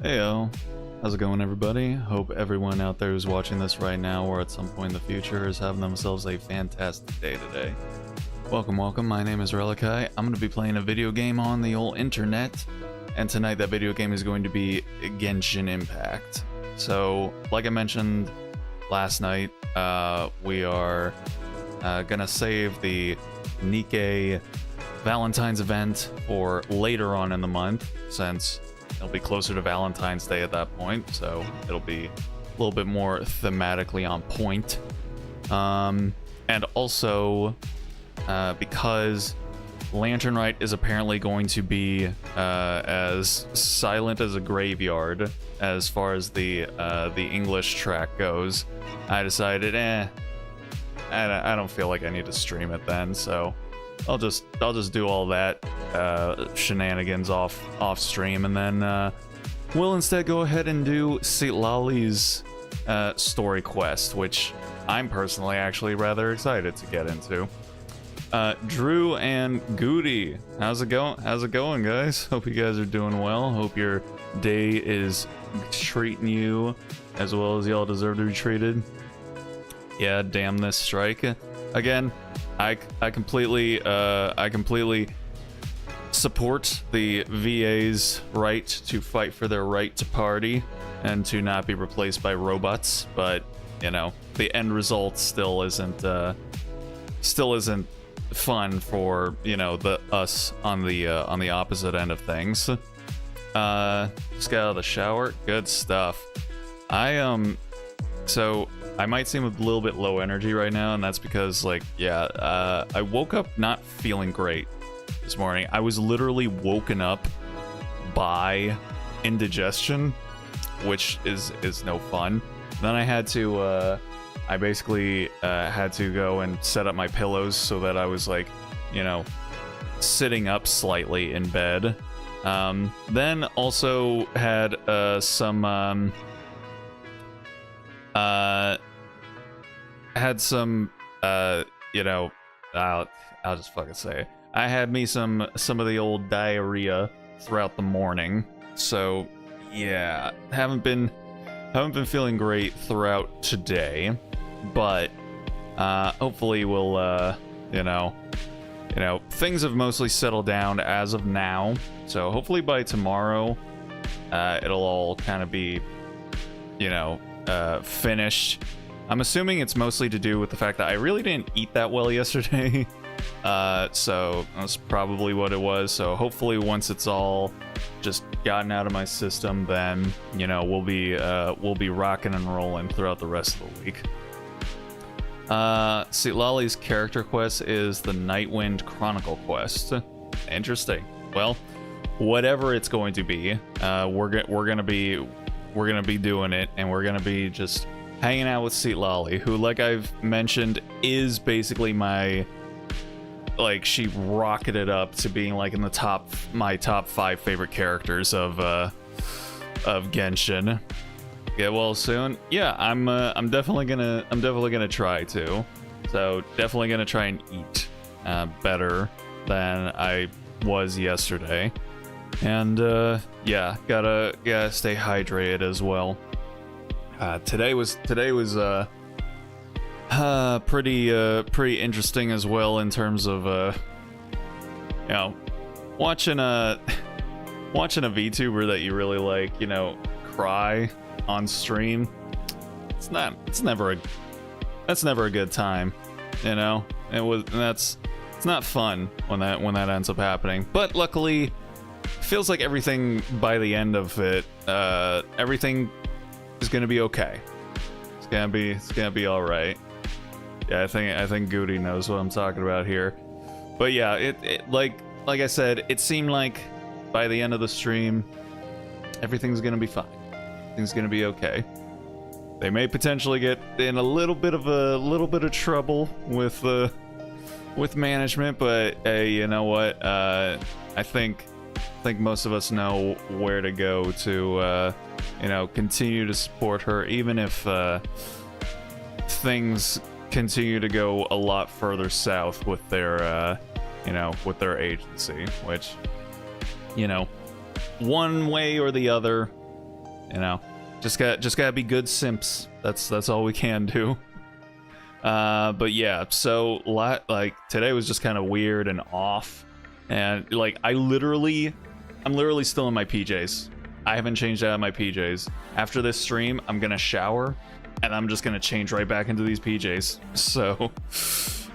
Heyo, how's it going, everybody? Hope everyone out there who's watching this right now or at some point in the future is having themselves a fantastic day today. Welcome, my name is Relikai. I'm going to be playing a video game on the old internet, and tonight that video game is going to be Genshin Impact. So, like I mentioned last night, we are gonna save the Nikkei Valentine's event for later on in the month, since it'll be closer to Valentine's Day at that point, so it'll be a little bit more thematically on point. And also, because Lantern Rite is apparently going to be as silent as a graveyard as far as the English track goes, I decided, I don't feel like I need to stream it then, so I'll just do all that shenanigans off stream, and then we'll instead go ahead and do Citlali's story quest, which I'm personally actually rather excited to get into. Drew and Goody, how's it going, guys? Hope you guys are doing well. Hope your day is treating you as well as y'all deserve to be treated. Yeah, damn this strike. Again, I completely support the VA's right to fight for their right to party and to not be replaced by robots, but you know, the end result still isn't fun for, you know, us on the opposite end of things. Just got out of the shower. Good stuff. So I might seem a little bit low energy right now, and that's because, like, yeah, I woke up not feeling great this morning. I was literally woken up by indigestion, which is no fun. Then I had to, I basically had to go and set up my pillows so that I was, like, you know, sitting up slightly in bed. Then also had some you know, I'll just fucking say it. I had me some of the old diarrhea throughout the morning, so yeah, haven't been feeling great throughout today, but hopefully we'll you know, things have mostly settled down as of now, so hopefully by tomorrow it'll all kind of be, you know, finished. I'm assuming it's mostly to do with the fact that I really didn't eat that well yesterday. So that's probably what it was. So hopefully once it's all just gotten out of my system, then, you know, we'll be rocking and rolling throughout the rest of the week. Citlali's character quest is the Nightwind Chronicle quest. Interesting. Well, whatever it's going to be, we're gonna be doing it, and we're gonna be just hanging out with Citlali, who, like I've mentioned, is basically my, like, she rocketed up to being like in the my top 5 favorite characters of Genshin. Get well soon. Yeah, I'm definitely gonna try to. So definitely gonna try and eat better than I was yesterday. And yeah, gotta stay hydrated as well. Today was pretty interesting as well, in terms of you know, watching a VTuber that you really like, you know, cry on stream. That's never a good time, you know. It's not fun when that ends up happening. But luckily, feels like everything by the end of it, everything is gonna be okay. It's gonna be all right. Yeah, I think Goody knows what I'm talking about here. But yeah, it like I said, it seemed like by the end of the stream, everything's gonna be fine. Everything's gonna be okay. They may potentially get in a little bit of trouble with management, but hey, you know what? I think most of us know where to go to, you know, continue to support her, even if things continue to go a lot further south with their, you know, with their agency, which, you know, one way or the other, You know, just gotta be good simps. That's all we can do. But yeah, so like today was just kind of weird and off, and like I'm literally still in my PJs. I haven't changed out of my PJs. After this stream, I'm gonna shower, and I'm just gonna change right back into these PJs. So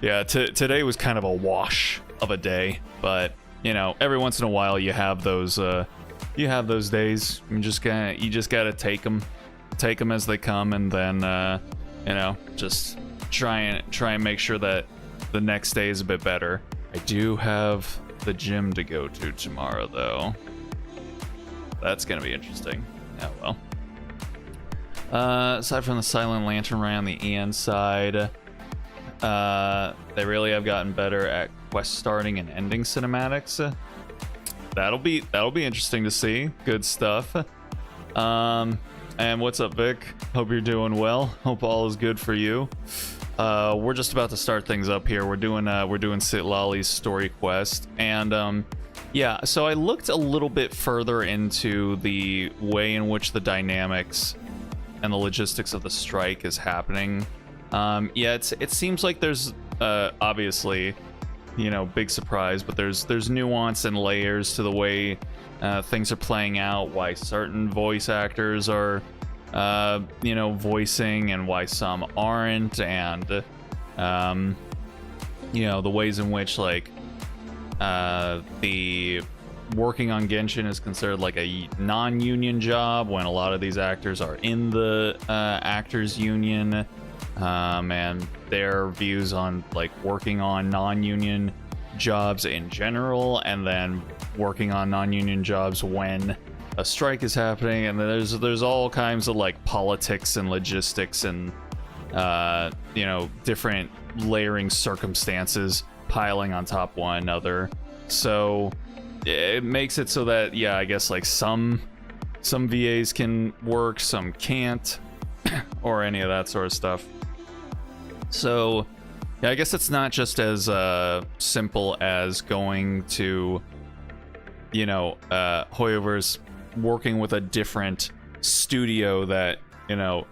yeah, today was kind of a wash of a day, but you know, every once in a while you have those days. You just gotta take them as they come, and then you know, just try and make sure that the next day is a bit better. I do have the gym to go to tomorrow, though. That's gonna be interesting. Yeah, well. Aside from the Silent Lantern Ray on the Ian side, they really have gotten better at quest starting and ending cinematics. That'll be interesting to see. Good stuff. And what's up, Vic? Hope you're doing well. Hope all is good for you. We're just about to start things up here. We're doing Sitlali's story quest, and yeah. So I looked a little bit further into the way in which the dynamics and the logistics of the strike is happening. Yeah, it seems like there's obviously, you know, big surprise, but there's nuance and layers to the way things are playing out. Why certain voice actors are you know, voicing, and why some aren't, and you know, the ways in which like the working on Genshin is considered like a non-union job when a lot of these actors are in the actors union, and their views on like working on non-union jobs in general, and then working on non-union jobs when a strike is happening, and there's all kinds of like politics and logistics and you know, different layering circumstances piling on top of one another. So it makes it so that, yeah, I guess like some VAs can work, some can't, or any of that sort of stuff. So yeah, I guess it's not just as simple as going to, you know, Hoyoverse working with a different studio that, you know,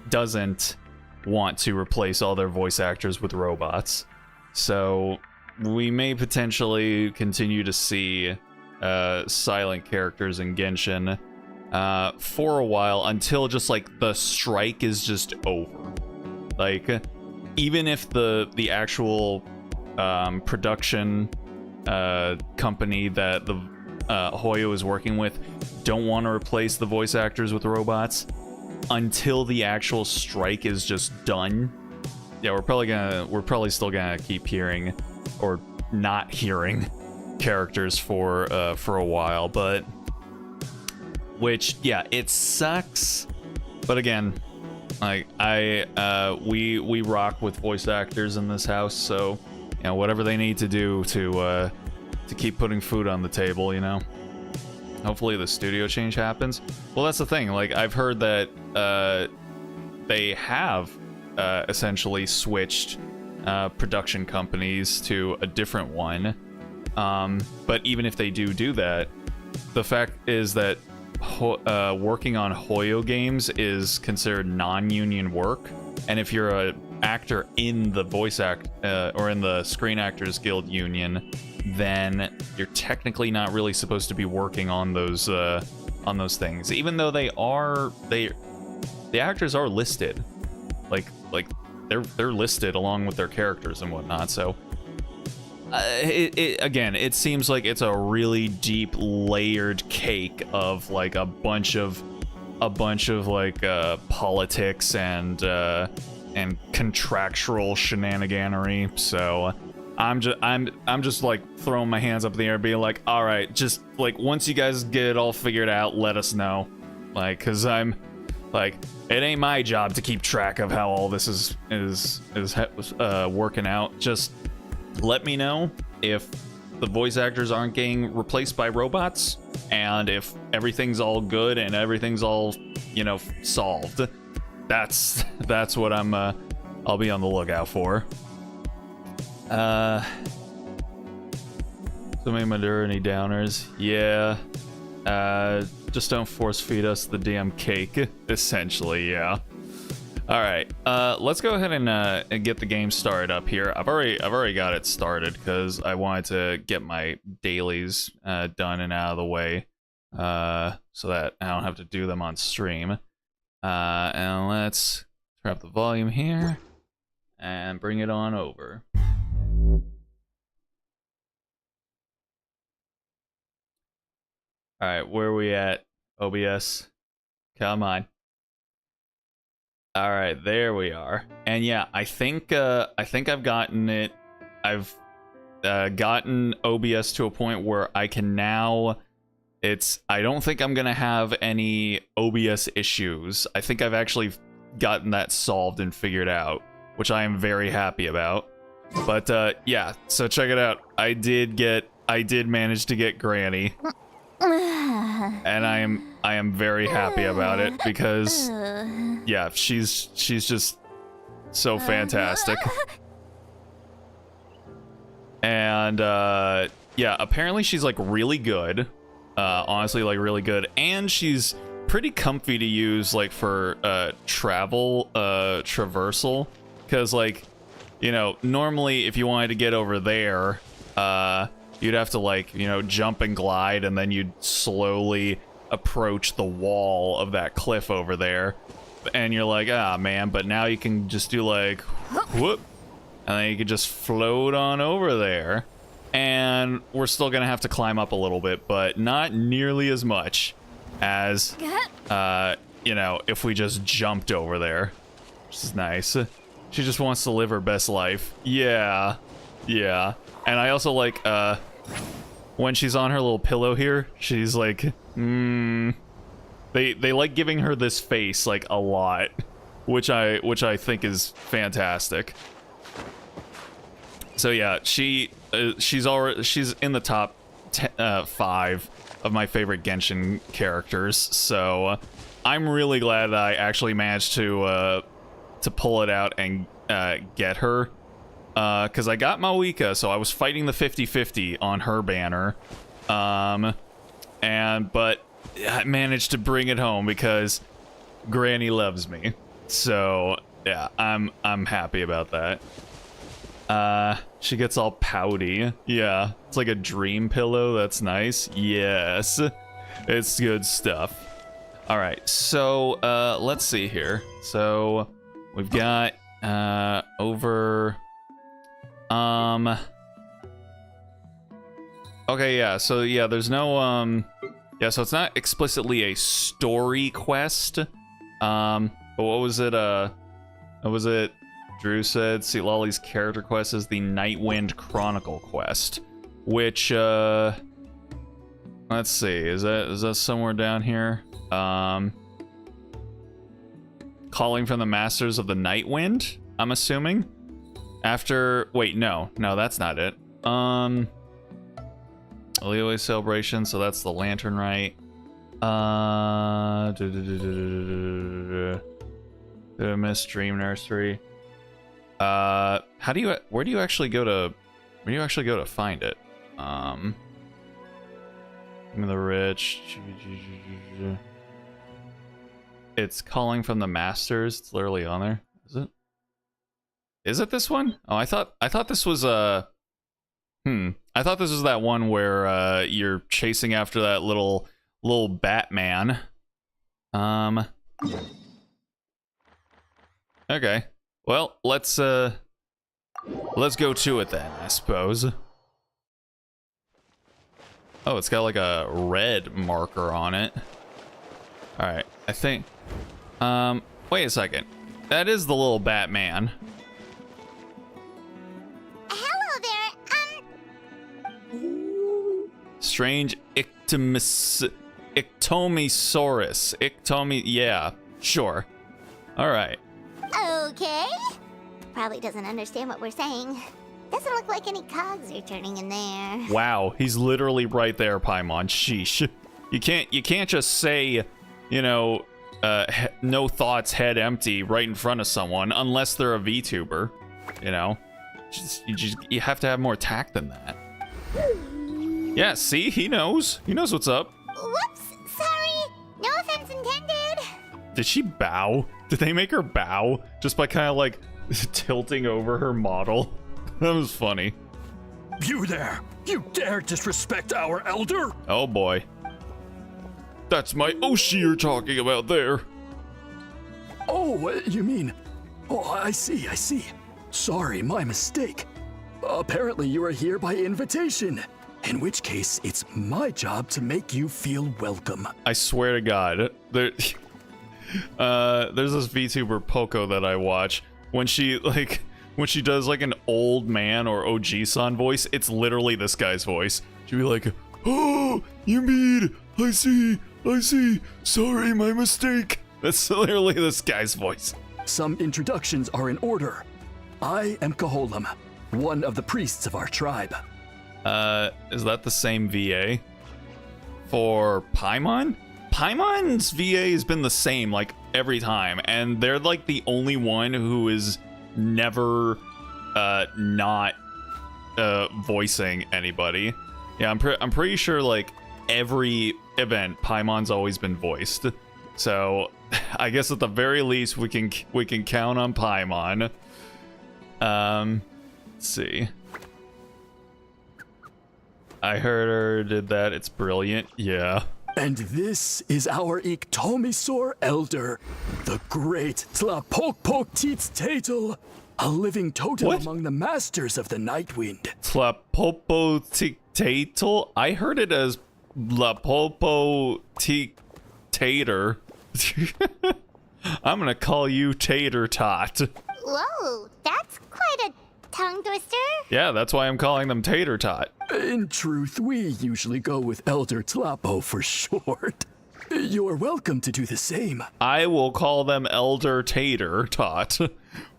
doesn't want to replace all their voice actors with robots. So we may potentially continue to see silent characters in Genshin for a while, until just like the strike is just over. Like, even if the actual production company that the Hoyo is working with don't want to replace the voice actors with robots, until the actual strike is just done, yeah, we're probably still gonna keep hearing or not hearing characters for a while. But which, yeah, it sucks, but again, like we rock with voice actors in this house, so you know, whatever they need to do to keep putting food on the table, you know. Hopefully the studio change happens. Well, that's the thing. Like, I've heard that they have essentially switched production companies to a different one. But even if they do that, the fact is that working on Hoyo games is considered non-union work, and if you're an actor in the voice act or in the Screen Actors Guild union, then you're technically not really supposed to be working on those things, even though the actors are listed, like they're listed along with their characters and whatnot. So it seems like it's a really deep layered cake of like a bunch of like politics and contractual shenaniganery. So I'm just like throwing my hands up in the air, being like, all right, just like once you guys get it all figured out, let us know. Like, cause I'm like, it ain't my job to keep track of how all this is working out. Just let me know if the voice actors aren't getting replaced by robots, and if everything's all good and everything's all, you know, solved. That's what I'll be on the lookout for. So many Madura downers. Yeah. Just don't force feed us the damn cake, essentially, yeah. All right, let's go ahead and get the game started up here. I've already got it started because I wanted to get my dailies done and out of the way, so that I don't have to do them on stream. And let's turn up the volume here and bring it on over. All right, where are we at? OBS, come on. All right, there we are. And yeah, I think I've gotten it. I've gotten OBS to a point where I can now. I don't think I'm gonna have any OBS issues. I think I've actually gotten that solved and figured out, which I am very happy about. But yeah, so check it out. I did manage to get Granny. And I am very happy about it because yeah, she's just so fantastic. And yeah, apparently she's like really good. Honestly, like really good, and she's pretty comfy to use like for traversal, because like, you know, normally if you wanted to get over there, you'd have to like, you know, jump and glide, and then you'd slowly approach the wall of that cliff over there, and you're like, ah man, but now you can just do like whoop, and then you can just float on over there. And we're still gonna have to climb up a little bit, but not nearly as much as you know, if we just jumped over there, which is nice. She just wants to live her best life. Yeah, yeah. And I also like when she's on her little pillow here, she's like, they like giving her this face like a lot, which I think is fantastic. So yeah, she's in the top 5 of my favorite Genshin characters. So I'm really glad that I actually managed to pull it out and get her. Because I got Mawika, so I was fighting the 50-50 on her banner, but I managed to bring it home because Granny loves me. So yeah, I'm happy about that. She gets all pouty. Yeah, it's like a dream pillow. That's nice. Yes, it's good stuff. All right, so let's see here. So we've got over. Okay, yeah. So yeah, there's no yeah. So it's not explicitly a story quest. But what was it? What was it? Drew said, see, Lolly's character quest is the Nightwind Chronicle quest, which, let's see, is that somewhere down here? Calling from the Masters of the Nightwind, I'm assuming? After, wait, no, that's not it. Leeway Celebration, so that's the Lantern Rite. Miss Dream Nursery. Where do you actually go to find it? The Rich. It's Calling from the Masters. It's literally on there. Is it this one? Oh, I thought this was I thought this was that one where you're chasing after that little Batman. Okay. Well, let's go to it then, I suppose. Oh, it's got like a red marker on it. All right, I think. Wait a second. That is the little Batman. Hello there. Strange Ictomisaurus. Yeah, sure. All right. Okay. Probably doesn't understand what we're saying. Doesn't look like any cogs are turning in there. Wow, he's literally right there, Paimon. Sheesh. You can't just say, you know, no thoughts, head empty right in front of someone unless they're a VTuber. You know, you have to have more tact than that. Yeah, see, he knows what's up. Whoops, sorry. Did she bow? Did they make her bow just by kind of like tilting over her model? That was funny. You there! You dare disrespect our elder? Oh boy. That's my Oshi you're talking about there. Oh, you mean... Oh, I see. Sorry, my mistake. Apparently you are here by invitation. In which case, it's my job to make you feel welcome. I swear to God, there's this VTuber Poco that I watch. When she does like an old man or OG-san voice, it's literally this guy's voice. She'd be like, "Oh, you mean, I see, sorry, my mistake." That's literally this guy's voice. Some introductions are in order. I am Kaholam, one of the priests of our tribe. Is that the same VA for Paimon? Paimon's VA has been the same like every time, and they're like the only one who is never not voicing anybody. Yeah, I'm pretty sure like every event Paimon's always been voiced. So I guess at the very least we can count on Paimon. Let's see. I heard her did that. It's brilliant. Yeah. And this is our Iktomisor elder, the great Tlapokpok-Teetz-Tatel, a living totem among the masters of the Nightwind. Tlapokpok-Teetz-Tatel? I heard it as Tlapokpok-Tater. I'm gonna call you Tater Tot. Whoa, that's quite a tongue twister. Yeah, that's why I'm calling them Tater Tot. In truth, we usually go with Elder Tlapo for short. You're welcome to do the same. I will call them Elder Tater Tot.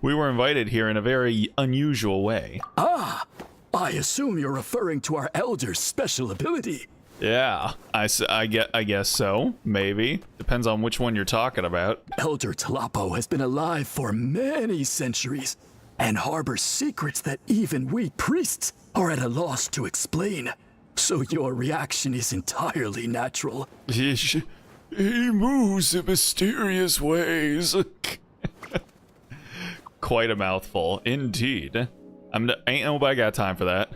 We were invited here in a very unusual way. Ah, I assume you're referring to our elder's special ability. Yeah, I guess so. Maybe. Depends on which one you're talking about. Elder Tlapo has been alive for many centuries and harbors secrets that even we priests are at a loss to explain. So your reaction is entirely natural. He moves in mysterious ways. Quite a mouthful, indeed. Ain't nobody got time for that.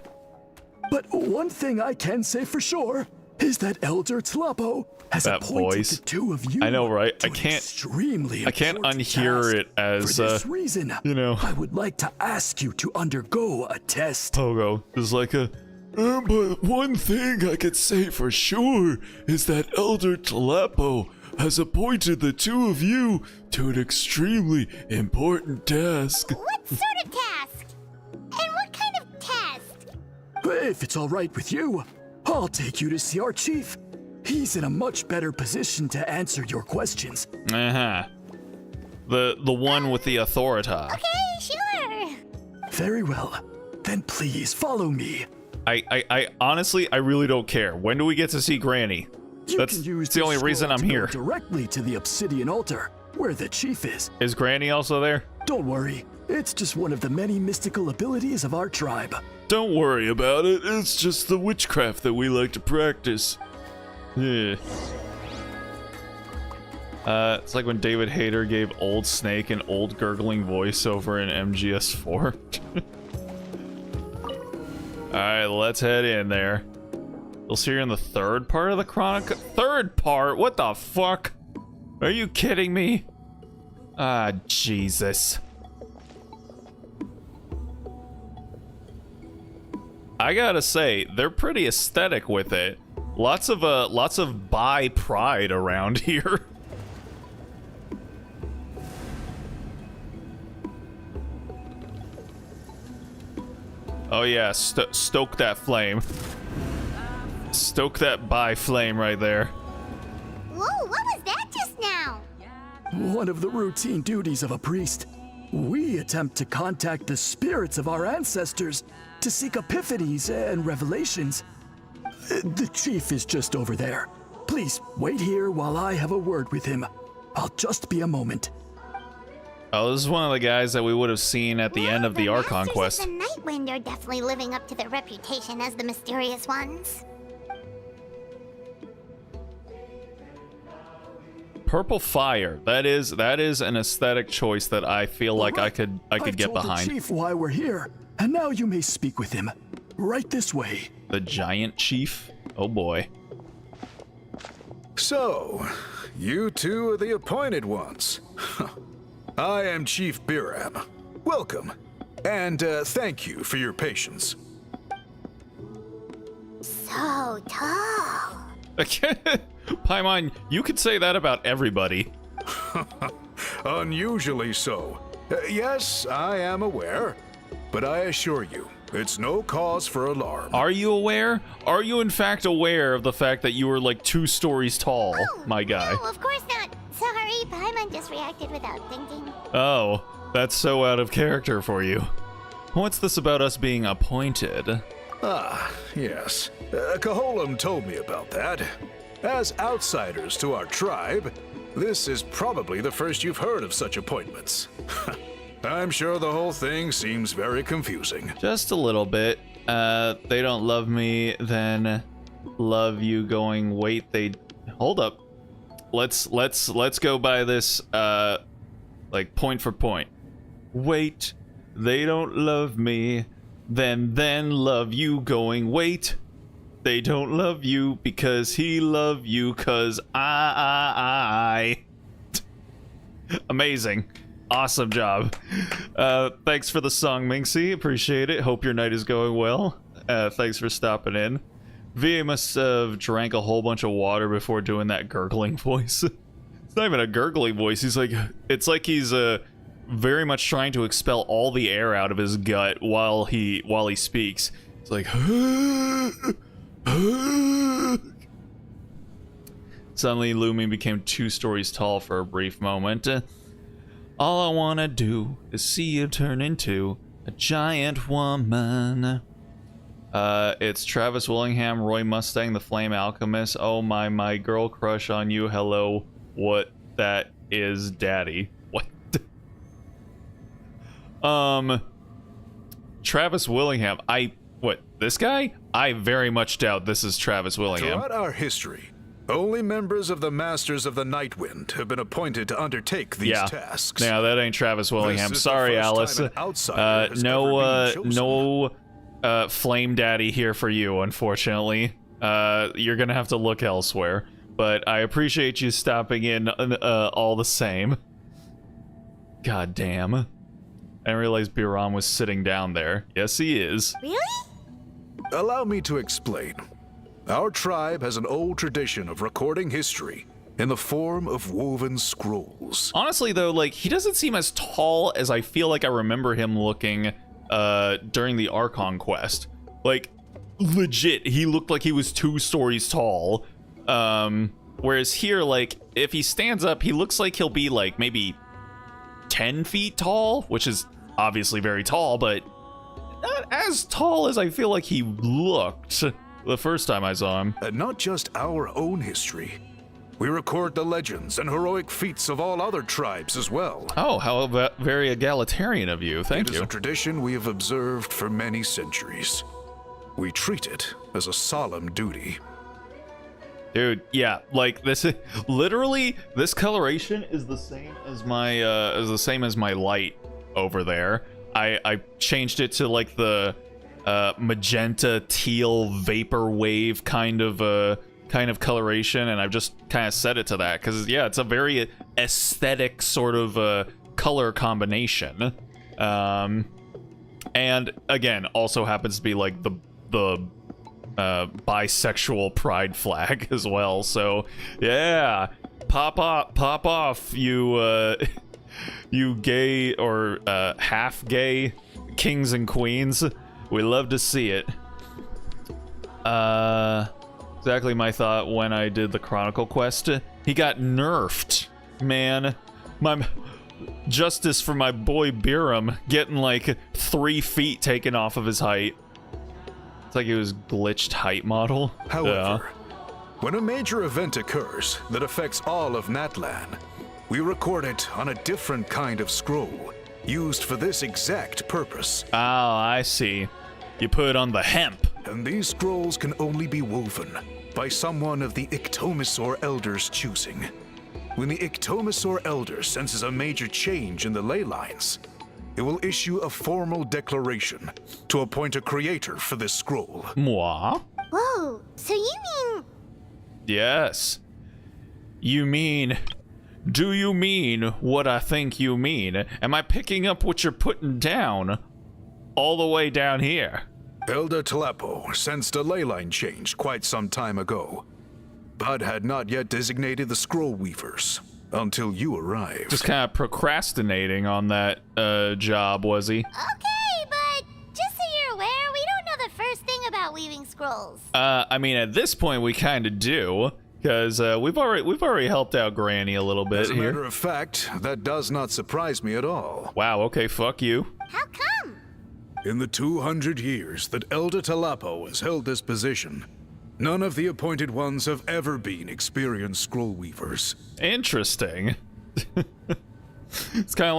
But one thing I can say for sure is that Elder Tlapo has appointed the two of you. I know, right? I can't unhear it as for this reason. You know. I would like to ask you to undergo a test. Pogo is like a. But one thing I could say for sure is that Elder Tlapo has appointed the two of you to an extremely important task. What sort of task? And what kind of task? If it's all right with you, I'll take you to see our chief. He's in a much better position to answer your questions. The one with the authority. Okay, sure. Very well. Then please follow me. I honestly, I really don't care. When do we get to see Granny? That's the only reason I'm here. Directly to the obsidian altar, where the chief is. Is Granny also there? Don't worry. It's just one of the many mystical abilities of our tribe. Don't worry about it. It's just the witchcraft that we like to practice. Yeah. It's like when David Hayter gave Old Snake an old gurgling voice over in MGS4. Alright, let's head in there. We'll see you in the third part of the Chronicle. Third part? What the fuck? Are you kidding me? Ah, Jesus. I gotta say, they're pretty aesthetic with it. Lots of bi pride around here. Oh yeah, stoke that flame. Stoke that bi flame right there. Whoa, what was that just now? One of the routine duties of a priest. We attempt to contact the spirits of our ancestors to seek epiphanies and revelations. The chief is just over there. Please wait here while I have a word with him. I'll just be a moment. Oh, this is one of the guys that we would have seen at the end of the Archon quest. The Nightwind are definitely living up to their reputation as the mysterious ones. purple fire. That is an aesthetic choice that I feel like I could get behind. I've told the chief why we're here, and now you may speak with him. Right this way. The giant chief? Oh boy. So, you two are the appointed ones. I am Chief Biram. Welcome, and thank you for your patience. So tall. Paimon, you could say that about everybody. Unusually so. Yes, I am aware, but I assure you, it's no cause for alarm. Are you aware? Are you in fact aware of the fact that you were like 2 stories tall, my guy? No, of course not. Sorry, Paimon just reacted without thinking. Oh, that's so out of character for you. What's this about us being appointed? Ah, yes. Kaholam told me about that. As outsiders to our tribe, this is probably the first you've heard of such appointments. I'm sure the whole thing seems very confusing. Just a little bit. They don't love me, then love you going, wait, they... Hold up. Let's go by this, like, point for point. Wait, they don't love me, then love you going, wait, they don't love you because he love you cause I. Amazing. Awesome job. Thanks for the song, Minxie. Appreciate it. Hope your night is going well. Thanks for stopping in. VA must have drank a whole bunch of water before doing that gurgling voice. It's not even a gurgling voice. He's like, it's like he's very much trying to expel all the air out of his gut while he speaks. It's like, suddenly Lumi became 2 stories tall for a brief moment. All I wanna do is see you turn into a giant woman. It's Travis Willingham, Roy Mustang, the Flame Alchemist. Oh my girl crush on you. Hello, what that is, daddy. What? Travis Willingham. What, this guy? I very much doubt this is Travis Willingham. Throughout our history, only members of the Masters of the Nightwind have been appointed to undertake these tasks. Yeah, that ain't Travis Willingham. This is Sorry, the first Alice. time an outsider has ever been chosen. Flame Daddy here for you, unfortunately. You're gonna have to look elsewhere. But I appreciate you stopping in all the same. God damn. I didn't realize Biram was sitting down there. Yes, he is. Really? Allow me to explain. Our tribe has an old tradition of recording history in the form of woven scrolls. Honestly, though, like, he doesn't seem as tall as I feel like I remember him looking during the Archon quest. Like, legit, he looked like he was 2 stories tall. Whereas here, like, if he stands up, he looks like he'll be, like, maybe 10 feet tall, which is obviously very tall, but not as tall as I feel like he looked the first time I saw him. And not just our own history. We record the legends and heroic feats of all other tribes as well. Oh, how very egalitarian of you. Thank you. It is a tradition we have observed for many centuries. We treat it as a solemn duty. Dude, yeah, like this is literally this coloration is the same as my light over there. I changed it to like the magenta teal vapor wave kind of coloration, and I've just kind of set it to that because yeah, it's a very aesthetic sort of color combination. And again, also happens to be like the bisexual pride flag as well. So yeah, pop off, you you gay or half gay kings and queens. We love to see it. Exactly my thought when I did the Chronicle quest. He got nerfed, man. My justice for my boy Biram getting like 3 feet taken off of his height. It's like he was glitched height model. However, when a major event occurs that affects all of Natlan, we record it on a different kind of scroll, used for this exact purpose. Oh, I see. You put it on the hemp. And these scrolls can only be woven by someone of the Iktomisor Elders' choosing. when the Ictomosaur Elder senses a major change in the ley lines, it will issue a formal declaration to appoint a creator for this scroll. Moi? Whoa, so you mean... Yes. You mean... Do you mean what I think you mean? Am I picking up what you're putting down? All the way down here. Elder Talapo sensed a ley line change quite some time ago, but had not yet designated the scroll weavers until you arrived. Just kind of procrastinating on that job, was he? Okay, but just so you're aware, we don't know the first thing about weaving scrolls. I mean, at this point, we kind of do, because we've already helped out Granny a little bit As a here. matter of fact, that does not surprise me at all. Wow. Okay. Fuck you. How come? In the 200 years that Elder Talapo has held this position, none of the appointed ones have ever been experienced scroll weavers. Interesting. It's kind of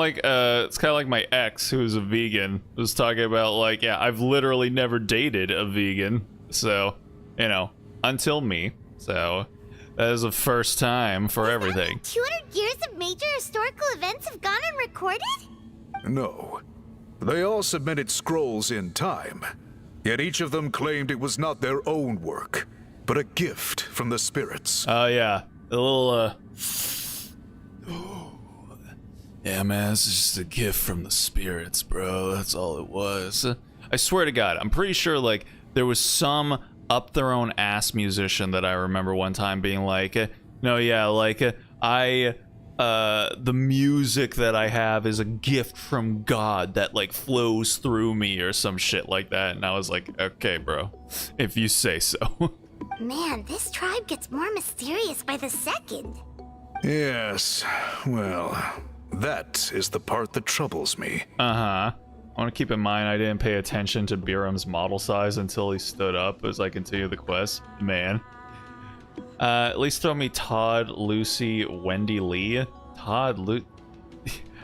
like my ex, who's a vegan, was talking about, like, yeah, I've literally never dated a vegan, so, you know, until me. So that is a first time for everything. 200 years of major historical events have gone unrecorded? No. They all submitted scrolls in time, yet each of them claimed it was not their own work, but a gift from the spirits. Oh, yeah. A little, yeah, man, it's just a gift from the spirits, bro. That's all it was. I swear to God, I'm pretty sure, like, there was some up their own ass musician that I remember one time being like, no, yeah, like, the music that I have is a gift from God that, like, flows through me or some shit like that. And I was like, okay, bro, if you say so. Man, this tribe gets more mysterious by the second. Yes, well, that is the part that troubles me. Uh-huh. I want to keep in mind I didn't pay attention to Biram's model size until he stood up as I continue the quest. Man. At least throw me Todd, Lucy, Wendy Lee.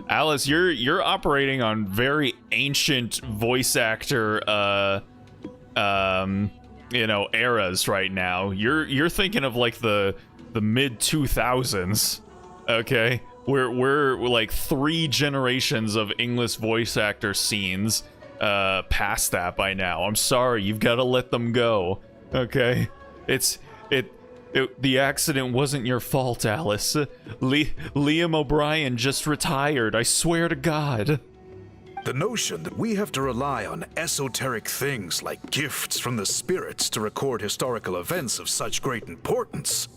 Alice, you're operating on very ancient voice actor you know, eras right now. You're thinking of like the mid 2000s. Okay? We're like 3 generations of English voice actor scenes past that by now. I'm sorry, you've got to let them go. Okay? The accident wasn't your fault, Alice. Liam O'Brien just retired, I swear to God. The notion that we have to rely on esoteric things like gifts from the spirits to record historical events of such great importance.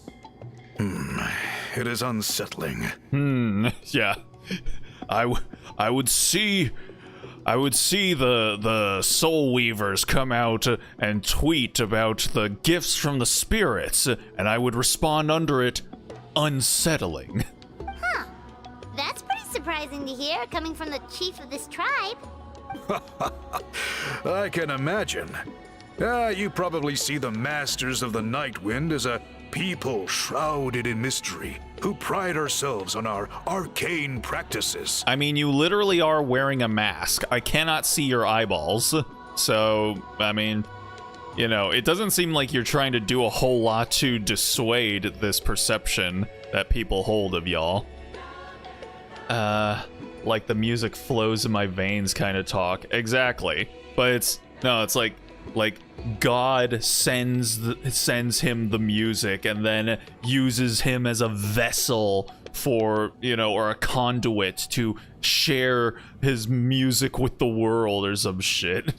It is unsettling. Yeah. I would see the Soul Weavers come out and tweet about the gifts from the spirits, and I would respond under it, unsettling. Huh. That's pretty surprising to hear, coming from the chief of this tribe. I can imagine. You probably see the Masters of the Night Wind as a people shrouded in mystery, who pride ourselves on our arcane practices. I mean, you literally are wearing a mask. I cannot see your eyeballs. So, I mean, you know, it doesn't seem like you're trying to do a whole lot to dissuade this perception that people hold of y'all. Like the music flows in my veins kind of talk. Exactly. But it's like God sends him the music and then uses him as a vessel for, you know, or a conduit to share his music with the world or some shit.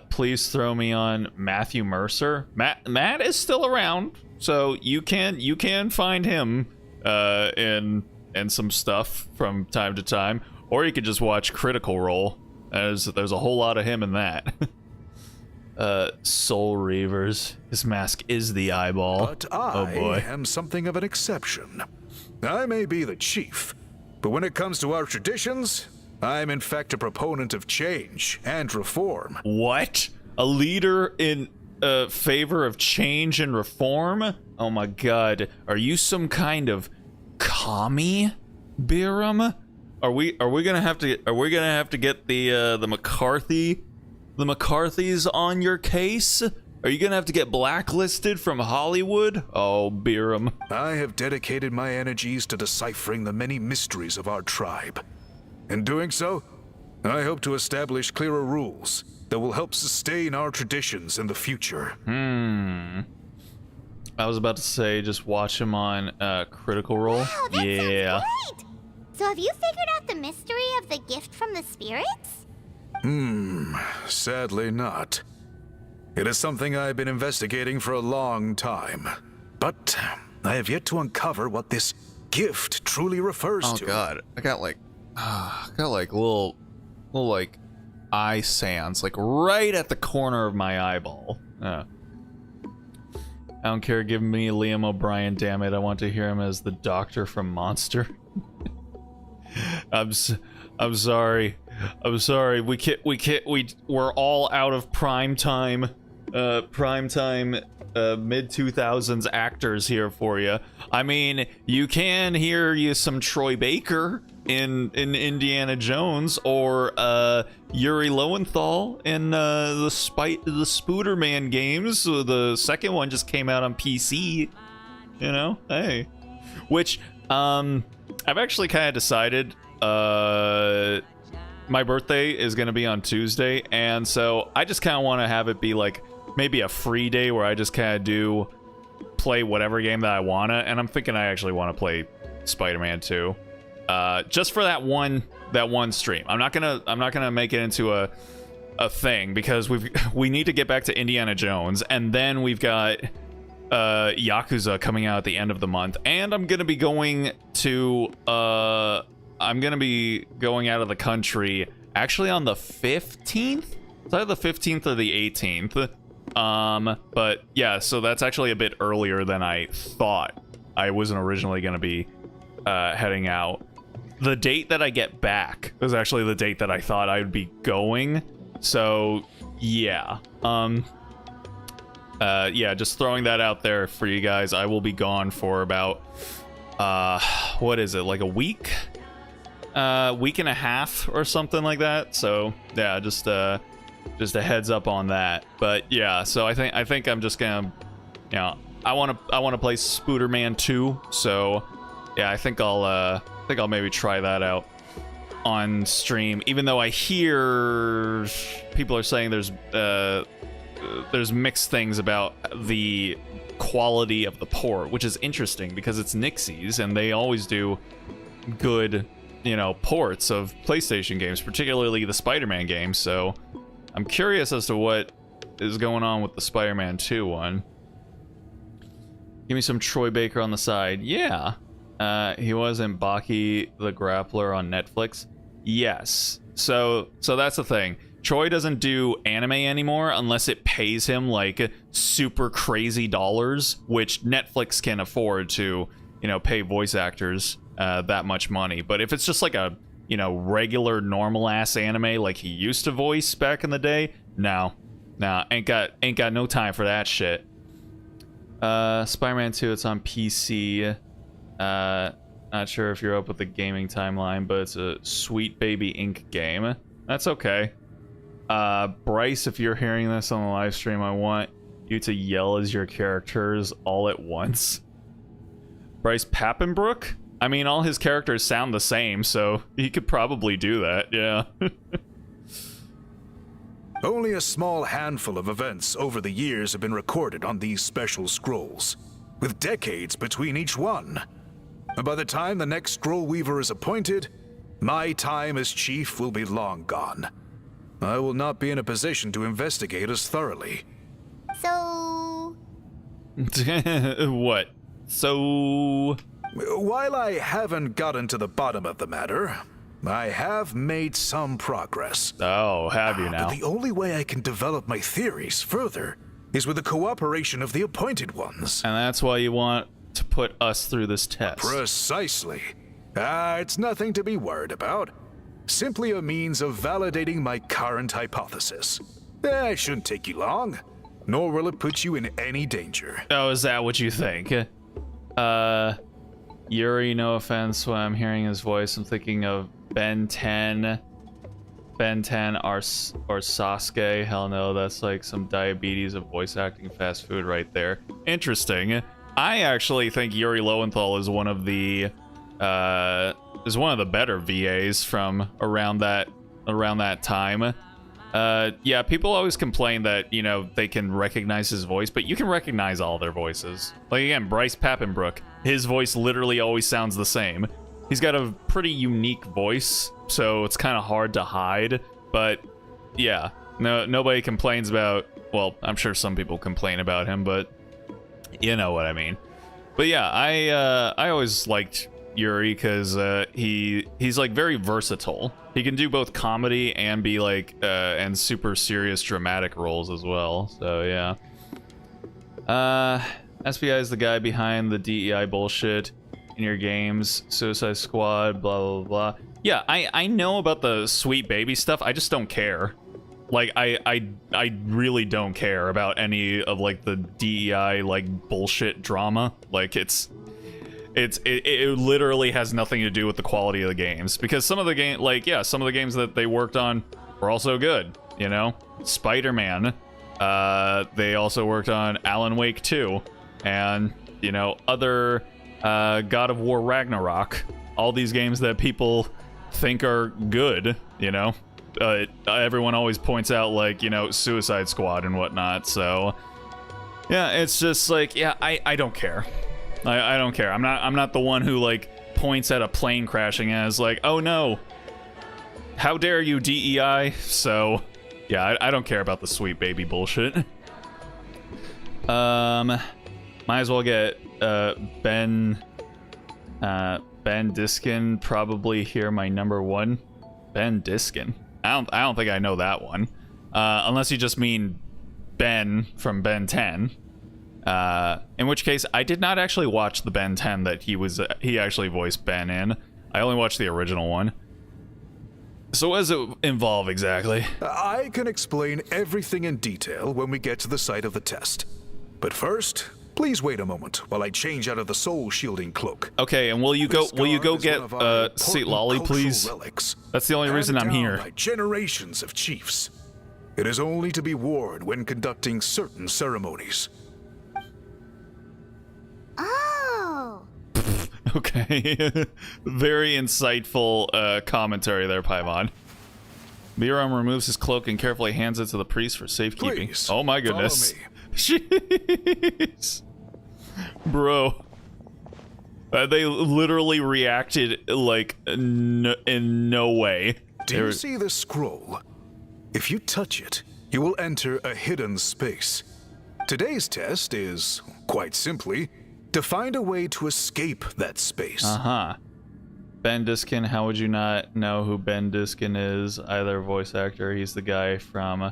Please throw me on Matthew Mercer. Matt is still around, so you can find him in some stuff from time to time, or you could just watch Critical Role. There's a whole lot of him in that. Soul Reavers. His mask is the eyeball. But Oh boy. I am something of an exception. I may be the chief, but when it comes to our traditions, I'm in fact a proponent of change and reform. What? A leader in favor of change and reform? Oh my god. Are you some kind of commie, Biram? Are we gonna have to get the McCarthys on your case? Are you gonna have to get blacklisted from Hollywood? Oh, beer 'em. I have dedicated my energies to deciphering the many mysteries of our tribe. In doing so, I hope to establish clearer rules that will help sustain our traditions in the future. I was about to say, just watch him on Critical Role. Wow, that Yeah. sounds great! So have you figured out the mystery of the gift from the spirits? Sadly not. It is something I've been investigating for a long time, but I have yet to uncover what this gift truly refers Oh to. god, I got like little like eye sands, like right at the corner of my eyeball. I don't care, give me Liam O'Brien, damn it. I want to hear him as the doctor from Monster. I'm sorry. We're all out of prime mid 2000s actors here for you. I mean, you can hear you some Troy Baker in Indiana Jones, or Yuri Lowenthal in the Spooderman games. So the second one just came out on PC. You know, hey. Which I've actually kind of decided my birthday is going to be on Tuesday, and so I just kind of want to have it be like maybe a free day where I just kind of play whatever game that I want to, and I'm thinking I actually want to play Spider-Man 2. Just for that one stream. I'm not gonna make it into a thing, because we need to get back to Indiana Jones, and then we've got Yakuza coming out at the end of the month, and I'm gonna be going out of the country actually on the 15th. It's either the 15th or the 18th. But yeah, so that's actually a bit earlier than I thought. I wasn't originally gonna be heading out. The date that I get back is actually the date that I thought I would be going. So yeah. Yeah, just throwing that out there for you guys. I will be gone for about what is it, like a week? Week and a half or something like that. So yeah, just a heads up on that. But yeah, so I think I'm just gonna, you know, I wanna play Spooderman 2. So yeah, I think I'll maybe try that out on stream, even though I hear people are saying there's mixed things about the quality of the port, which is interesting because it's Nixies and they always do good, you know, ports of PlayStation games, particularly the Spider-Man games. So I'm curious as to what is going on with the Spider-Man 2 one. Give me some Troy Baker on the side. Yeah. He was in Baki the Grappler on Netflix. Yes. So that's the thing. Troy doesn't do anime anymore unless it pays him like super crazy dollars, which Netflix can afford to, you know, pay voice actors that much money. But if it's just like a, you know, regular normal ass anime like he used to voice back in the day, no, ain't got no time for that shit. Spider-Man 2, it's on PC. Not sure if you're up with the gaming timeline, but it's a Sweet Baby Inc. game. That's okay. Bryce, if you're hearing this on the live stream, I want you to yell as your characters all at once. Bryce Pappenbrook? I mean, all his characters sound the same, so he could probably do that, yeah. Only a small handful of events over the years have been recorded on these special scrolls, with decades between each one. And by the time the next Scroll Weaver is appointed, my time as chief will be long gone. I will not be in a position to investigate as thoroughly. So... What? So... While I haven't gotten to the bottom of the matter, I have made some progress. Oh, have you now? But the only way I can develop my theories further is with the cooperation of the appointed ones. And that's why you want to put us through this test. Precisely. It's nothing to be worried about. Simply a means of validating my current hypothesis. It shouldn't take you long, nor will it put you in any danger. Oh, is that what you think? Yuri, no offense, when I'm hearing his voice, I'm thinking of Ben 10. Ben 10 or Sasuke. Hell no, that's like some diabetes of voice acting fast food right there. Interesting. I actually think Yuri Lowenthal is one of the better VAs from around that time. Yeah, people always complain that, you know, they can recognize his voice, but you can recognize all their voices. Like, again, Bryce Papenbrook, his voice literally always sounds the same. He's got a pretty unique voice, so it's kind of hard to hide, but yeah, nobody complains about, well, I'm sure some people complain about him, but you know what I mean. But yeah, I always liked Yuri because he's like very versatile. He can do both comedy and be like and super serious dramatic roles as well. So yeah. SBI is the guy behind the DEI bullshit in your games, Suicide Squad, blah blah blah. Yeah, I know about the sweet baby stuff. I just don't care. Like I really don't care about any of like the DEI like bullshit drama. Like it literally has nothing to do with the quality of the games, because some of the games that they worked on were also good, you know? Spider-Man, they also worked on Alan Wake 2, and, you know, other God of War Ragnarok, all these games that people think are good, you know? Everyone always points out, like, you know, Suicide Squad and whatnot, so yeah, it's just like, yeah, I don't care. I don't care. I'm not the one who like points at a plane crashing as like, oh no, how dare you, DEI? So yeah, I don't care about the sweet baby bullshit. Might as well get Ben Diskin, probably here my number one. Ben Diskin. I don't think I know that one. Unless you just mean Ben from Ben 10. In which case, I did not actually watch the Ben 10 that he actually voiced Ben in. I only watched the original one. So what does it involve exactly? I can explain everything in detail when we get to the site of the test. But first, please wait a moment while I change out of the soul shielding cloak. Okay, and will you go get Seat Lolly, please? Relics, that's the only reason I'm here. By generations of chiefs. It is only to be worn when conducting certain ceremonies. Oh. Okay. Very insightful commentary there, Paimon. Miram removes his cloak and carefully hands it to the priest for safekeeping. Please, oh my goodness. follow me. Jeez. Bro. They literally reacted like in no way. Do you see the scroll? If you touch it, you will enter a hidden space. Today's test is, quite simply, to find a way to escape that space. Uh-huh. Ben Diskin, how would you not know who Ben Diskin is? Either voice actor, he's the guy from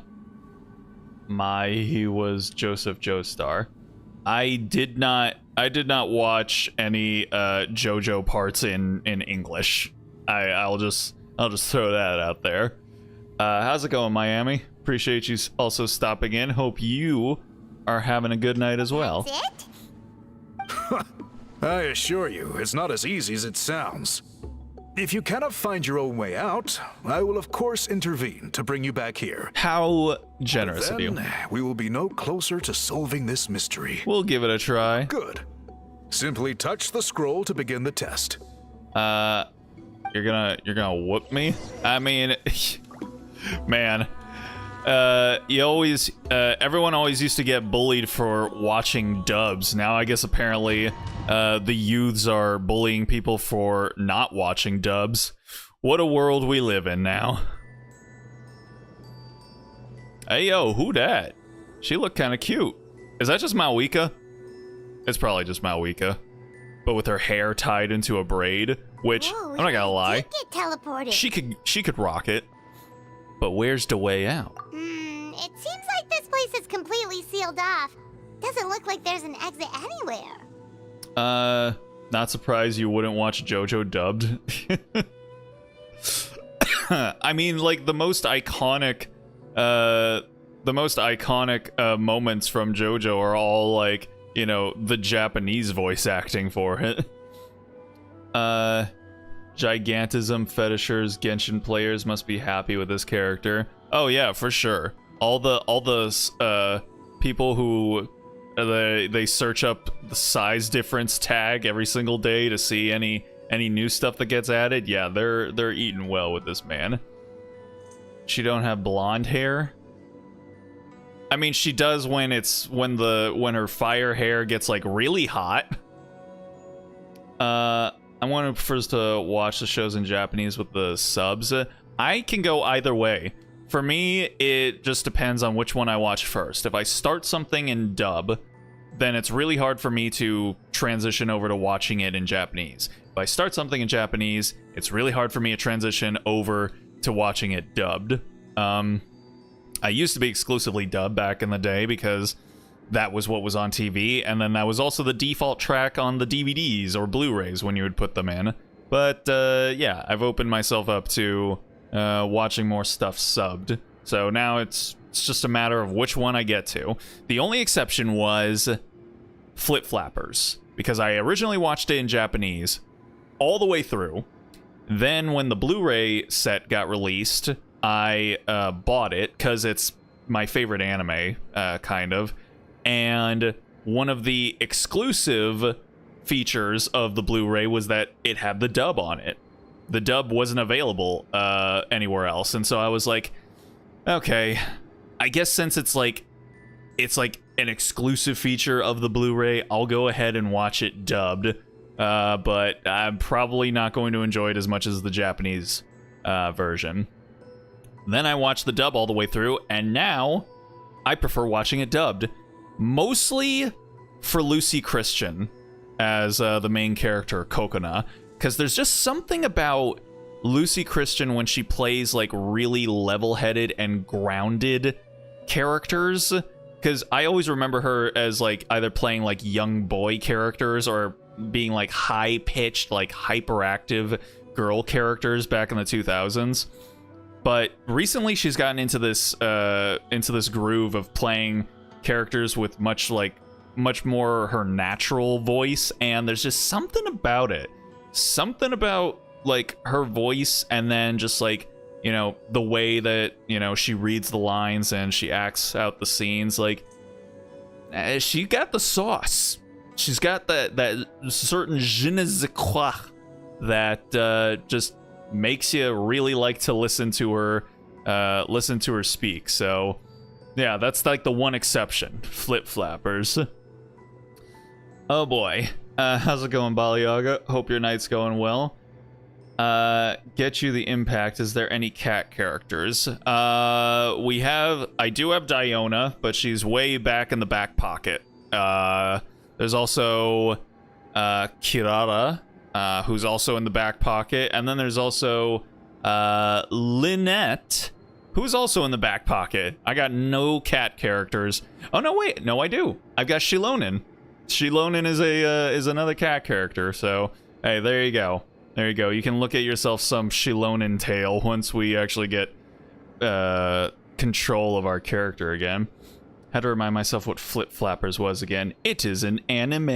he was Joseph Joestar. I did not watch any JoJo parts in English. I'll just throw that out there. How's it going, Miami? Appreciate you also stopping in. Hope you are having a good night as well. That's it? I assure you, it's not as easy as it sounds. If you cannot find your own way out, I will of course intervene to bring you back here. How generous of you. Then we will be no closer to solving this mystery. We'll give it a try. Good. Simply touch the scroll to begin the test. You're gonna whoop me? I mean, man. Everyone always used to get bullied for watching dubs. Now I guess apparently the youths are bullying people for not watching dubs. What a world we live in now. Hey yo, who dat? She looked kind of cute. Is that just Malwika? It's probably just Malwika, but with her hair tied into a braid, which Whoa, I'm not gonna lie, Get teleported. she could rock it. But where's the way out? It seems like this place is completely sealed off. Doesn't look like there's an exit anywhere. Not surprised you wouldn't watch JoJo dubbed. I mean, like the most iconic moments from JoJo are all like, you know, the Japanese voice acting for it. Gigantism fetishers, Genshin players must be happy with this character. Oh yeah, for sure. All the people who they search up the size difference tag every single day to see any new stuff that gets added. Yeah, they're eating well with this man. She don't have blonde hair. I mean, she does when her fire hair gets like really hot. I want to prefers to watch the shows in Japanese with the subs. I can go either way. For me, it just depends on which one I watch first. If I start something in dub, then it's really hard for me to transition over to watching it in Japanese. If I start something in Japanese, it's really hard for me to transition over to watching it dubbed. I used to be exclusively dubbed back in the day because that was what was on TV, and then that was also the default track on the DVDs or Blu-rays when you would put them in. But yeah, I've opened myself up to watching more stuff subbed. So now it's just a matter of which one I get to. The only exception was Flip Flappers, because I originally watched it in Japanese all the way through. Then when the Blu-ray set got released, I bought it because it's my favorite anime, kind of. And one of the exclusive features of the Blu-ray was that it had the dub on it. The dub wasn't available anywhere else, and so I was like, okay, I guess since it's like an exclusive feature of the Blu-ray, I'll go ahead and watch it dubbed. But I'm probably not going to enjoy it as much as the Japanese version. Then I watched the dub all the way through, and now I prefer watching it dubbed. Mostly for Lucy Christian as the main character, Kokona. Because there's just something about Lucy Christian when she plays like really level-headed and grounded characters. Because I always remember her as like either playing like young boy characters or being like high-pitched, like hyperactive girl characters back in the 2000s. But recently she's gotten into this groove of playing characters with much more her natural voice, and there's just something about it. Something about like her voice, and then just like, you know, the way that, you know, she reads the lines and she acts out the scenes. Like, she got the sauce. She's got that certain je ne sais quoi that just makes you really like to listen to her speak. So yeah, that's like the one exception. Flip Flappers. Oh boy. How's it going, Baliaga? Hope your night's going well. Get you the impact. Is there any cat characters? I do have Diona, but she's way back in the back pocket. There's also Kirara, who's also in the back pocket, and then there's also Lynette, who's also in the back pocket. I got no cat characters. Oh no, wait, no, I do. I've got Shilonen. Shilonen is another cat character. So hey, there you go. There you go. You can look at yourself some Shilonen tale once we actually get control of our character again. Had to remind myself what Flip Flappers was again. It is an anime.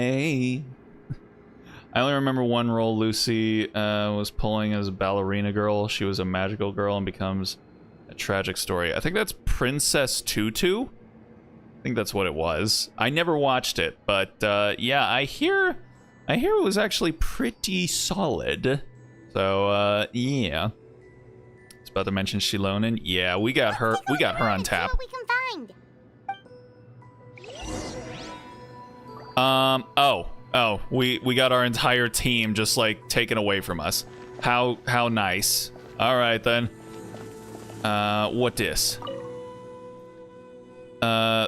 I only remember one role Lucy was pulling as a ballerina girl. She was a magical girl and becomes a tragic story. I think that's Princess Tutu. I think that's what it was. I never watched it, but yeah, I hear it was actually pretty solid. So yeah. I was about to mention Shilonen. Yeah, we got her. We got her on tap. We can find. Oh, we got our entire team just like taken away from us. How nice. All right then. What this?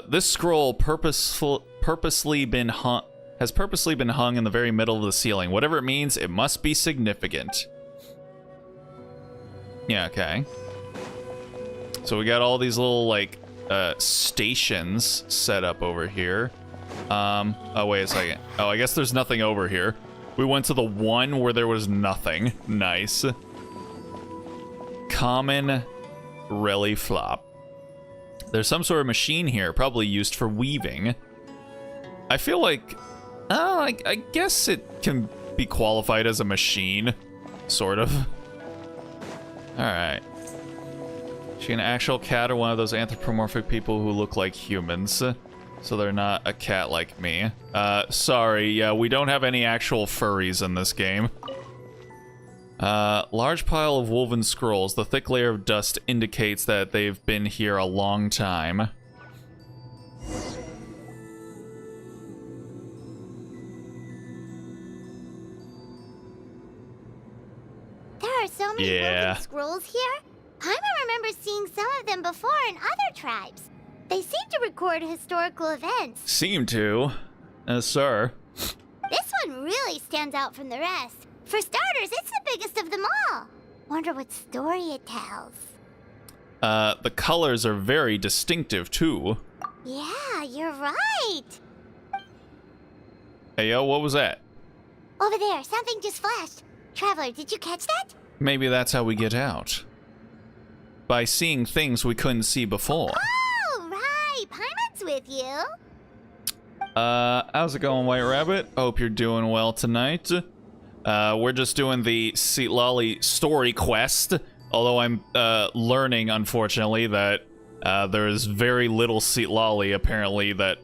This scroll purposely been hung in the very middle of the ceiling. Whatever it means, it must be significant. Yeah, okay. So we got all these little like stations set up over here. Oh wait a second. Oh, I guess there's nothing over here. We went to the one where there was nothing. Nice. Common Relly Flop. There's some sort of machine here, probably used for weaving. I feel like, I guess it can be qualified as a machine. sort of. Alright. Is she an actual cat or one of those anthropomorphic people who look like humans? So they're not a cat like me. Sorry, yeah, we don't have any actual furries in this game. Large pile of woven scrolls. The thick layer of dust indicates that they've been here a long time. There are so many Yeah. woven scrolls here. Paimon remembers seeing some of them before in other tribes. They seem to record historical events. Seem to. Sir. This one really stands out from the rest. For starters, it's the biggest of them all. Wonder what story it tells. The colors are very distinctive, too. Yeah, you're right. Hey, yo, what was that? Over there, something just flashed. Traveler, did you catch that? Maybe that's how we get out. By seeing things we couldn't see before. Oh, right. Paimon's with you. How's it going, White Rabbit? Hope you're doing well tonight. We're just doing the Seat Lolly story quest. Although I'm, learning, unfortunately, that, there's very little Seat Lolly, apparently, that,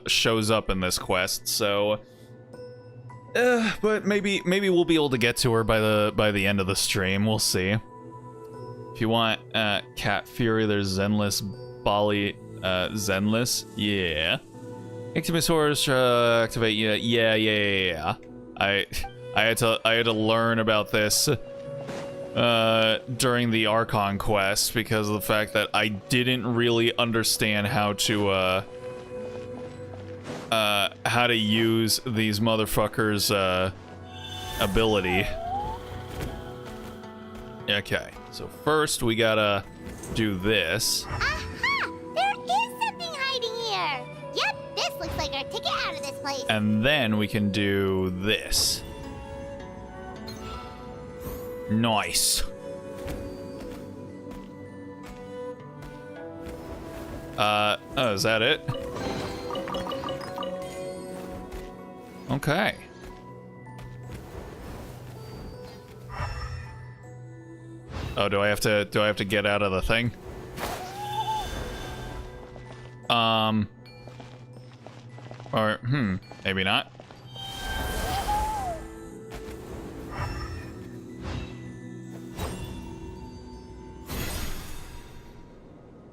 shows up in this quest, so... but maybe we'll be able to get to her by the end of the stream. We'll see. If you want Cat Fury, there's Zenless Bali Zenless. Yeah. Activasaurus activate. Yeah. I had to learn about this during the Archon quest because of the fact that I didn't really understand how to use these motherfuckers' ability. Okay, so first we gotta do this. Aha! There is something hiding here. Yep, this looks like our ticket out of this place. And then we can do this. Nice. Oh, is that it? Okay. Oh, do I have to get out of the thing? Or, maybe not.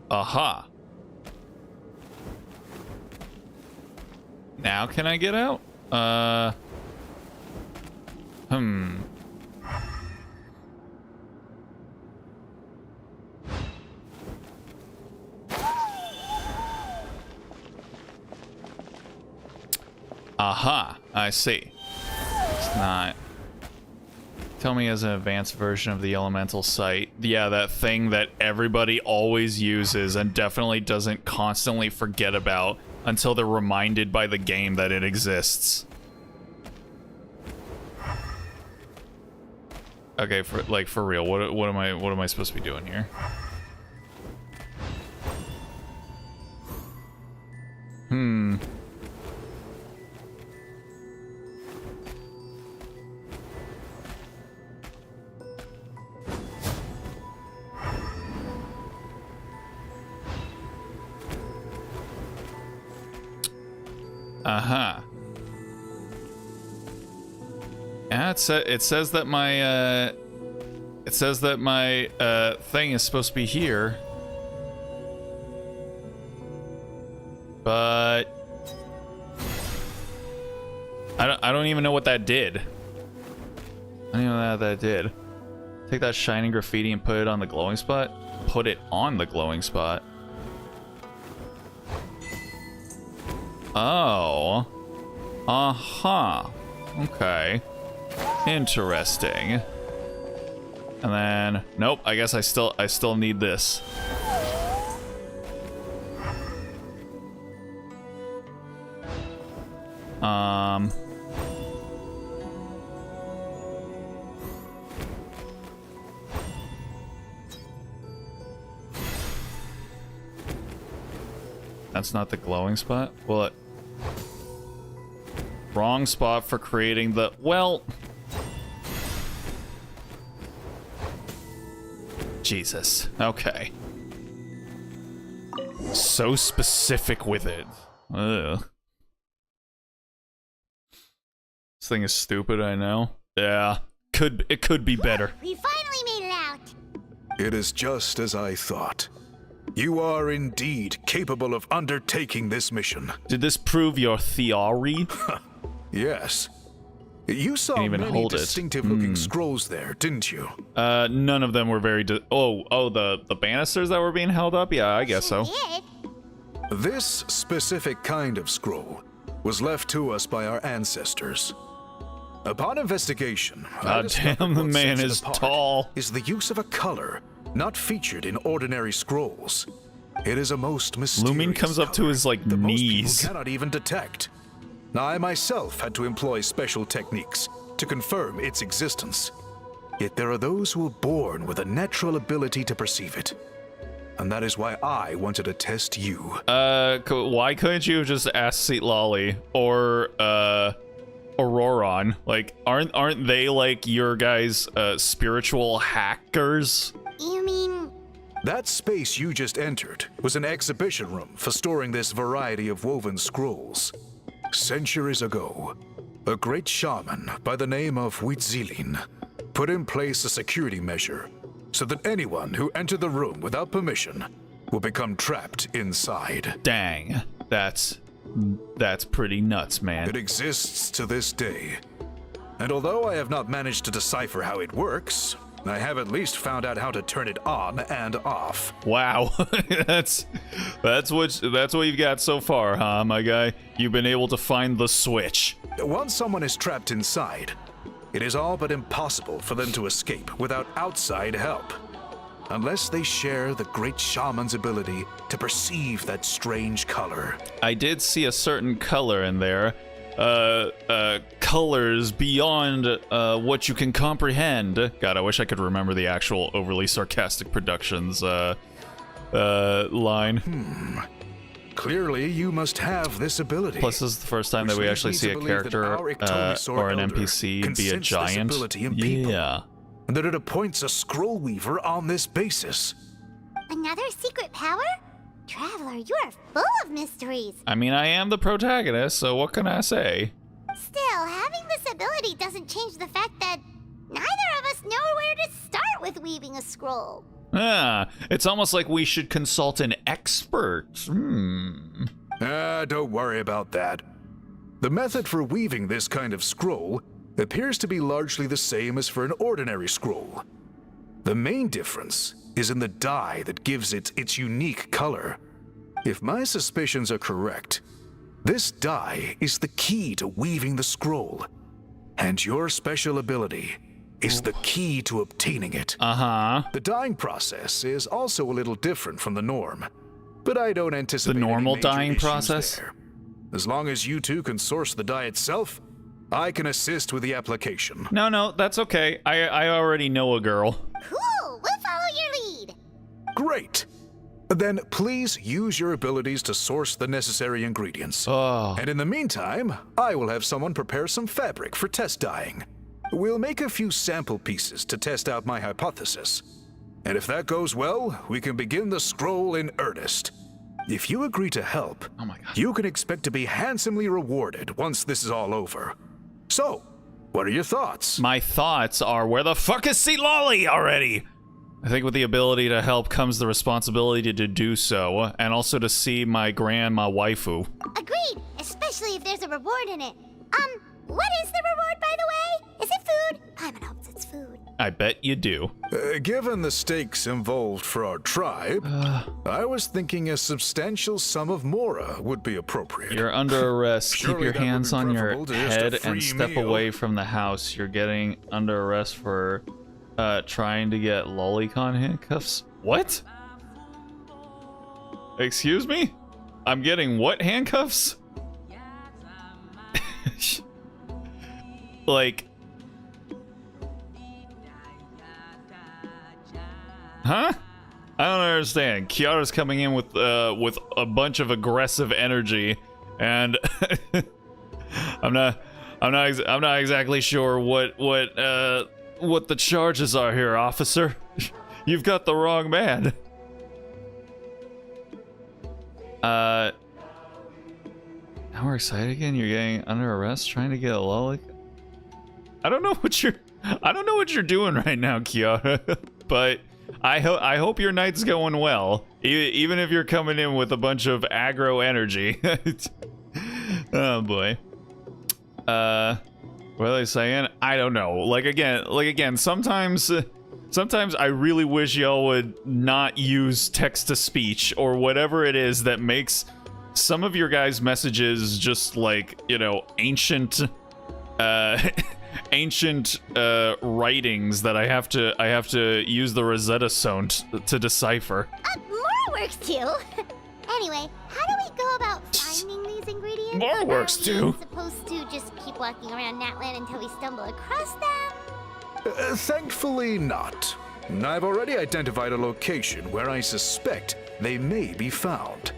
Aha. Now can I get out? Aha, I see. It's not. Tell me as an advanced version of the elemental sight. Yeah, that thing that everybody always uses and definitely doesn't constantly forget about until they're reminded by the game that it exists. Okay, for real, what am I supposed to be doing here? Uh-huh. Yeah, it says that my thing is supposed to be here. But I don't even know what that did. I don't even know what that did. Take that shining graffiti and put it on the glowing spot? Put it on the glowing spot. Oh. Uh-huh. Okay. Interesting. And then nope, I guess I still need this. That's not the glowing spot? Well, wrong spot for creating the... Well... Jesus. Okay. So specific with it. Ugh. This thing is stupid, I know. Yeah. It could be better. We finally made it out. It is just as I thought. You are indeed capable of undertaking this mission. Did this prove your theory? Yes. You saw Can't even many hold it. distinctive-looking scrolls there, didn't you? None of them were very the banisters that were being held up? Yeah, I guess so. Did. This specific kind of scroll was left to us by our ancestors. Upon investigation, I God discovered damn, the what man sets it is apart tall. is the use of a color not featured in ordinary scrolls. It is a most mysterious Lumen comes up to color his, like, that most people knees. cannot even detect. I myself had to employ special techniques to confirm its existence. Yet there are those who are born with a natural ability to perceive it. And that is why I wanted to test you. Why couldn't you just ask Seat Lolly or Auroron? Like, aren't they like your guys' spiritual hackers? You mean... That space you just entered was an exhibition room for storing this variety of woven scrolls. Centuries ago, a great shaman by the name of Huitzilin put in place a security measure so that anyone who entered the room without permission will become trapped inside. Dang, that's pretty nuts, man. It exists to this day. And although I have not managed to decipher how it works, I have at least found out how to turn it on and off. Wow, that's what you've got so far, huh, my guy? You've been able to find the switch. Once someone is trapped inside, it is all but impossible for them to escape without outside help. Unless they share the great shaman's ability to perceive that strange color. I did see a certain color in there. Colors beyond what you can comprehend. God, I wish I could remember the actual overly sarcastic productions line. Clearly, you must have this ability. Plus, this is the first time that we actually see a character or an NPC be a giant. Yeah. And that it appoints a scroll weaver on this basis. Another secret power? Traveler, you are full of mysteries. I mean, I am the protagonist, so what can I say? Still, having this ability doesn't change the fact that neither of us know where to start with weaving a scroll. Ah, it's almost like we should consult an expert. Don't worry about that. The method for weaving this kind of scroll appears to be largely the same as for an ordinary scroll. The main difference is in the dye that gives it its unique color. If my suspicions are correct, this dye is the key to weaving the scroll, and your special ability is the key to obtaining it. The dyeing process is also a little different from the norm, but I don't anticipate The normal any major dyeing issues process? there. As long as you two can source the dye itself, I can assist with the application. No, that's okay. I already know a girl. Cool, we'll follow your lead. Great! Then please use your abilities to source the necessary ingredients. Oh. And in the meantime, I will have someone prepare some fabric for test dyeing. We'll make a few sample pieces to test out my hypothesis. And if that goes well, we can begin the scroll in earnest. If you agree to help, Oh my God. you can expect to be handsomely rewarded once this is all over. So, what are your thoughts? My thoughts are, where the fuck is Seat Lolly already? I think with the ability to help comes the responsibility to do so, and also to see my grandma waifu. Agreed, especially if there's a reward in it. What is the reward, by the way? Is it food? Paimon hopes it's food. I bet you do. Given the stakes involved for our tribe, I was thinking a substantial sum of mora would be appropriate. You're under arrest. Keep Surely your that would hands be on your preferable to just a head free and step meal. away from the house. You're getting under arrest for trying to get lolicon handcuffs. What? Excuse me? I'm getting what handcuffs? Like, huh? I don't understand. Kiara's coming in with a bunch of aggressive energy, and I'm not exactly sure what the charges are here, officer. You've got the wrong man. Now we're excited again. You're getting under arrest, trying to get a lolly. I don't know what you're doing right now, Kiara. But I hope your night's going well. Even if you're coming in with a bunch of aggro energy. Oh boy. What are they saying? I don't know. Like again, sometimes I really wish y'all would not use text to speech or whatever it is that makes some of your guys' messages just like, you know, ancient writings that I have to use the Rosetta Stone to decipher. More works too. Anyway, how do we go about finding these ingredients? More works too. Are we supposed to just keep walking around Natland until we stumble across them? Thankfully not. I've already identified a location where I suspect they may be found.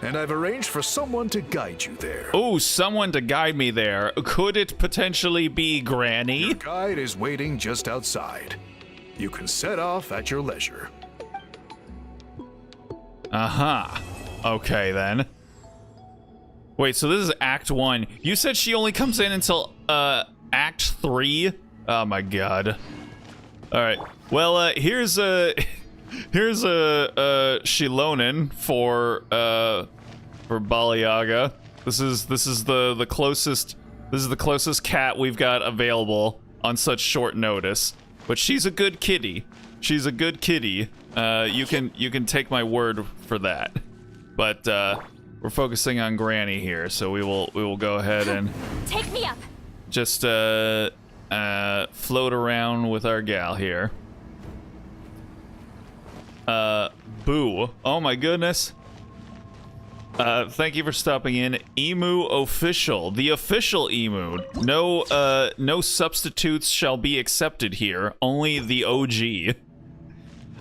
And I've arranged for someone to guide you there. Oh, someone to guide me there. Could it potentially be Granny? Your guide is waiting just outside. You can set off at your leisure. Uh-huh. Okay, then. Wait, so this is Act 1. You said she only comes in until, Act 3? Oh my god. Alright. Well, here's a Shilonen for Baliaga. This is the closest cat we've got available on such short notice. But she's a good kitty. She's a good kitty. You can take my word for that. But we're focusing on Granny here, so we will go ahead and Take me up. just float around with our gal here. Boo. Oh my goodness. Thank you for stopping in. Emu Official. The official Emu. No substitutes shall be accepted here. Only the OG.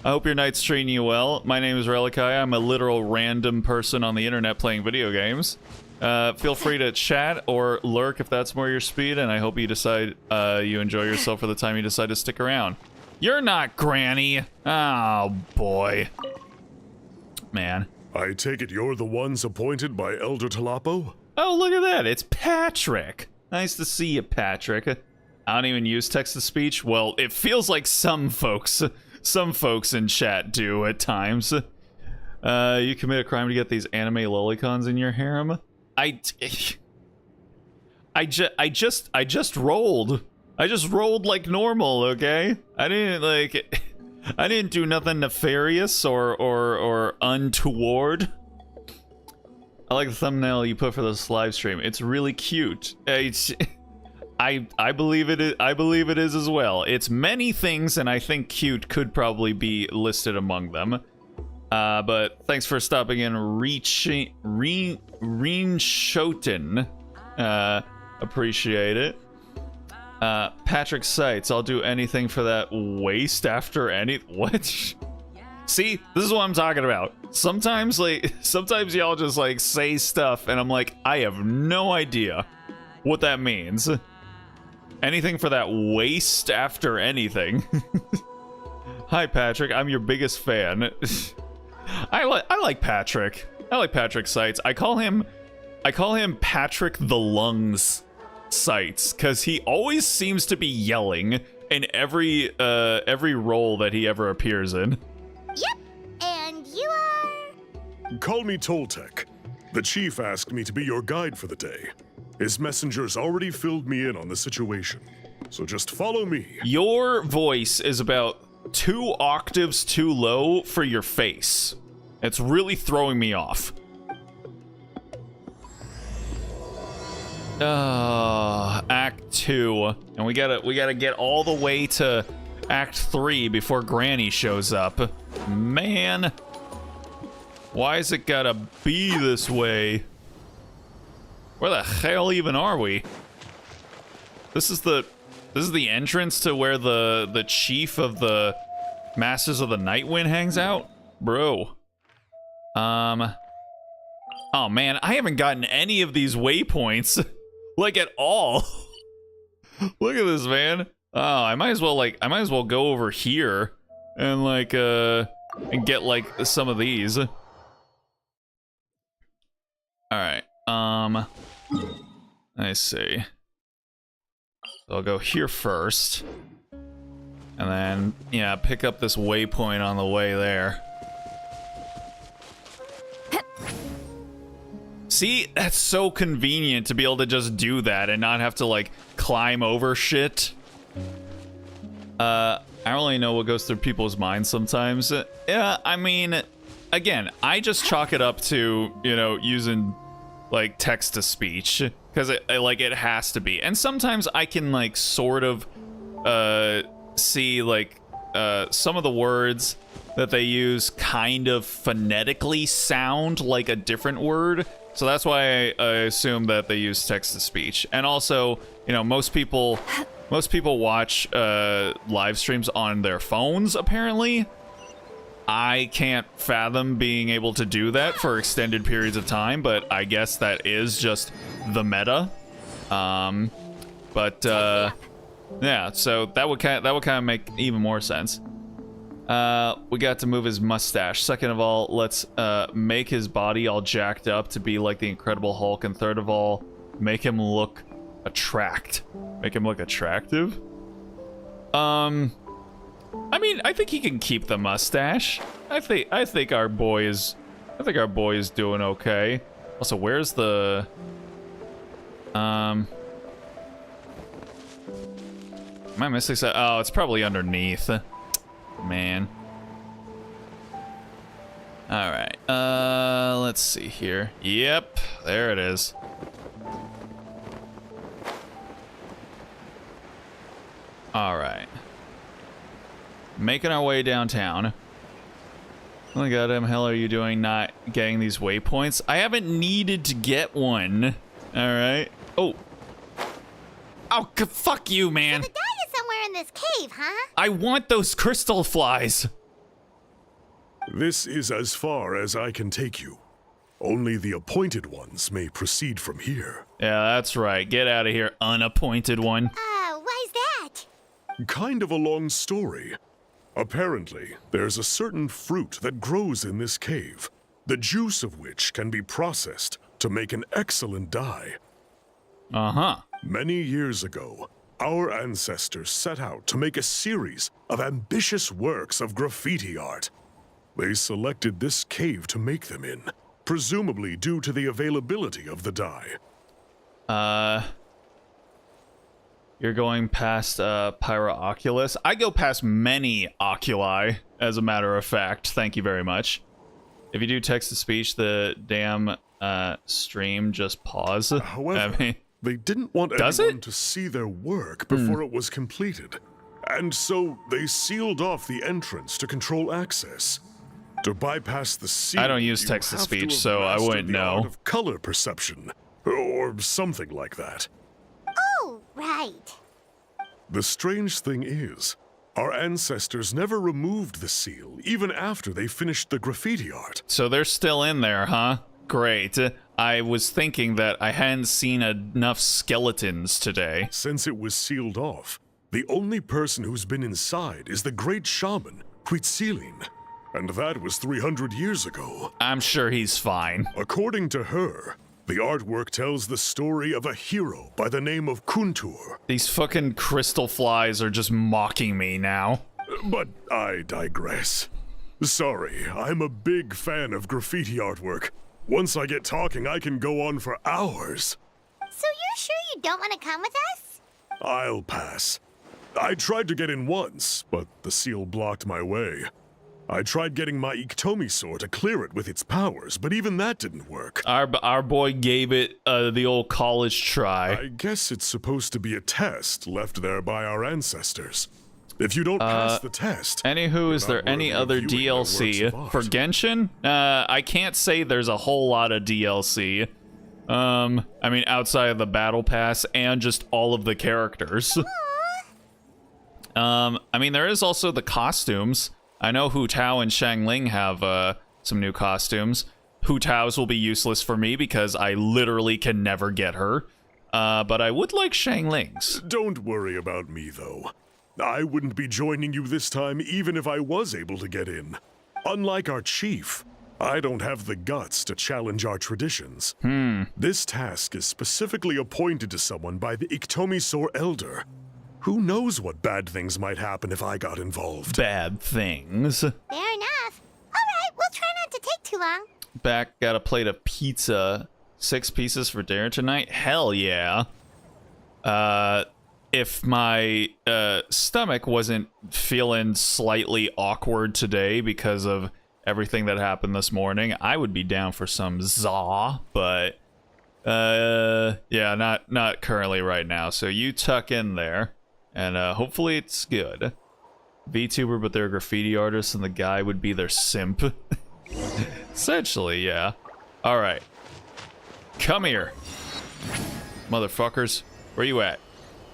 I hope your night's treating you well. My name is Relikai. I'm a literal random person on the internet playing video games. Feel free to chat or lurk if that's more your speed, and I hope you decide you enjoy yourself for the time you decide to stick around. You're not Granny. Oh, boy. Man. I take it you're the ones appointed by Elder Talapo? Oh, look at that. It's Patrick. Nice to see you, Patrick. I don't even use text-to-speech. Well, it feels like some folks in chat do at times. You commit a crime to get these anime lolicons in your harem? I just rolled. I just rolled like normal, okay? I didn't do nothing nefarious or untoward. I like the thumbnail you put for this live stream. It's really cute. I believe it is. I believe it is as well. It's many things, and I think cute could probably be listed among them. But thanks for stopping in, Reen Shoten. Appreciate it. Patrick Sites, I'll do anything for that waste after any. What? See, this is what I'm talking about. Sometimes y'all just like say stuff, and I'm like, I have no idea what that means. Anything for that waste after anything. Hi, Patrick. I'm your biggest fan. I like Patrick. I like Patrick Sites. I call him Patrick the Lungs Sites, because he always seems to be yelling in every role that he ever appears in. Yep. And you are? Call me Toltec. The chief asked me to be your guide for the day. His messengers already filled me in on the situation. So just follow me. Your voice is about 2 octaves too low for your face. It's really throwing me off. Act 2. And we gotta get all the way to Act 3 before Granny shows up. Man. Why is it gotta be this way? Where the hell even are we? This is the entrance to where the chief of the Masters of the Nightwind hangs out? Bro. Oh man, I haven't gotten any of these waypoints. Like at all. Look at this, man. Oh, I might as well go over here and like and get like some of these. All right. I see. So I'll go here first, and then yeah, pick up this waypoint on the way there. See, that's so convenient to be able to just do that and not have to like climb over shit. I don't really know what goes through people's minds sometimes. Yeah, I mean, again, I just chalk it up to, you know, using like text to speech because it has to be. And sometimes I can like sort of see like some of the words that they use kind of phonetically sound like a different word. So that's why I assume that they use text to speech. And also, you know, most people watch live streams on their phones, apparently. I can't fathom being able to do that for extended periods of time, but I guess that is just the meta. Yeah, so that would kind of make even more sense. We got to move his mustache. Second of all, let's make his body all jacked up to be like the Incredible Hulk, and third of all, make him look Make him look attractive. I mean, I think he can keep the mustache. I think our boy is doing okay. Also, where's the am I missing something? Oh, it's probably underneath. Man. All right. Let's see here. Yep, there it is. All right. Making our way downtown. Oh my god, hell are you doing not getting these waypoints? I haven't needed to get one. All right. Oh. Oh, fuck you, man. So the guy is somewhere in this cave, huh? I want those crystal flies. This is as far as I can take you. Only the appointed ones may proceed from here. Yeah, that's right. Get out of here, unappointed one. Why's that? Kind of a long story. Apparently, there's a certain fruit that grows in this cave, the juice of which can be processed to make an excellent dye. Uh-huh. Many years ago, our ancestors set out to make a series of ambitious works of graffiti art. They selected this cave to make them in, presumably due to the availability of the dye. You're going past Pyro-Oculus. I go past many oculi, as a matter of fact. Thank you very much. If you do text-to-speech, the damn stream just pause. However, I mean, they didn't want anyone to see their work before it was completed. And so they sealed off the entrance to control access. To bypass the seal, I don't use you text-to-speech, have to have so I mastered wouldn't the know. art of color perception, or something like that. Oh, right. The strange thing is, our ancestors never removed the seal, even after they finished the graffiti art. So they're still in there, huh? Great. I was thinking that I hadn't seen enough skeletons today. Since it was sealed off, the only person who's been inside is the great shaman, Huitzilin. And that was 300 years ago. I'm sure he's fine. According to her, the artwork tells the story of a hero by the name of Kuntur. These fucking crystal flies are just mocking me now. But I digress. Sorry, I'm a big fan of graffiti artwork. Once I get talking, I can go on for hours. So you're sure you don't want to come with us? I'll pass. I tried to get in once, but the seal blocked my way. I tried getting my Iktomi to clear it with its powers, but even that didn't work. Our boy gave it the old college try. I guess it's supposed to be a test left there by our ancestors. If you don't pass the test... Anywho, is there any other DLC for Genshin? I can't say there's a whole lot of DLC. I mean, outside of the battle pass and just all of the characters. I mean, there is also the costumes. I know Hu Tao and Xiangling have some new costumes. Hu Tao's will be useless for me because I literally can never get her. But I would like Xiangling's. Don't worry about me, though. I wouldn't be joining you this time even if I was able to get in. Unlike our chief, I don't have the guts to challenge our traditions. This task is specifically appointed to someone by the Iktomi-Sor Elder. Who knows what bad things might happen if I got involved? Bad things. Fair enough. Alright, we'll try not to take too long. Back got a plate of pizza. 6 pieces for dinner tonight? Hell yeah. If my stomach wasn't feeling slightly awkward today because of everything that happened this morning, I would be down for some za, but yeah, not currently right now. So you tuck in there, and hopefully it's good. VTuber, but they're a graffiti artist, and the guy would be their simp. Essentially, yeah. All right, come here, motherfuckers. Where you at?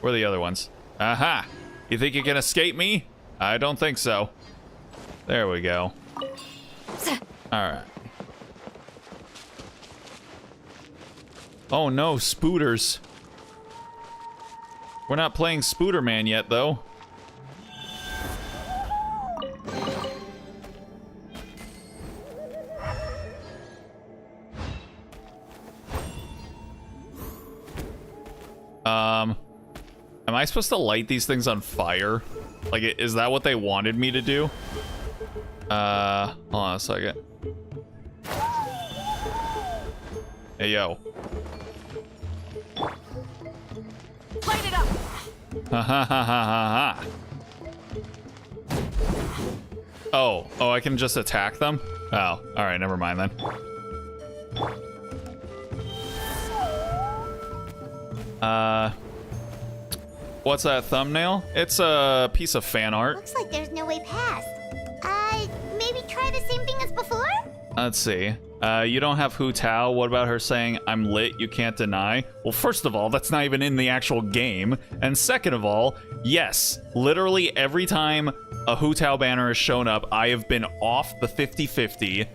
Where are the other ones? Aha! You think you can escape me? I don't think so. There we go. Alright. Oh no, Spooters. We're not playing Spooderman yet, though. Am I supposed to light these things on fire? Like, is that what they wanted me to do? Hold on a second. Hey, yo. Light it up. Ha ha ha ha ha. Oh, I can just attack them? Oh, alright, never mind then. What's that thumbnail? It's a piece of fan art. Looks like there's no way past. Maybe try the same thing as before? Let's see. You don't have Hu Tao. What about her saying, I'm lit, you can't deny? Well, first of all, that's not even in the actual game. And second of all, yes, literally every time a Hu Tao banner has shown up, I have been off the 50-50,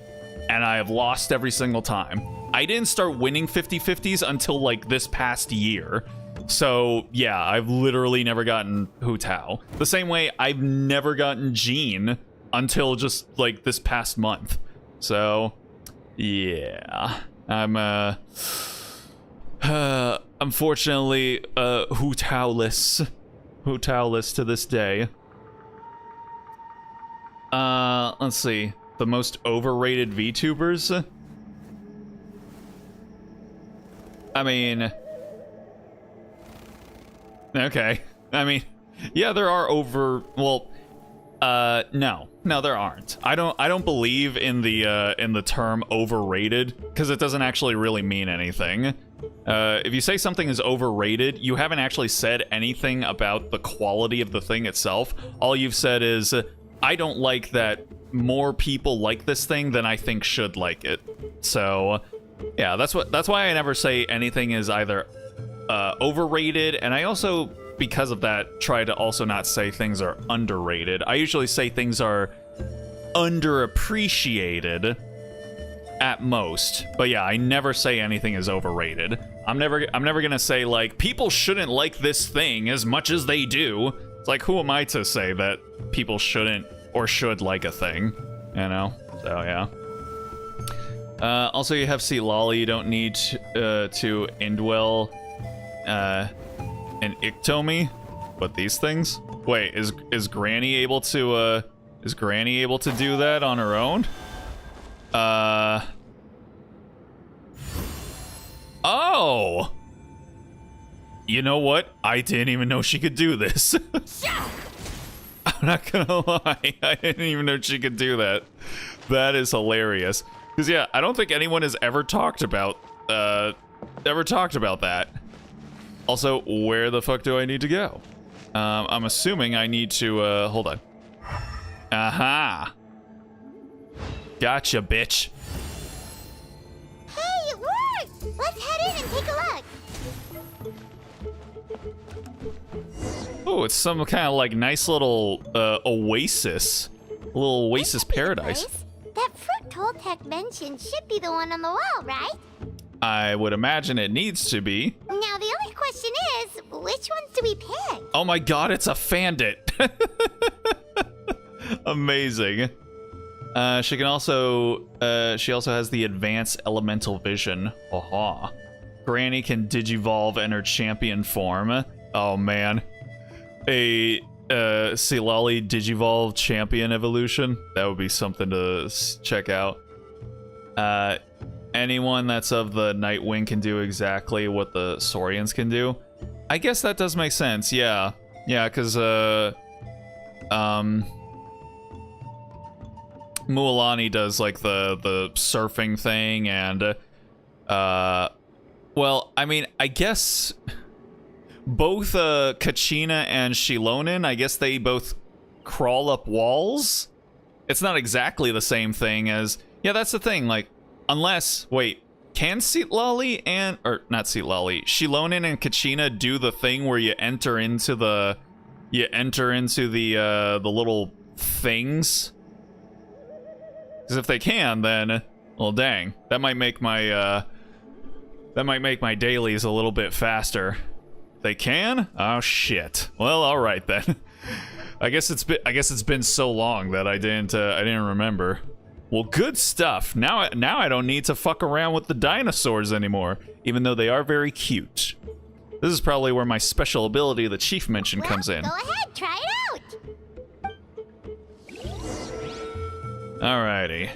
and I have lost every single time. I didn't start winning 50-50s until, like, this past year. So, yeah, I've literally never gotten Hu Tao. The same way I've never gotten Jean until just, like, this past month. So, yeah. I'm, unfortunately, Hu Tao-less. Hu Tao-less to this day. Let's see. The most overrated VTubers? I mean... Okay. I mean, yeah, there are no, there aren't. I don't believe in the term overrated, because it doesn't actually really mean anything. If you say something is overrated, you haven't actually said anything about the quality of the thing itself. All you've said is, I don't like that more people like this thing than I think should like it. So, yeah, that's why I never say anything is either overrated, and I also, because of that, try to also not say things are underrated. I usually say things are underappreciated at most, but yeah, I never say anything is overrated. I'm never gonna say, like, people shouldn't like this thing as much as they do. It's like, who am I to say that people shouldn't or should like a thing, you know? So yeah. Also, you have C. Lolly. You don't need to indwell an Iktomi, but these things. Wait, is Granny able to do that on her own? Oh! You know what? I didn't even know she could do this. I'm not gonna lie. I didn't even know she could do that. That is hilarious. Because, yeah, I don't think anyone has ever talked about that. Also, where the fuck do I need to go? I'm assuming I need to, hold on. Aha! Gotcha, bitch. Hey, it worked! Let's head in and take a look. Oh, it's some kind of, like, nice little, oasis. A little oasis paradise. Place? That fruit Toltec mentioned should be the one on the wall, right? I would imagine it needs to be. Now, the only question question is, which ones do we pick? Oh my god, it's a Fandit. Amazing. She also has the advanced elemental vision. Aha. Granny can digivolve in her champion form. Oh man. A Silali digivolve champion evolution. That would be something to check out. Anyone that's of the Nightwing can do exactly what the Saurians can do. I guess that does make sense, yeah. Yeah, because, Mualani does, like, the surfing thing, and, well, I mean, I guess both, Kachina and Shilonin, I guess they both crawl up walls? It's not exactly the same thing as... Yeah, that's the thing, like, unless... Wait, can Seatlali and... Or, not Seatlali. Shilonin and Kachina do the thing where you enter into the... You enter into the little things? Because if they can, then... Well, dang. That might make my, that might make my dailies a little bit faster. They can? Oh, shit. Well, alright then. I guess it's been so long that I didn't remember. Well, good stuff. Now I don't need to fuck around with the dinosaurs anymore, even though they are very cute. This is probably where my special ability the Chief mentioned comes in. Go ahead, try it out. Alrighty.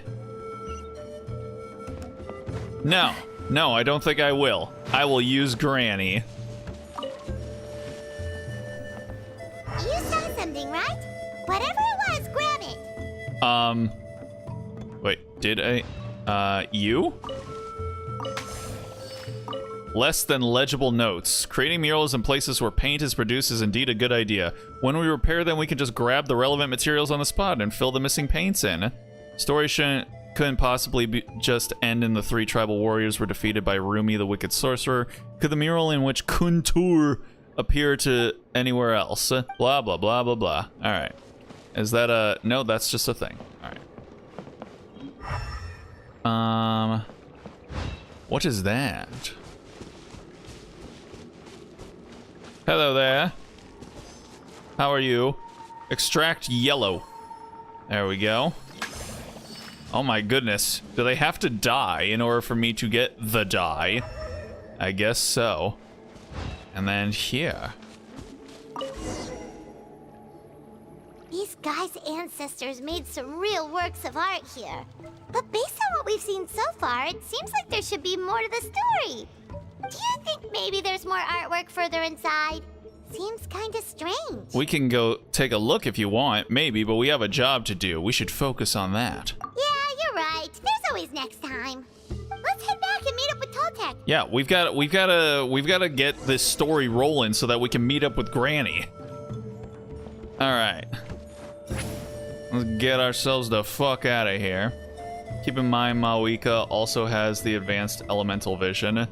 No, I don't think I will. I will use Granny. You saw something, right? Whatever it was, grab it. Wait, did I? You? Less than legible notes. Creating murals in places where paint is produced is indeed a good idea. When we repair them, we can just grab the relevant materials on the spot and fill the missing paints in. Story couldn't possibly just end in the 3 tribal warriors were defeated by Rumi, the wicked sorcerer. Could the mural in which Kuntur appear to anywhere else? Blah, blah, blah, blah, blah. Alright. Is that a... No, that's just a thing. Alright. What is that? Hello there. How are you? Extract yellow. There we go. Oh my goodness. Do they have to die in order for me to get the dye? I guess so. And then here. These guys' ancestors made some real works of art here. But based on what we've seen so far, it seems like there should be more to the story. Do you think maybe there's more artwork further inside? Seems kind of strange. We can go take a look if you want, maybe, but we have a job to do. We should focus on that. Yeah, you're right. There's always next time. Let's head back and meet up with Toltec. Yeah, we've got to get this story rolling so that we can meet up with Granny. All right. Let's get ourselves the fuck out of here. Keep in mind, Mawika also has the advanced elemental vision.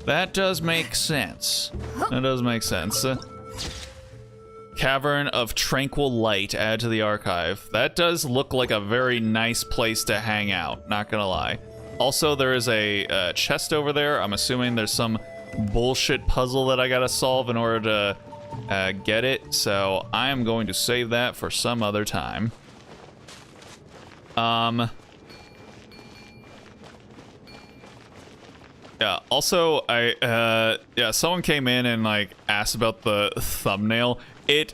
That does make sense. That does make sense. Cavern of Tranquil Light, add to the archive. That does look like a very nice place to hang out, not gonna lie. Also, there is a chest over there. I'm assuming there's some bullshit puzzle that I gotta solve in order to get it, so I am going to save that for some other time. Yeah, also, yeah, someone came in and, like, asked about the thumbnail. It,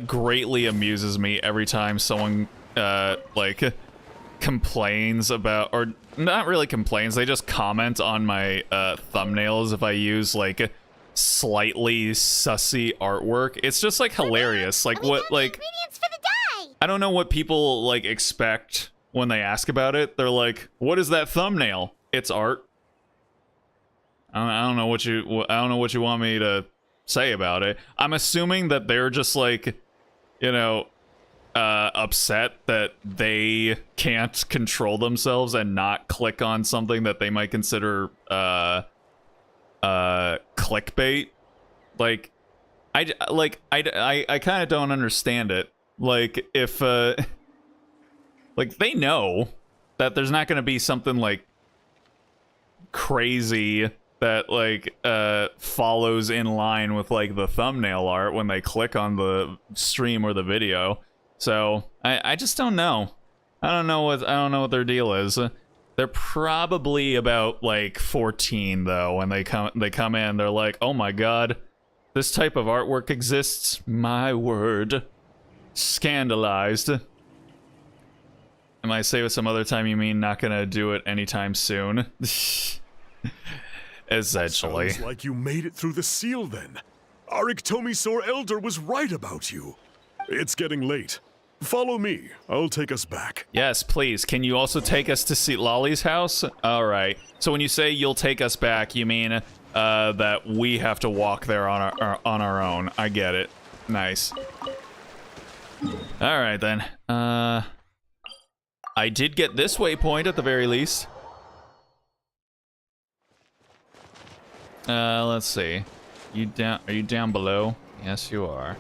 greatly amuses me every time someone, like, complains about, or not really complains, they just comment on my, thumbnails if I use, like, slightly sussy artwork. It's just, like, hilarious. Like, what, like... Ingredients for the dye. I don't know what people, like, expect when they ask about it. They're like, what is that thumbnail? It's art. I don't know what you want me to say about it. I'm assuming that they're just like, you know, upset that they can't control themselves and not click on something that they might consider clickbait. Like I kind of don't understand it. Like if like they know that there's not going to be something like crazy that like follows in line with like the thumbnail art when they click on the stream or the video. So I just don't know. I don't know what their deal is. They're probably about like 14 though when they come in. They're like, oh my god, this type of artwork exists. My word, scandalized. Am I say with some other time you mean not gonna do it anytime soon? Essentially. Sounds like you made it through the seal then. Our Iktomi Elder was right about you. It's getting late. Follow me. I'll take us back. Yes, please. Can you also take us to see Lolly's house? All right. So when you say you'll take us back, you mean that we have to walk there on our own. I get it. Nice. All right then. I did get this waypoint at the very least. Let's see. Are you down below? Yes, you are.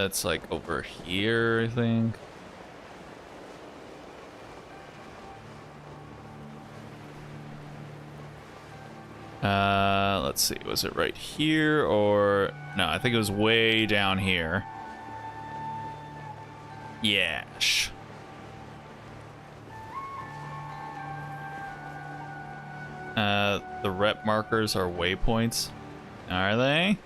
It's like over here, I think. Let's see. Was it right here or no? I think it was way down here. Yash. The rep markers are waypoints. Are they?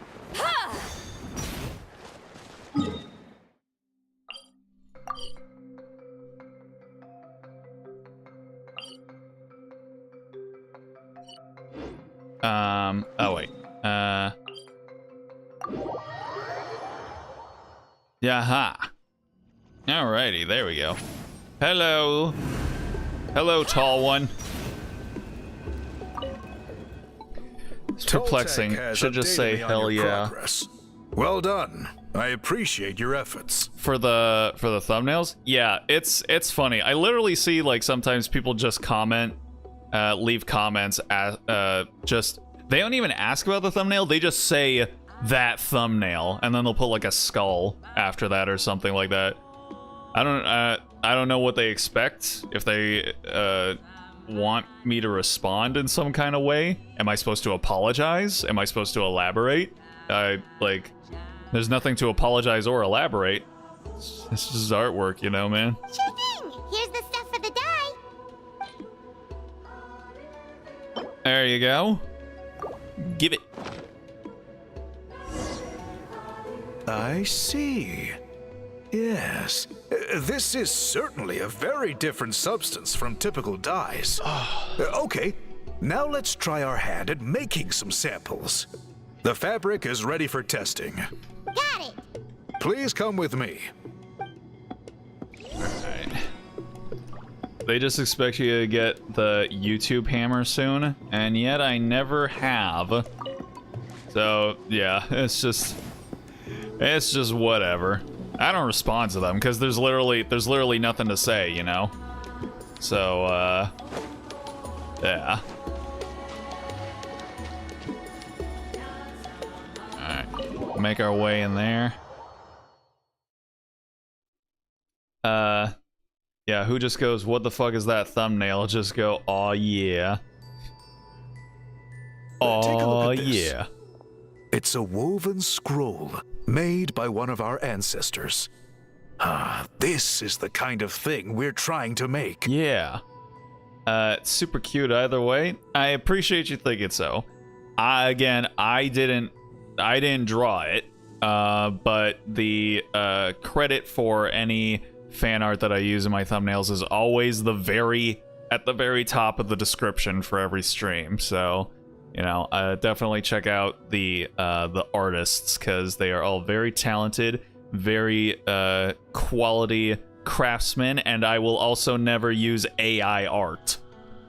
Oh wait. Yaha. Alrighty, there we go. Hello. Hello, tall one. It's perplexing. Should just say hell yeah. Progress. Well done. I appreciate your efforts. For the thumbnails? Yeah, it's funny. I literally see like sometimes people just comment, leave comments at just they don't even ask about the thumbnail, they just say that thumbnail and then they'll put like a skull after that or something like that. I don't know what they expect. If they want me to respond in some kind of way, am I supposed to apologize? Am I supposed to elaborate? Like, there's nothing to apologize or elaborate. It's just artwork, you know, man. Sure thing. Here's the stuff for the dye. There you go. Give it. I see. Yes. This is certainly a very different substance from typical dyes. Okay, now let's try our hand at making some samples. The fabric is ready for testing. Got it. Please come with me. Alright. They just expect you to get the YouTube hammer soon, and yet I never have. So, yeah, it's just whatever. I don't respond to them because there's literally nothing to say, you know. So yeah. All right, make our way in there. Yeah, who just goes, what the fuck is that thumbnail? Just go, aw yeah. Aw yeah. It's a woven scroll made by one of our ancestors. This is the kind of thing we're trying to make. Yeah. It's super cute either way. I appreciate you thinking so. I didn't draw it. But the credit for any fan art that I use in my thumbnails is always at the very top of the description for every stream. So, you know, definitely check out the artists because they are all very talented, very quality craftsmen, and I will also never use AI art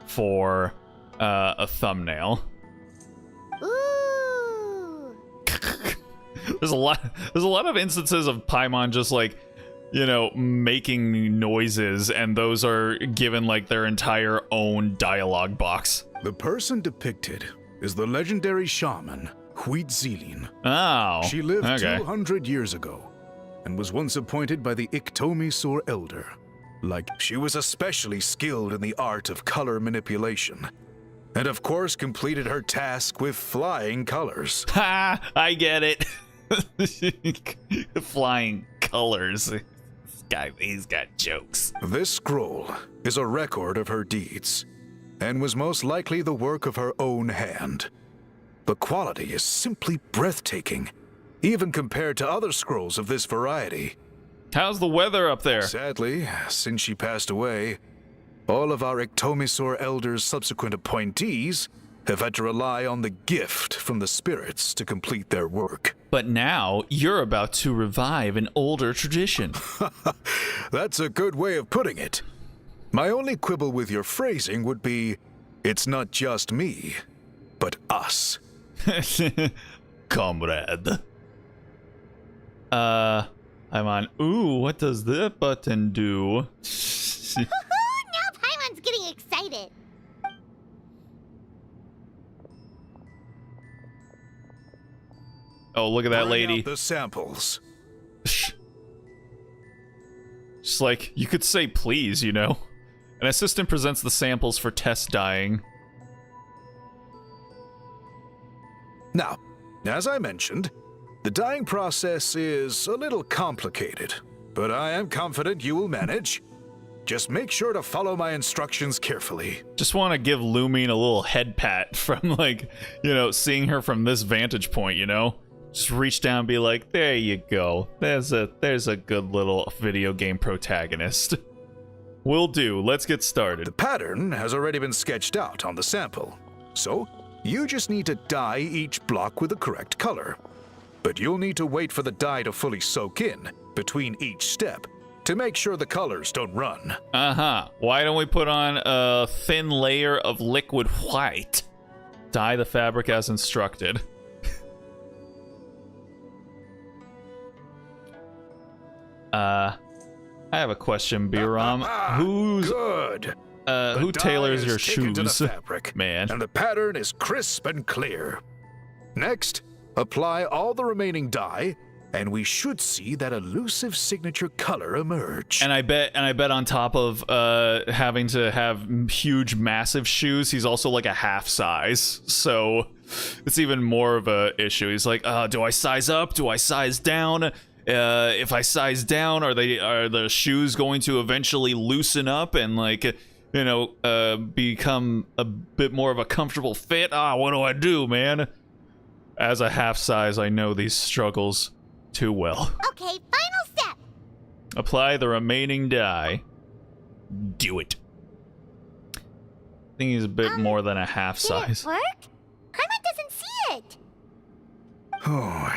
for a thumbnail. Ooh. There's a lot of instances of Paimon just like, you know, making noises, and those are given like their entire own dialogue box. The person depicted is the legendary shaman Huitzilin. Oh, She lived okay. 200 years ago and was once appointed by the Iktomi Elder. She was especially skilled in the art of color manipulation. And of course completed her task with flying colors. Ha! I get it. Flying colors. This guy, he's got jokes. This scroll is a record of her deeds, and was most likely the work of her own hand. The quality is simply breathtaking, even compared to other scrolls of this variety. How's the weather up there? Sadly, since she passed away, all of our Ictomisaur Elders' subsequent appointees have had to rely on the gift from the spirits to complete their work. But now you're about to revive an older tradition. That's a good way of putting it. My only quibble with your phrasing would be, it's not just me, but us. Comrade. I'm on. Ooh, what does that button do? Now Paimon's getting excited. Oh, look at that Bring lady. out the samples. Just like, you could say please, you know? An assistant presents the samples for test dyeing. Now, as I mentioned, the dyeing process is a little complicated, but I am confident you will manage. Just make sure to follow my instructions carefully. Just want to give Lumine a little head pat from, like, you know, seeing her from this vantage point, you know? Just reach down and be like, there you go. There's a good little video game protagonist. Will do. Let's get started. The pattern has already been sketched out on the sample, so you just need to dye each block with the correct color. But you'll need to wait for the dye to fully soak in between each step to make sure the colors don't run. Uh-huh. Why don't we put on a thin layer of liquid white? Dye the fabric as instructed. I have a question, Biram. Good. Who The tailors dye your is taken to the shoes? fabric, Man. and the pattern is crisp and clear. Next, apply all the remaining dye, and we should see that elusive signature color emerge. And I bet on top of having to have huge, massive shoes, he's also like a half size. So it's even more of a issue. He's like, do I size up? Do I size down? If I size down, are the shoes going to eventually loosen up and, like, you know, become a bit more of a comfortable fit? What do I do, man? As a half size, I know these struggles too well. Okay, final step. Apply the remaining dye. Do it. I think he's a bit more than a half Did size. it work? Paimon doesn't see it. Oh,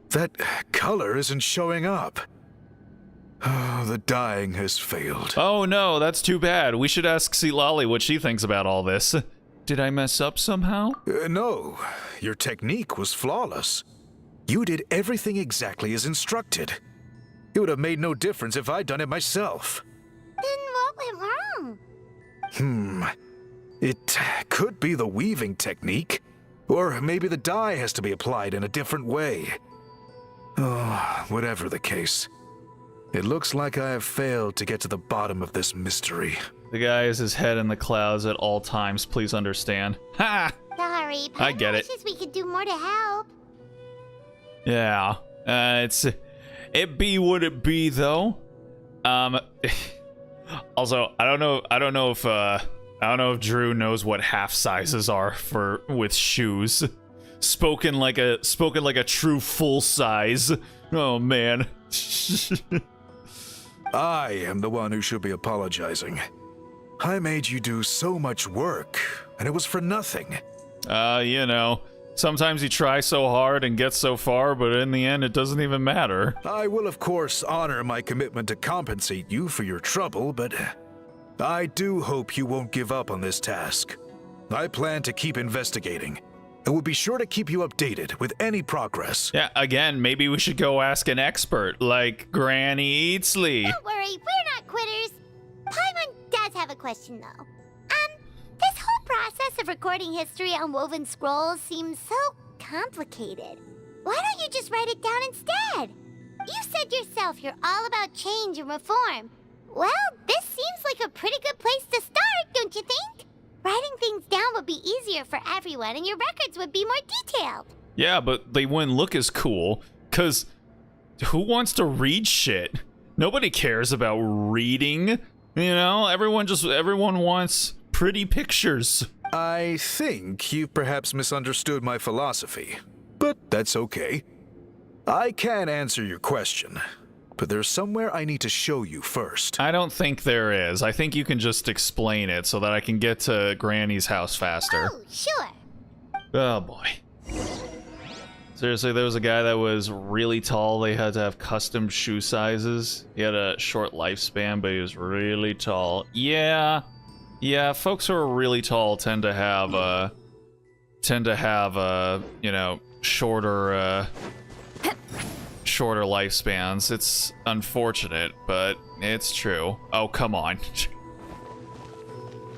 that color isn't showing up. Oh, the dyeing has failed. Oh no, that's too bad. We should ask Silali what she thinks about all this. Did I mess up somehow? No, your technique was flawless. You did everything exactly as instructed. It would have made no difference if I'd done it myself. Then what went wrong? It could be the weaving technique, or maybe the dye has to be applied in a different way. Oh, whatever the case, it looks like I have failed to get to the bottom of this mystery. The guy has his head in the clouds at all times, please understand. Ha! Sorry, Paimon I get it. wishes we could do more to help. Yeah. It be what it be though. Also, I don't know if Drew knows what half sizes are with shoes. Spoken like a true full size. Oh man. I am the one who should be apologizing. I made you do so much work, and it was for nothing. You know, sometimes you try so hard and get so far, but in the end it doesn't even matter. I will, of course, honor my commitment to compensate you for your trouble, but I do hope you won't give up on this task. I plan to keep investigating, and will be sure to keep you updated with any progress. Yeah, again, maybe we should go ask an expert, like Granny Eatsley. Don't worry, we're not quitters. Paimon does have a question, though. This whole process of recording history on woven scrolls seems so complicated. Why don't you just write it down instead? You said yourself you're all about change and reform. Well, this seems like a pretty good place to start, don't you think? Writing things down would be everyone and your records would be more detailed. Yeah, but they wouldn't look as cool, because who wants to read shit? Nobody cares about reading, you know? Everyone wants pretty pictures. I think you've perhaps misunderstood my philosophy, but that's okay. I can answer your question, but there's somewhere I need to show you first. I don't think there is. I think you can just explain it so that I can get to Granny's house faster. Oh, sure. Oh boy. Seriously, there was a guy that was really tall. They had to have custom shoe sizes. He had a short lifespan, but he was really tall. Yeah, folks who are really tall tend to have you know, shorter lifespans. It's unfortunate, but it's true. Oh, come on.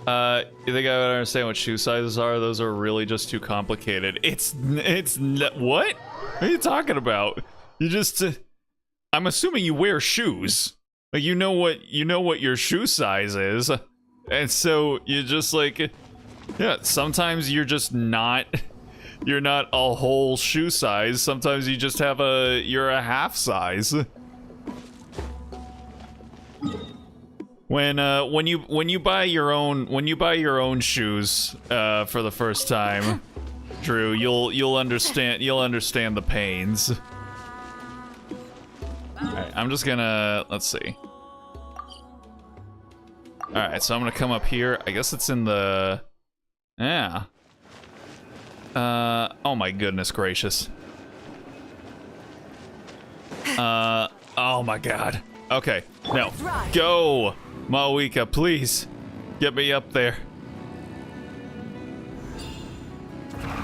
You think I would understand what shoe sizes are? Those are really just too complicated. What? What are you talking about? You just, I'm assuming you wear shoes. Like, you know what your shoe size is. And so you just like, yeah, sometimes you're just not, you're not a whole shoe size. Sometimes you just have you're a half size. When you buy your own shoes for the first time, Drew, you'll understand the pains. Alright, I'm just gonna, let's see. Alright, so I'm gonna come up here. I guess it's in the, yeah. Oh my goodness gracious. Oh my god. Okay, no, go! Mawika, please, get me up there.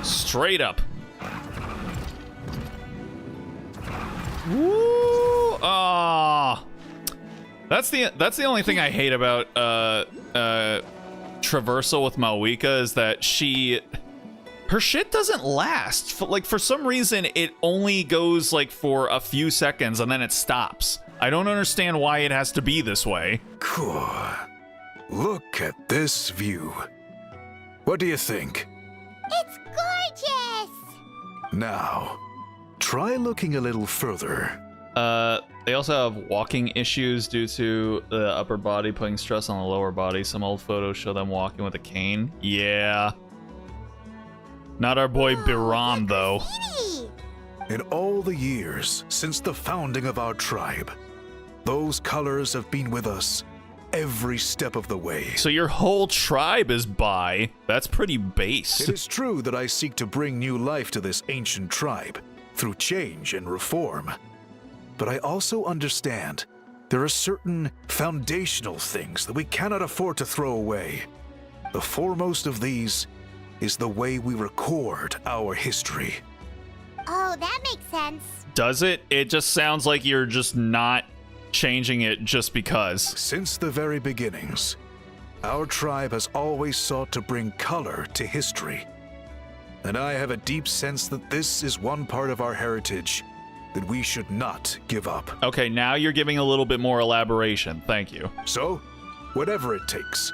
Straight up. Woo! Ah, that's the only thing I hate about traversal with Mawika is that her shit doesn't last. Like, for some reason, it only goes like for a few seconds and then it stops. I don't understand why it has to be this way. Cool. Look at this view. What do you think? It's gorgeous! Now, try looking a little further. They also have walking issues due to the upper body putting stress on the lower body. Some old photos show them walking with a cane. Yeah. Not our boy Biram, though. In all the years since the founding of our tribe, those colors have been with us every step of the way. So your whole tribe is bi. That's pretty base. It is true that I seek to bring new life to this ancient tribe through change and reform. But I also understand there are certain foundational things that we cannot afford to throw away. The foremost of these is the way we record our history. Oh, that makes sense. Does it? It just sounds like you're just not changing it just because. Since the very beginnings, our tribe has always sought to bring color to history. And I have a deep sense that this is one part of our heritage that we should not give up. Okay, now you're giving a little bit more elaboration. Thank you. So, whatever it takes,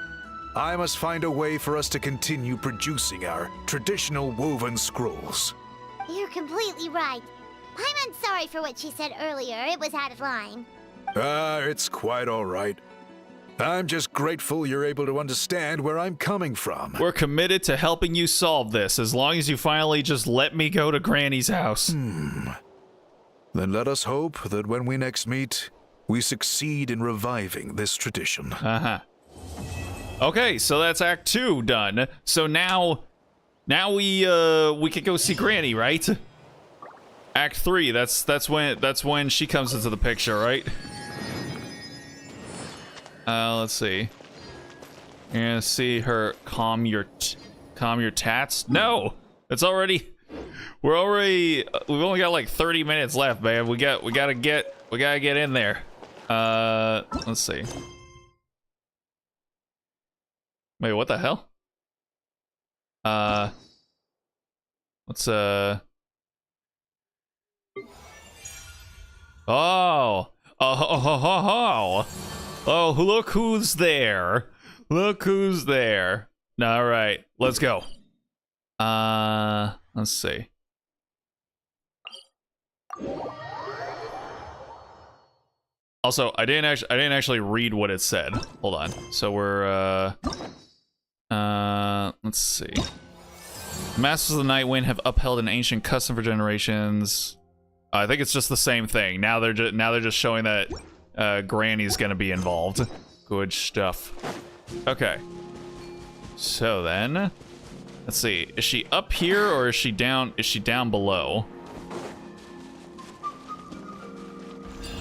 I must find a way for us to continue producing our traditional woven scrolls. You're completely right. I'm sorry for what she said earlier. It was out of line. It's quite all right. I'm just grateful you're able to understand where I'm coming from. We're committed to helping you solve this, as long as you finally just let me go to Granny's house. Then let us hope that when we next meet, we succeed in reviving this tradition. Uh-huh. Okay, so that's Act 2 done. So now we can go see Granny, right? Act 3, that's when she comes into the picture, right? Let's see. You're gonna see her calm your tats. No, it's already. We've only got like 30 minutes left, man. We gotta get in there. Let's see. Wait, what the hell? Let's Oh, look who's there. Look who's there. All right, let's go. Let's see. Also, I didn't actually read what it said. Hold on. So we're let's see. The Masters of the Night Wind have upheld an ancient custom for generations. I think it's just the same thing. Now they're just showing that Granny's gonna be involved. Good stuff. Okay. So then, let's see. Is she up here or is she down? Is she down below?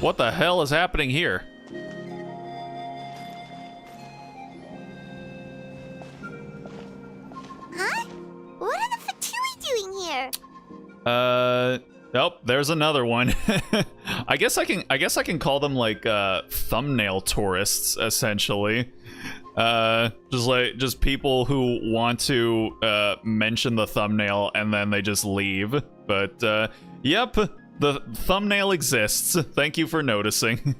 What the hell is happening here? Huh? What are the Fatui doing here? Nope, there's another one. I guess I can call them like thumbnail tourists, essentially. Just people who want to mention the thumbnail and then they just leave. But yep, the thumbnail exists. Thank you for noticing.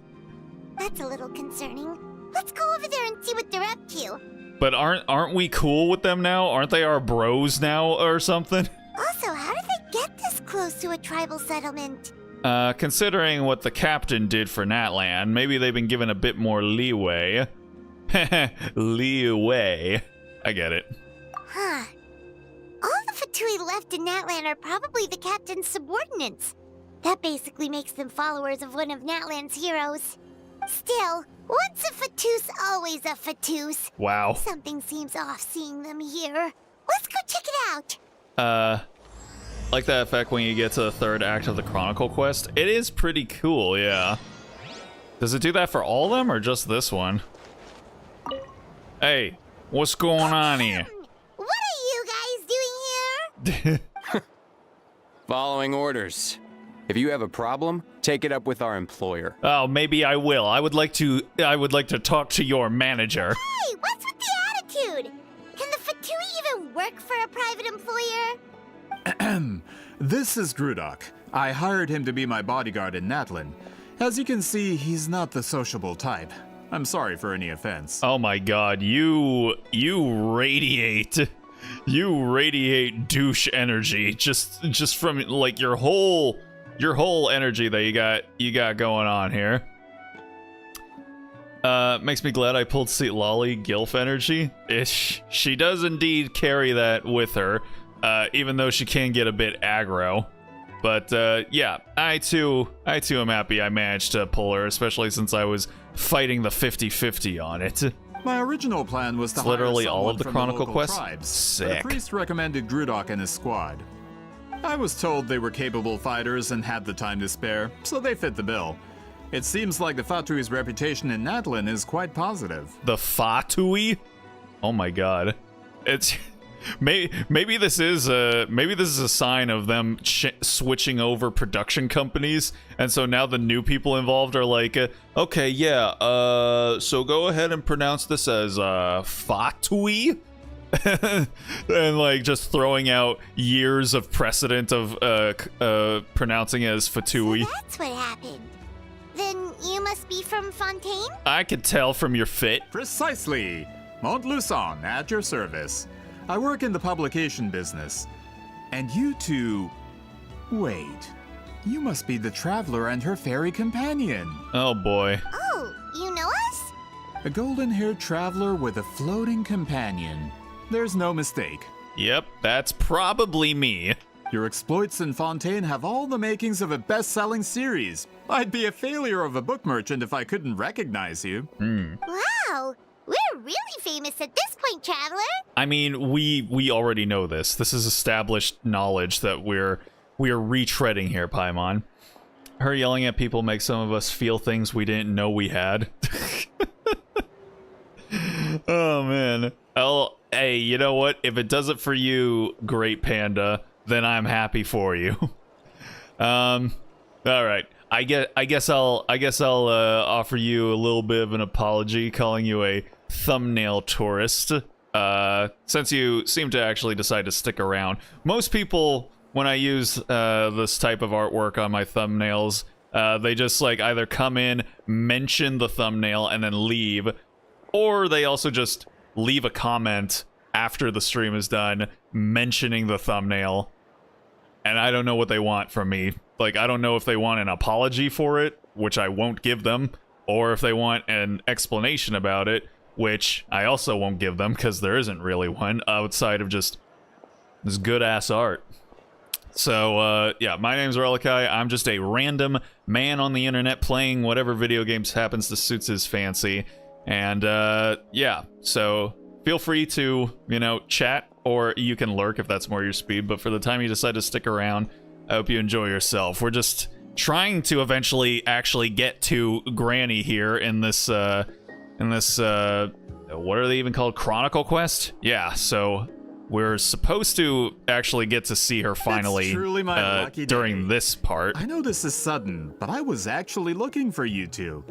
That's a little concerning. Let's go over there and see what they're up to. But aren't we cool with them now? Aren't they our bros now or something? Also, how did they get this close to a tribal settlement? Considering what the captain did for Natlan, maybe they've been given a bit more leeway. Leeway. I get it. Huh. All the Fatui left in Natlan are probably the captain's subordinates. That basically makes them followers of one of Natlan's heroes. Still, once a Fatus, always a Fatus. Wow. Something seems off seeing them here. Let's go check it out. Like that effect when you get to the third act of the Chronicle quest. It is pretty cool, yeah. Does it do that for all of them or just this one? Hey, what's going on here? What are you guys doing here? Following orders. If you have a problem, take it up with our employer. Oh, maybe I will. I would like to talk to your manager. Hey, what's with the attitude? Can the Fatui even work for a private employer? This is Grudok. I hired him to be my bodyguard in Natlan. As you can see, he's not the sociable type. I'm sorry for any offense. Oh my god, you radiate douche energy just from like your whole energy that you got going on here. Makes me glad I pulled Lolly Gilf energy. She does indeed carry that with her, even though she can get a bit aggro. But yeah, I too am happy I managed to pull her, especially since I was fighting the 50-50 on it. My original plan was to It's hire literally all someone of the from Chronicle local quests? tribes. Sick. The priest recommended Grudok and his squad. I was told they were capable fighters and had the time to spare, so they fit the bill. It seems like the Fatui's reputation in Natlan is quite positive. The Fatui? Oh my god. It's maybe this is a sign of them switching over production companies, and so now the new people involved are like, okay, yeah, so go ahead and pronounce this as Fatui. And like just throwing out years of precedent of pronouncing it as Fatui. So that's what happened. Then you must be from Fontaine? I could tell from your fit. Precisely! Montluçon, at your service. I work in the publication business. And you two... Wait. You must be the traveler and her fairy companion. Oh boy. Oh, you know us? A golden-haired traveler with a floating companion. There's no mistake. Yep, that's probably me. Your exploits in Fontaine have all the makings of a best-selling series. I'd be a failure of a book merchant if I couldn't recognize you. Wow, we're really famous at this point, traveler. I mean, we already know this. This is established knowledge that we are retreading here, Paimon. Her yelling at people makes some of us feel things we didn't know we had. Oh man. Oh, hey, you know what? If it does it for you, Great Panda, then I'm happy for you. All right. I guess I'll offer you a little bit of an apology, calling you a thumbnail tourist. Since you seem to actually decide to stick around. Most people, when I use this type of artwork on my thumbnails, they just like either come in, mention the thumbnail, and then leave, or they also just leave a comment after the stream is done mentioning the thumbnail, and I don't know what they want from me. Like, I don't know if they want an apology for it, which I won't give them, or if they want an explanation about it, which I also won't give them, because there isn't really one outside of just this good-ass art. So, yeah, my name's Relikai. I'm just a random man on the internet playing whatever video games happens to suit his fancy. And, yeah, so feel free to, you know, chat, or you can lurk if that's more your speed, but for the time you decide to stick around, I hope you enjoy yourself. We're just trying to eventually actually get to Granny here in this, what are they even called? Chronicle Quest? Yeah, so we're supposed to actually get to see her finally truly my lucky during day. This part. I know this is sudden, but I was actually looking for you two.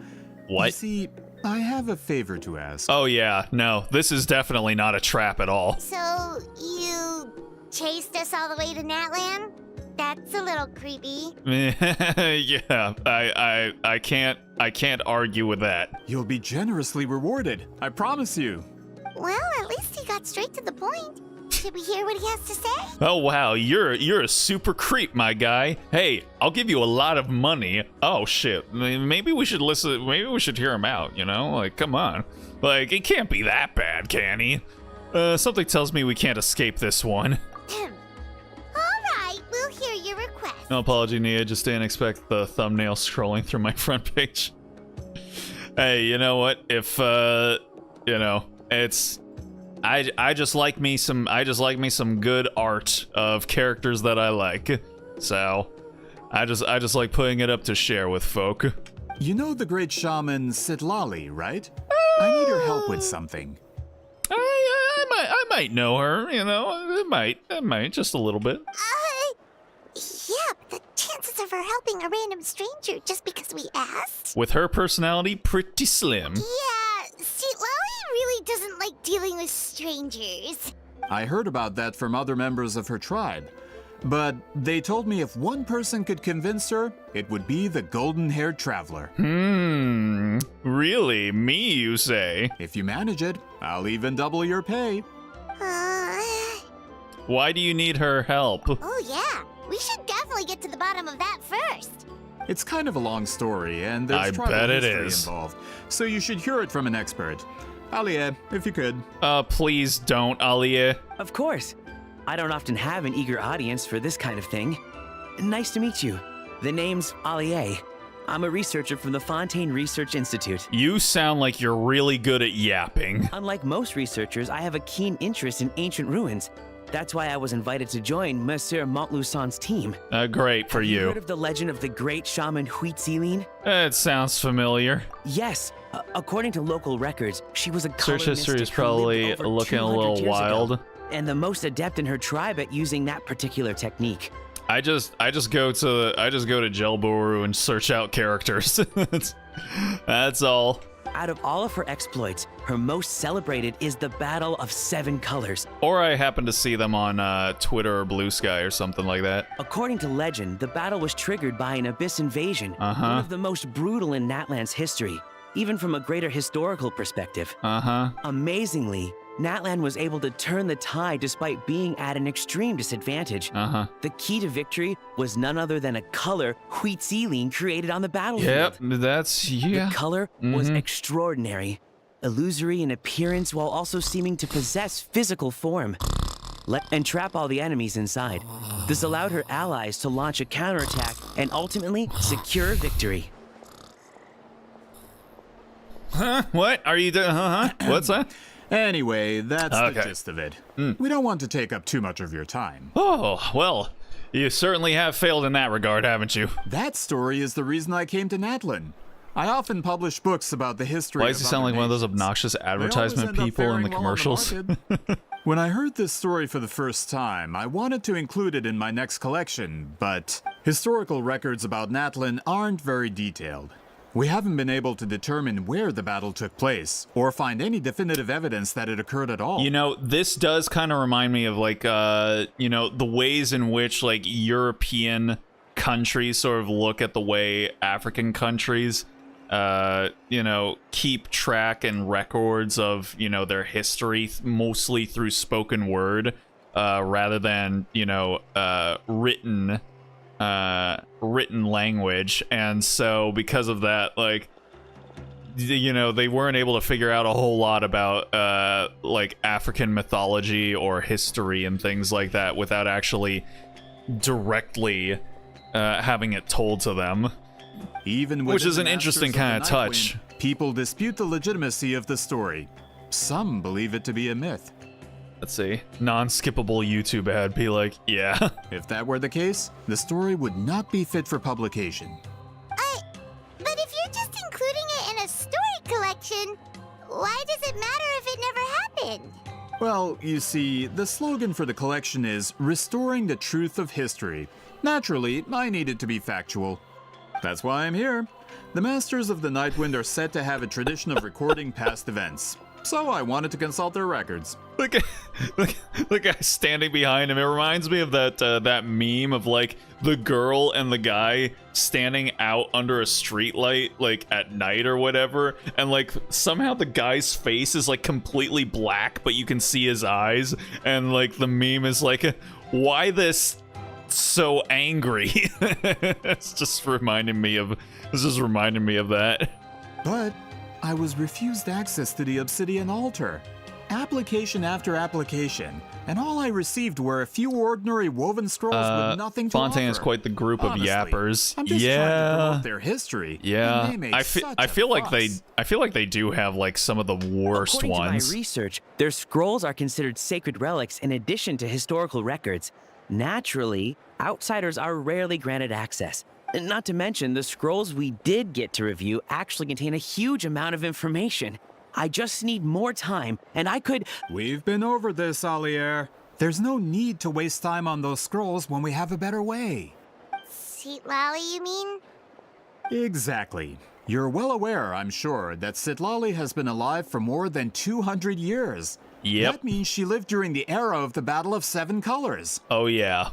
What? You see, I have a favor to ask. Oh yeah, no, this is definitely not a trap at all. So, you chased us all the way to Natlan? That's a little creepy. Yeah, I can't argue with that. You'll be generously rewarded, I promise you. Well, at least he got straight to the point. Should we hear what he has to say? Oh wow, you're a super creep, my guy. Hey, I'll give you a lot of money. Oh shit, maybe we should listen. Maybe we should hear him out. You know, like come on, like it can't be that bad, can he? Something tells me we can't escape this one. Alright, we'll hear your request. No apology, Nia. Just didn't expect the thumbnail scrolling through my front page. Hey, you know what? If you know, it's I just like me some good art of characters that I like. So I just like putting it up to share with folk. You know the great shaman Sitlali, right? I need her help with something. I might know her, you know. I might just a little bit. Yeah, but the chances of her helping a random stranger just because we asked? With her personality, pretty slim. Yeah, see, Lolly really doesn't like dealing with strangers. I heard about that from other members of her tribe. But they told me if one person could convince her, it would be the golden-haired traveler. Really? Me, you say? If you manage it, I'll even double your pay. Why do you need her help? Oh yeah, we should definitely get to the bottom of that first. It's kind of a long story, and there's I tribal bet it history is. involved, so you should hear it from an expert. Alie, if you could. Please don't, Alia. Of course. I don't often have an eager audience for this kind of thing. Nice to meet you. The name's Alie. I'm a researcher from the Fontaine Research Institute. You sound like you're really good at yapping. Unlike most researchers, I have a keen interest in ancient ruins. That's why I was invited to join Monsieur Montluçon's team. Great for Have you you. heard of the legend of the great shaman Huitzilin? It sounds familiar. Yes. According to local records, she was a Search history is mystic who lived probably over looking a 200 little years wild. ago, and the most adept in her tribe at using that particular technique. I just go to Jelboru and search out characters. That's all. Out of all of her exploits, her most celebrated is the Battle of Seven Colors. Or I happen to see them on Twitter or Blue Sky or something like that. According to legend, the battle was triggered by an abyss invasion, Uh-huh. one of the most brutal in Natlan's history, even from a greater historical perspective. Amazingly, Natlan was able to turn the tide despite being at an extreme disadvantage. The key to victory was none other than a color Huitzilin created on the battlefield. Yep, that's, yeah. The color was extraordinary, illusory in appearance while also seeming to possess physical form. And trap all the enemies inside. This allowed her allies to launch a counterattack and ultimately secure victory. What? Are you doing? What's that? Anyway, that's the Okay. gist of it. We don't want to take up too much of your time. Oh, well, you certainly have failed in that regard, haven't you? That story is the reason I came to Natlan. I often publish books about the history Why of does he sound other like one of those nations. obnoxious They always advertisement end up people in faring the well on commercials? market. When I heard this story for the first time, I wanted to include it in my next collection, but historical records about Natlan aren't very detailed. We haven't been able to determine where the battle took place, or find any definitive evidence that it occurred at all. You know, this does kind of remind me of, like, you know, the ways in which, like, European countries sort of look at the way African countries you know, keep track and records of, you know, their history mostly through spoken word, rather than, you know, written language. And so because of that, like, you know, they weren't able to figure out a whole lot about like African mythology or history and things like that without actually directly having it told to them. Even which is within an the interesting Masters kind the of touch. Nightwind, people dispute the legitimacy of the story. Some believe it to be a myth. Let's see. Non-skippable YouTube ad. Be like, yeah. If that were the case, the story would not be fit for publication. But if you're just including it in a story collection, why does it matter if it never happened? Well, you see, the slogan for the collection is Restoring the Truth of History. Naturally, I needed to be factual. That's why I'm here. The Masters of the Nightwind are said to have a tradition of recording past events, so I wanted to consult their records. Look at the guy standing behind him. It reminds me of that meme of like the girl and the guy standing out under a streetlight like at night or whatever, and like somehow the guy's face is like completely black, but you can see his eyes, and like the meme is like, why this so angry? It's just reminding me of that. But I was refused access to the Obsidian Altar. Application after application, and all I received were a few ordinary woven scrolls with nothing to Fontaine offer. is quite the group Honestly, of yappers. I'm just trying to Yeah. promote their history. Yeah. And they make I such feel a like fuss. they do have like some of the worst According ones. to my research, their scrolls are considered sacred relics in addition to historical records. Naturally, outsiders are rarely granted access. Not to mention, the scrolls we did get to review actually contain a huge amount of information. I just need more time, and I could... We've been over this, Alier. There's no need to waste time on those scrolls when we have a better way. Sitlali, you mean? Exactly. You're well aware, I'm sure, that Sitlali has been alive for more than 200 years. Yep. That means she lived during the era of the Battle of Seven Colors. Oh yeah,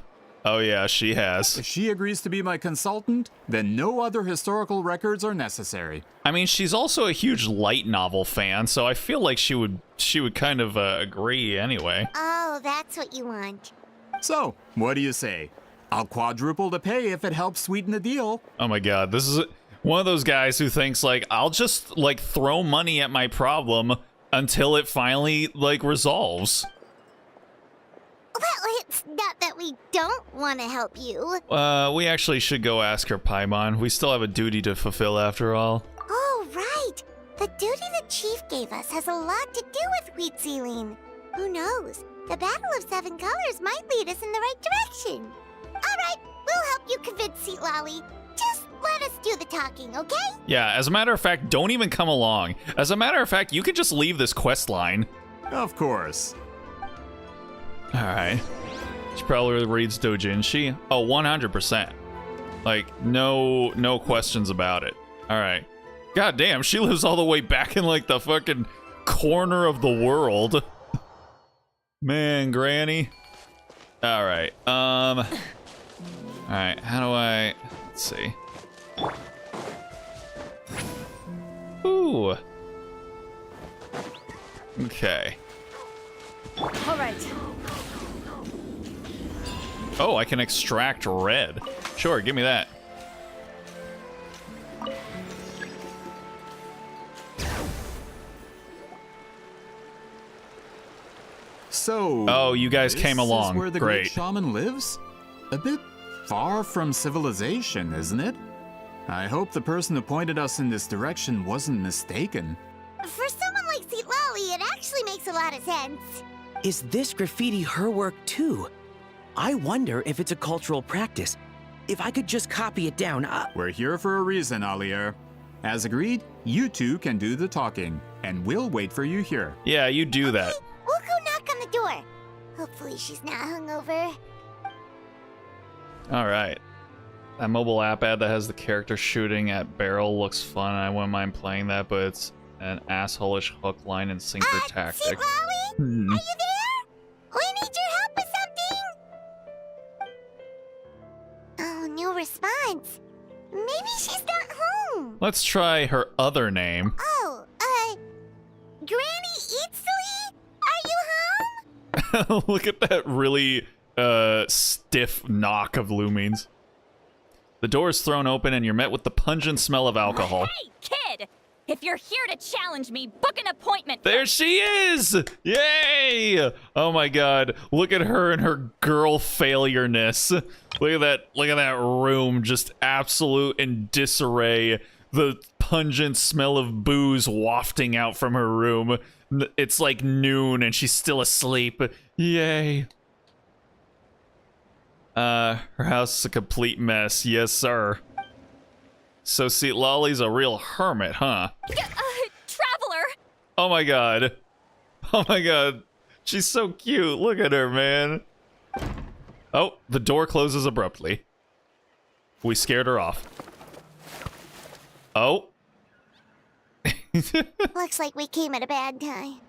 she has. If she agrees to be my consultant, then no other historical records are necessary. I mean, she's also a huge light novel fan, so I feel like she would kind of agree anyway. Oh, that's what you want. So, what do you say? I'll quadruple the pay if it helps sweeten the deal. Oh my god, this is one of those guys who thinks like, I'll just like throw money at my problem until it finally like resolves. Well, it's not that we don't want to help you. We actually should go ask her, Paimon. We still have a duty to fulfill after all. Oh, right. The duty the chief gave us has a lot to do with wheat sealing. Who knows? The Battle of Seven Colors might lead us in the right direction. All right, we'll help you convince Sitlali. Just let us do the talking, okay? Yeah, as a matter of fact, don't even come along. As a matter of fact, you can just leave this quest line. Of course. Alright. She probably reads Dojinshi. Oh, 100%. Like, no questions about it. Alright. God damn, she lives all the way back in, like, the fucking corner of the world. Man, Granny. Alright, Alright, how do I... Let's see. Ooh. Okay. All right. Oh, I can extract red. Sure, give me that. So... Oh, you guys this came along. Is where the Great. great shaman lives? A bit far from civilization, isn't it? I hope the person who pointed us in this direction wasn't mistaken. For someone like Sitlali, it actually makes a lot of sense. Is this graffiti her work too? I wonder if it's a cultural practice. If I could just copy it down, We're here for a reason, Alier. As agreed, you two can do the talking, and we'll wait for you here. Yeah, you do that. We'll go knock on the door. Hopefully she's not hungover. Alright. That mobile app ad that has the character shooting at barrel looks fun. I wouldn't mind playing that, but it's an asshole-ish hook, line, and sinker tactic. Sitlali? Are you there? We need your help with something. Oh, no response. Maybe she's not home. Let's try her other name. Oh, Granny Eatsley? Are you home? Look at that really stiff knock of Lumines. The door is thrown open and you're met with the pungent smell of alcohol. Hey, kid! If you're here to challenge me, book an appointment. There she is! Yay! Oh my god. Look at her and her girl failureness. Look at that room, just absolute in disarray. The pungent smell of booze wafting out from her room. It's like noon and she's still asleep. Yay. Her house is a complete mess. Yes, sir. So, see, Lolly's a real hermit, huh? Traveler! Oh my god. Oh my god. She's so cute. Look at her, man. Oh, the door closes abruptly. We scared her off. Oh. Looks like we came at a bad time.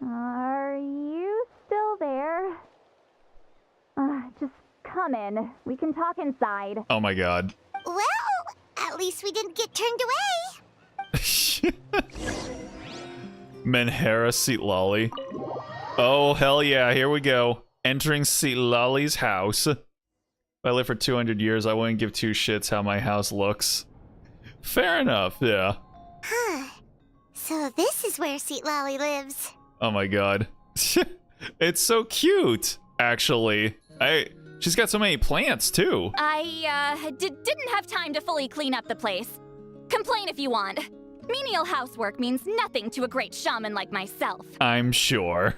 Are you still there? Just come in. We can talk inside. Oh my god. Well, at least we didn't get turned away. Menhera Seat Lolly. Oh, hell yeah, here we go. Entering Seat Lolly's house. If I live for 200 years, I wouldn't give two shits how my house looks. Fair enough, yeah. Huh. So this is where Seat Lolly lives. Oh my god. It's so cute, actually. She's got so many plants, too. I didn't have time to fully clean up the place. Complain if you want. Menial housework means nothing to a great shaman like myself. I'm sure.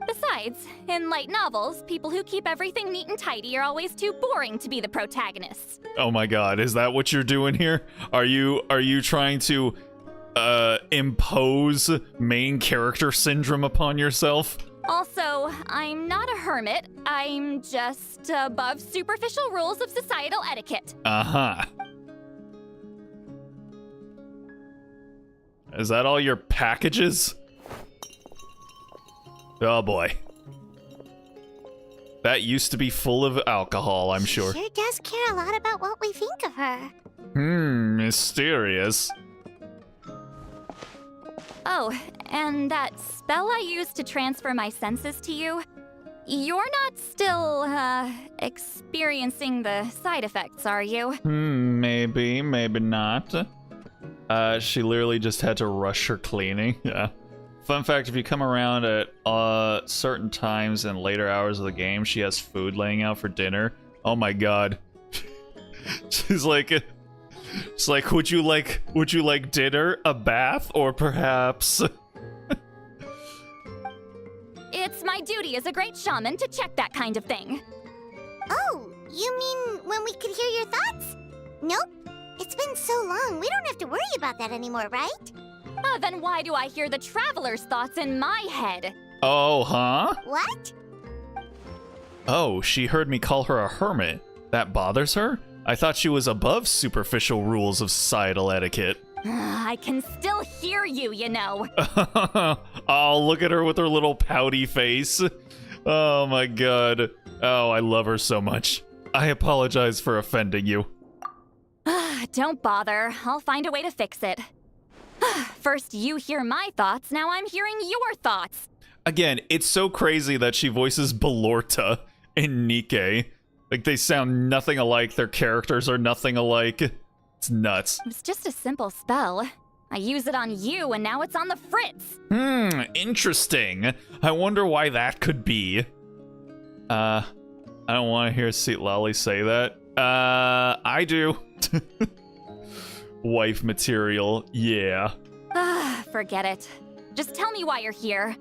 Besides, in light novels, people who keep everything neat and tidy are always too boring to be the protagonists. Oh my god, is that what you're doing here? Are you trying to impose main character syndrome upon yourself? Also, I'm not a hermit. I'm just above superficial rules of societal etiquette. Uh-huh. Is that all your packages? Oh boy. That used to be full of alcohol, I'm sure. She sure does care a lot about what we think of her. Mysterious. Oh, and that spell I used to transfer my senses to you, you're not still, experiencing the side effects, are you? Maybe, maybe not. She literally just had to rush her cleaning. Yeah. Fun fact, if you come around at certain times and later hours of the game, she has food laying out for dinner. Oh my god. She's like, would you like dinner, a bath, or perhaps? It's my duty as a great shaman to check that kind of thing. Oh, you mean when we could hear your thoughts? Nope. It's been so long, we don't have to worry about that anymore, right? Then why do I hear the traveler's thoughts in my head? Oh, huh? What? Oh, she heard me call her a hermit. That bothers her? I thought she was above superficial rules of societal etiquette. I can still hear you, you know. Oh, look at her with her little pouty face. Oh my god. Oh, I love her so much. I apologize for offending you. Don't bother. I'll find a way to fix it. First you hear my thoughts, now I'm hearing your thoughts. Again, it's so crazy that she voices Belorta in Nikke. Like, they sound nothing alike, their characters are nothing alike. It's nuts. It was just a simple spell. I use it on you, and now it's on the Fritz. Interesting. I wonder why that could be. I don't want to hear Seat Lolly say that. I do. Wife material, yeah. Forget it. Just tell me why you're here.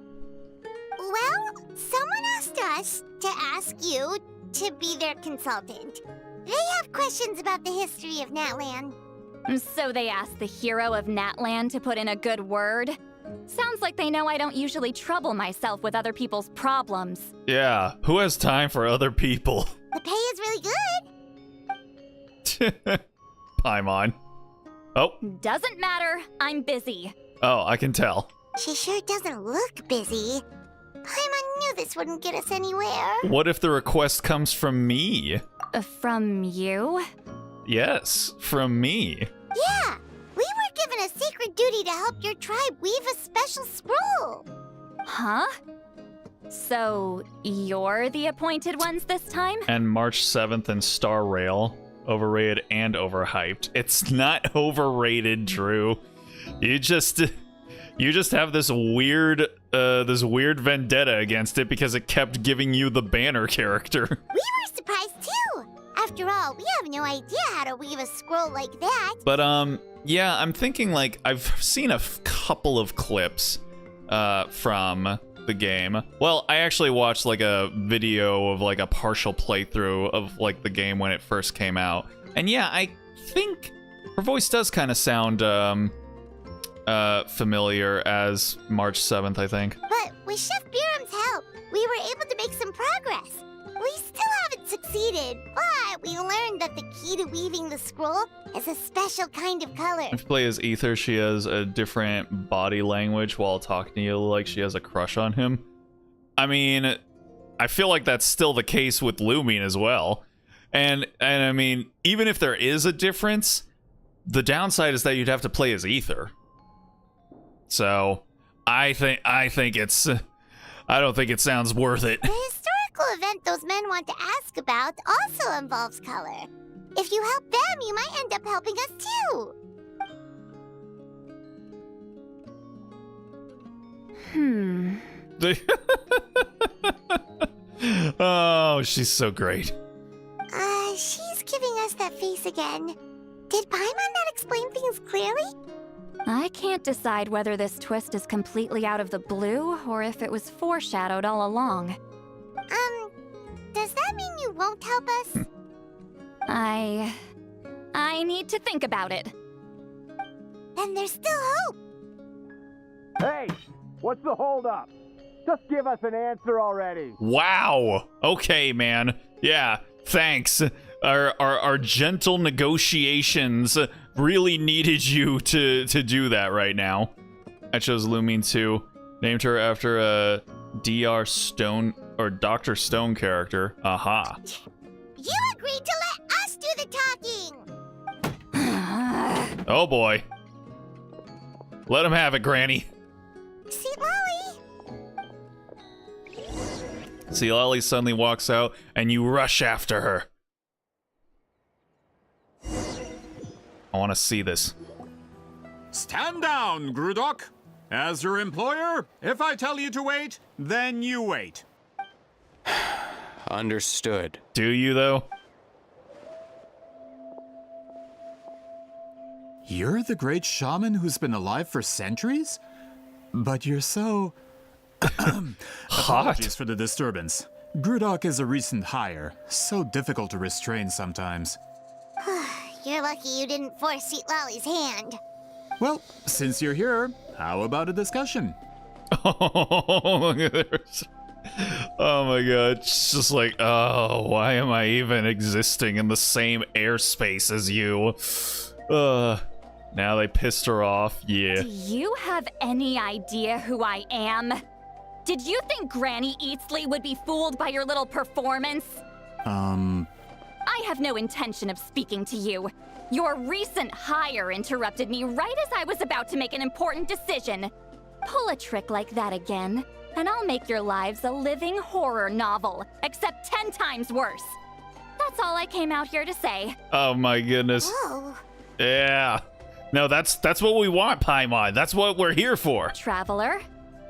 Well, someone asked us to ask you to be their consultant. They have questions about the history of Natlan. So they asked the hero of Natlan to put in a good word? Sounds like they know I don't usually trouble myself with other people's problems. Yeah, who has time for other people? The pay is really good. Paimon. Oh. Doesn't matter. I'm busy. Oh, I can tell. She sure doesn't look busy. Paimon knew knew this wouldn't get us anywhere. What if the request comes from me? From you? Yes, from me. Yeah, we were given a sacred duty to help your tribe weave a special scroll. Huh? So, you're the appointed ones this time? And March 7th and Star Rail, overrated and overhyped. It's not overrated, Drew. You just have this weird vendetta against it because it kept giving you the banner character. We were surprised too. After all, we have no idea how to weave a scroll like that. But yeah, I'm thinking like I've seen a couple of clips from the game. Well, I actually watched like a video of like a partial playthrough of like the game when it first came out. And yeah, I think her voice does kind of sound familiar as March 7th, I think. But with Chef Biram's help, we were able to make some progress. We still haven't succeeded, but we learned that the key to weaving the scroll is a special kind of color. If you play as Ether, she has a different body language while talking to you, like she has a crush on him. I mean, I feel like that's still the case with Lumine as well. And I mean, even if there is a difference, the downside is that you'd have to play as Ether. So, I don't think it sounds worth it. The historical event those men want to ask about also involves color. If you help them, you might end up helping us too. Oh, she's so great. She's giving us that face again. Did Paimon not explain things clearly? I can't decide whether this twist is completely out of the blue or if it was foreshadowed all along. Does that mean you won't help us? I need to think about it. Then there's still hope. Hey, what's the holdup? Just give us an answer already. Wow. Okay, man. Yeah, thanks. Our gentle negotiations really needed you to do that right now. I chose Lumine too. Named her after a Dr. Stone or Dr. Stone character. Aha. You agreed to let us do the talking. Oh boy. Let him have it, Granny. See, Lolly? See, Lolly suddenly walks out and you rush after her. I want to see this. Stand down, Grudok. As your employer, if I tell you to wait, then you wait. Understood. Do you, though? You're the great shaman who's been alive for centuries? But you're so... Apologies for the disturbance. Grudok is a recent hire, so difficult to restrain sometimes. You're lucky you didn't force Sweet Lolly's hand. Well, since you're here, how about a discussion? Oh, look at this. Oh my god, it's just like, oh, why am I even existing in the same airspace as you? Now they pissed her off, yeah. Do you have any idea who I am? Did you think Granny Eatsley would be fooled by your little performance? I have no intention of speaking to you. Your recent hire interrupted me right as I was about to make an important decision. Pull a trick like that again, and I'll make your lives a living horror novel, except 10 times worse. That's all I came out here to say. Oh my goodness. Whoa. Yeah. No, that's what we want, Paimon. That's what we're here for. Traveler,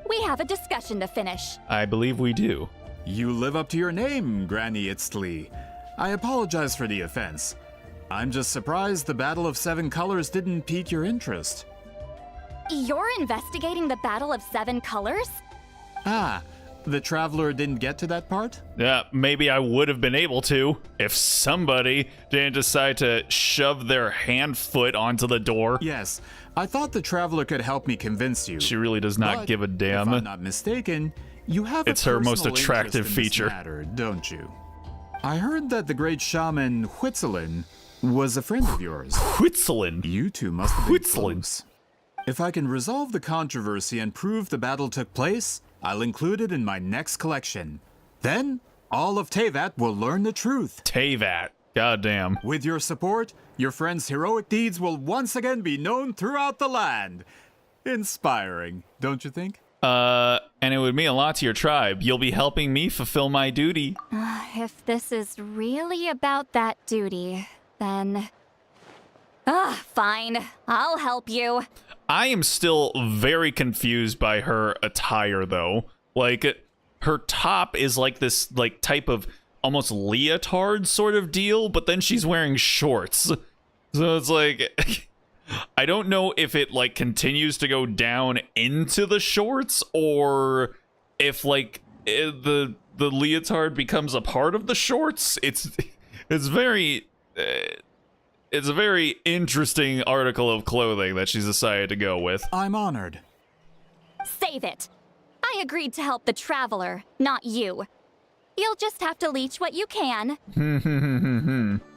we have a discussion to finish. I believe we do. You live up to your name, Granny Itztli. I apologize for the offense. I'm just surprised the Battle of Seven Colors didn't pique your interest. You're investigating the Battle of Seven Colors? Ah, the Traveler didn't get to that part? Yeah, maybe I would have been able to if somebody didn't decide to shove their hand foot onto the door. Yes, I thought the Traveler could help me convince you. She really does not But give a damn. If I'm not mistaken, you have It's a her most personal attractive interest in this feature. matter, don't you? I heard that the great shaman Huitzolin was a friend of yours. Huitzolin? You two must have been Huitzolin? close. If I can resolve the controversy and prove the battle took place, I'll include it in my next collection. Then, all of Teyvat will learn the truth. Teyvat. Goddamn. With your support, your friend's heroic deeds will once again be known throughout the land. Inspiring, don't you think? And it would mean a lot to your tribe. You'll be helping me fulfill my duty. If this is really about that duty, then... fine. I'll help you. I am still very confused by her attire, though. Like, her top is like this, like, type of almost leotard sort of deal, but then she's wearing shorts. So it's like... I don't know if it, like, continues to go down into the shorts, or if, like, the leotard becomes a part of the shorts. It's very... it's a very interesting article of clothing that she's decided to go with. I'm honored. Save it. I agreed to help the Traveler, not you. You'll just have to leech what you can.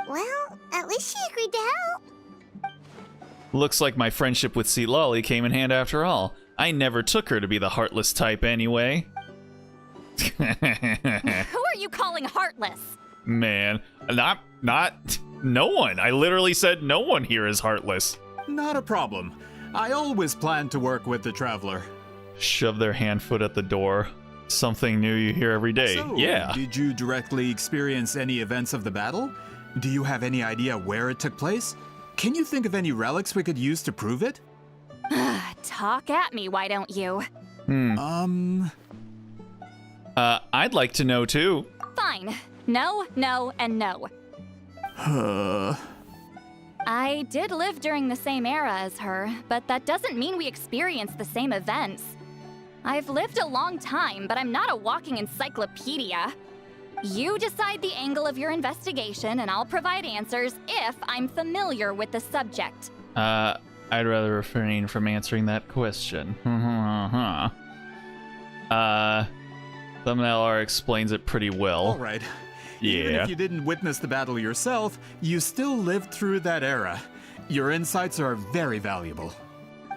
Well, at least she agreed to help. Looks like my friendship with Seat Lolly came in hand after all. I never took her to be the heartless type anyway. Who are you calling heartless? Man, no one. I literally said no one here is heartless. Not a problem. I always plan to work with the Traveler. Shove their hand foot at the door. Something new you hear every day. So, yeah. Did you directly experience any events of the battle? Do you have any idea where it took place? Can you think of any relics we could use to prove it? Talk at me, why don't you? I'd like to know too. Fine. No, no, and no. I did live during the same era as her, but that doesn't mean we experienced the same events. I've lived a long time, but I'm not a walking encyclopedia. You decide the angle of your investigation, and I'll provide answers if I'm familiar with the subject. I'd rather refrain from answering that question. Thumbnail R explains it pretty well. All right. Even if you didn't witness the battle yourself, you still lived through that era. Your insights are very valuable.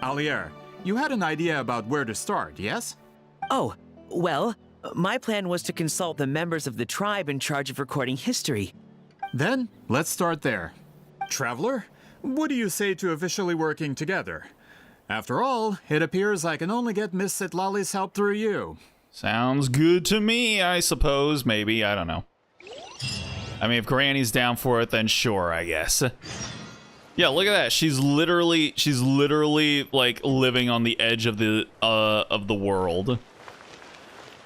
Alier, you had an idea about where to start, yes? Oh, well, my plan was to consult the members of the tribe in charge of recording history. Then, let's start there. Traveler, what do you say to officially working together? After all, it appears I can only get Miss Sitlali's help through you. Sounds good to me, I suppose. Maybe, I don't know. I mean, if Granny's down for it, then sure, I guess. Yeah, look at that. She's literally like living on the edge of the world.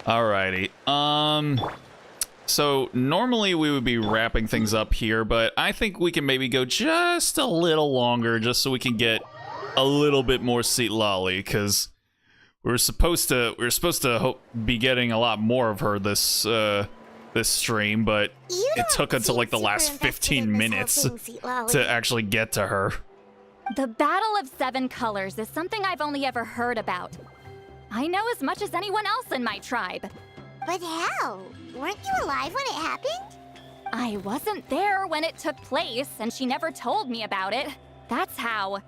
Alrighty. So normally we would be wrapping things up here, but I think we can maybe go just a little longer, just so we can get a little bit more Seat Lolly, because we're supposed to be getting a lot more of her this stream, but it took until like the last 15 minutes to actually get to her. The Battle of Seven Colors is something I've only ever heard about. I know as much as anyone else in my tribe. But how? Weren't you alive when it happened? I wasn't there when it took place, and she never told me about it. That's how.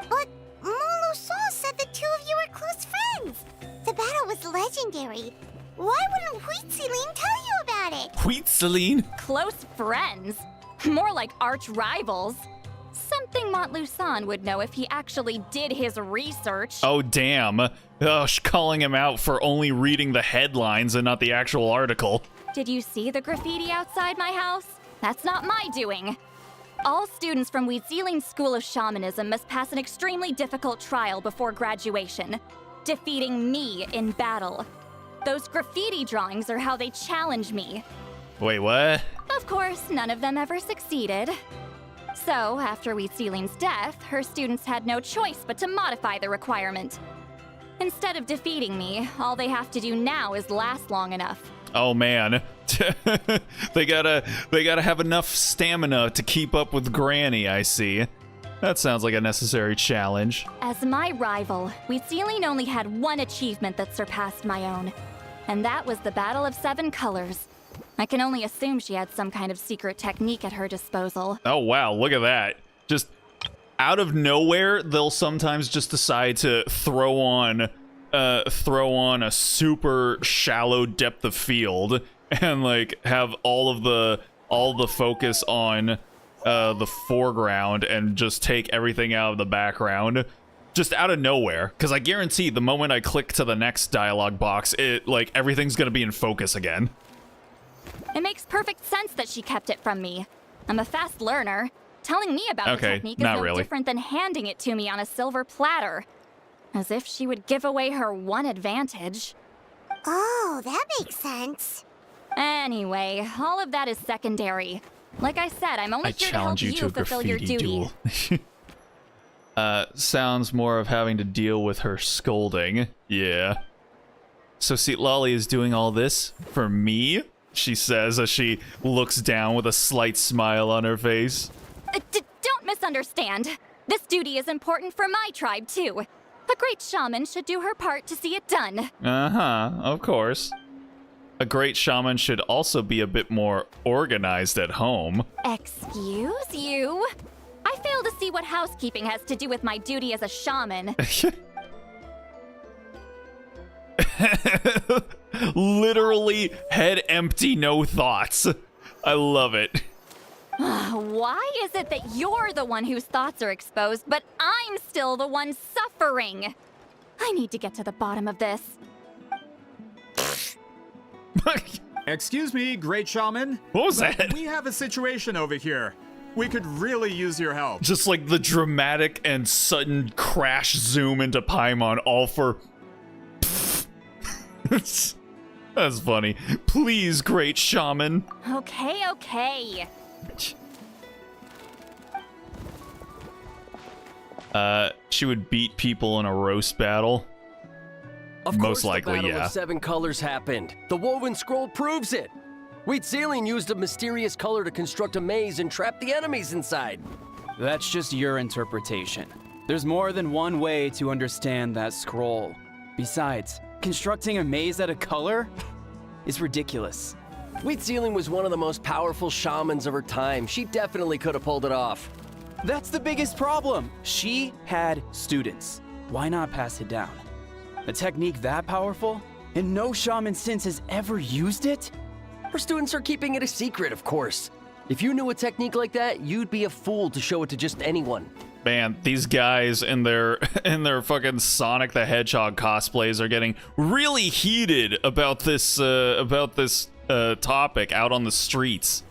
But Molu-san said the two of you were close friends. The battle was legendary. Why wouldn't Huitziline tell you about it? Huitziline? Close friends? More like arch rivals. Something Montlusan would know if he actually did his research. Oh, damn. Oh, calling him out for only reading the headlines and not the actual article. Did you see the graffiti outside my house? That's not my doing. All students from Huitziline's School of Shamanism must pass an extremely difficult trial before graduation, defeating me in battle. Those graffiti drawings are how they challenge me. Wait, what? Of course, none of them ever succeeded. So, after Huitziline's death, her students had no choice but to modify the requirement. Instead of defeating me, all they have to do now is last long enough. Oh man, they gotta have enough stamina to keep up with Granny, I see. That sounds like a necessary challenge. As my rival, Huitziline only had one achievement that surpassed my own, and that was the Battle of Seven Colors. I can only assume she had some kind of secret technique at her disposal. Oh wow, look at that. Just out of nowhere, they'll sometimes just decide to throw on throw on a super shallow depth of field and like have all the focus on the foreground and just take everything out of the background just out of nowhere, because I guarantee the moment I click to the next dialogue box, it like everything's gonna be in focus again. It makes perfect sense that she kept it from me. I'm a fast learner. Telling me about the technique is no different than handing it to me on a silver platter. As if she would give away her one advantage. Oh, that makes sense. Anyway, all of that is secondary. Like I said, I'm only here to help you fulfill your duty. Sounds more of having to deal with her scolding. Yeah. So see, Lolly is doing all this for me? She says as she looks down with a slight smile on her face. Don't misunderstand. This duty is important for my tribe, too. A great shaman should do her part to see it done. Uh-huh, of course. A great shaman should also be a bit more organized at home. Excuse you? I fail to see what housekeeping has to do with my duty as a shaman. Literally head empty, no thoughts. I love it. Why is it that you're the one whose thoughts are exposed, but I'm still the one suffering? I need to get to the bottom of this. Excuse me, great shaman. What was that? We have a situation over here. We could really use your help. Just like the dramatic and sudden crash zoom into Paimon, all for... That's funny. Please, great shaman. Okay. She would beat people in a roast battle. Of Most course likely, the Battle yeah. of Seven Colors happened. The woven scroll proves it. Wheat Ceiling used a mysterious color to construct a maze and trap the enemies inside. That's just your interpretation. There's more than one way to understand that scroll. Besides, constructing a maze out of color is ridiculous. Wheat Ceiling was one of the most powerful shamans of her time. She definitely could have pulled it off. That's the biggest problem. She had students. Why not pass it down? A technique that powerful, and no shaman since has ever used it? Her students are keeping it a secret, of course. If you knew a technique like that, you'd be a fool to show it to just anyone. Man, these guys in their fucking Sonic the Hedgehog cosplays are getting really heated about this topic out on the streets.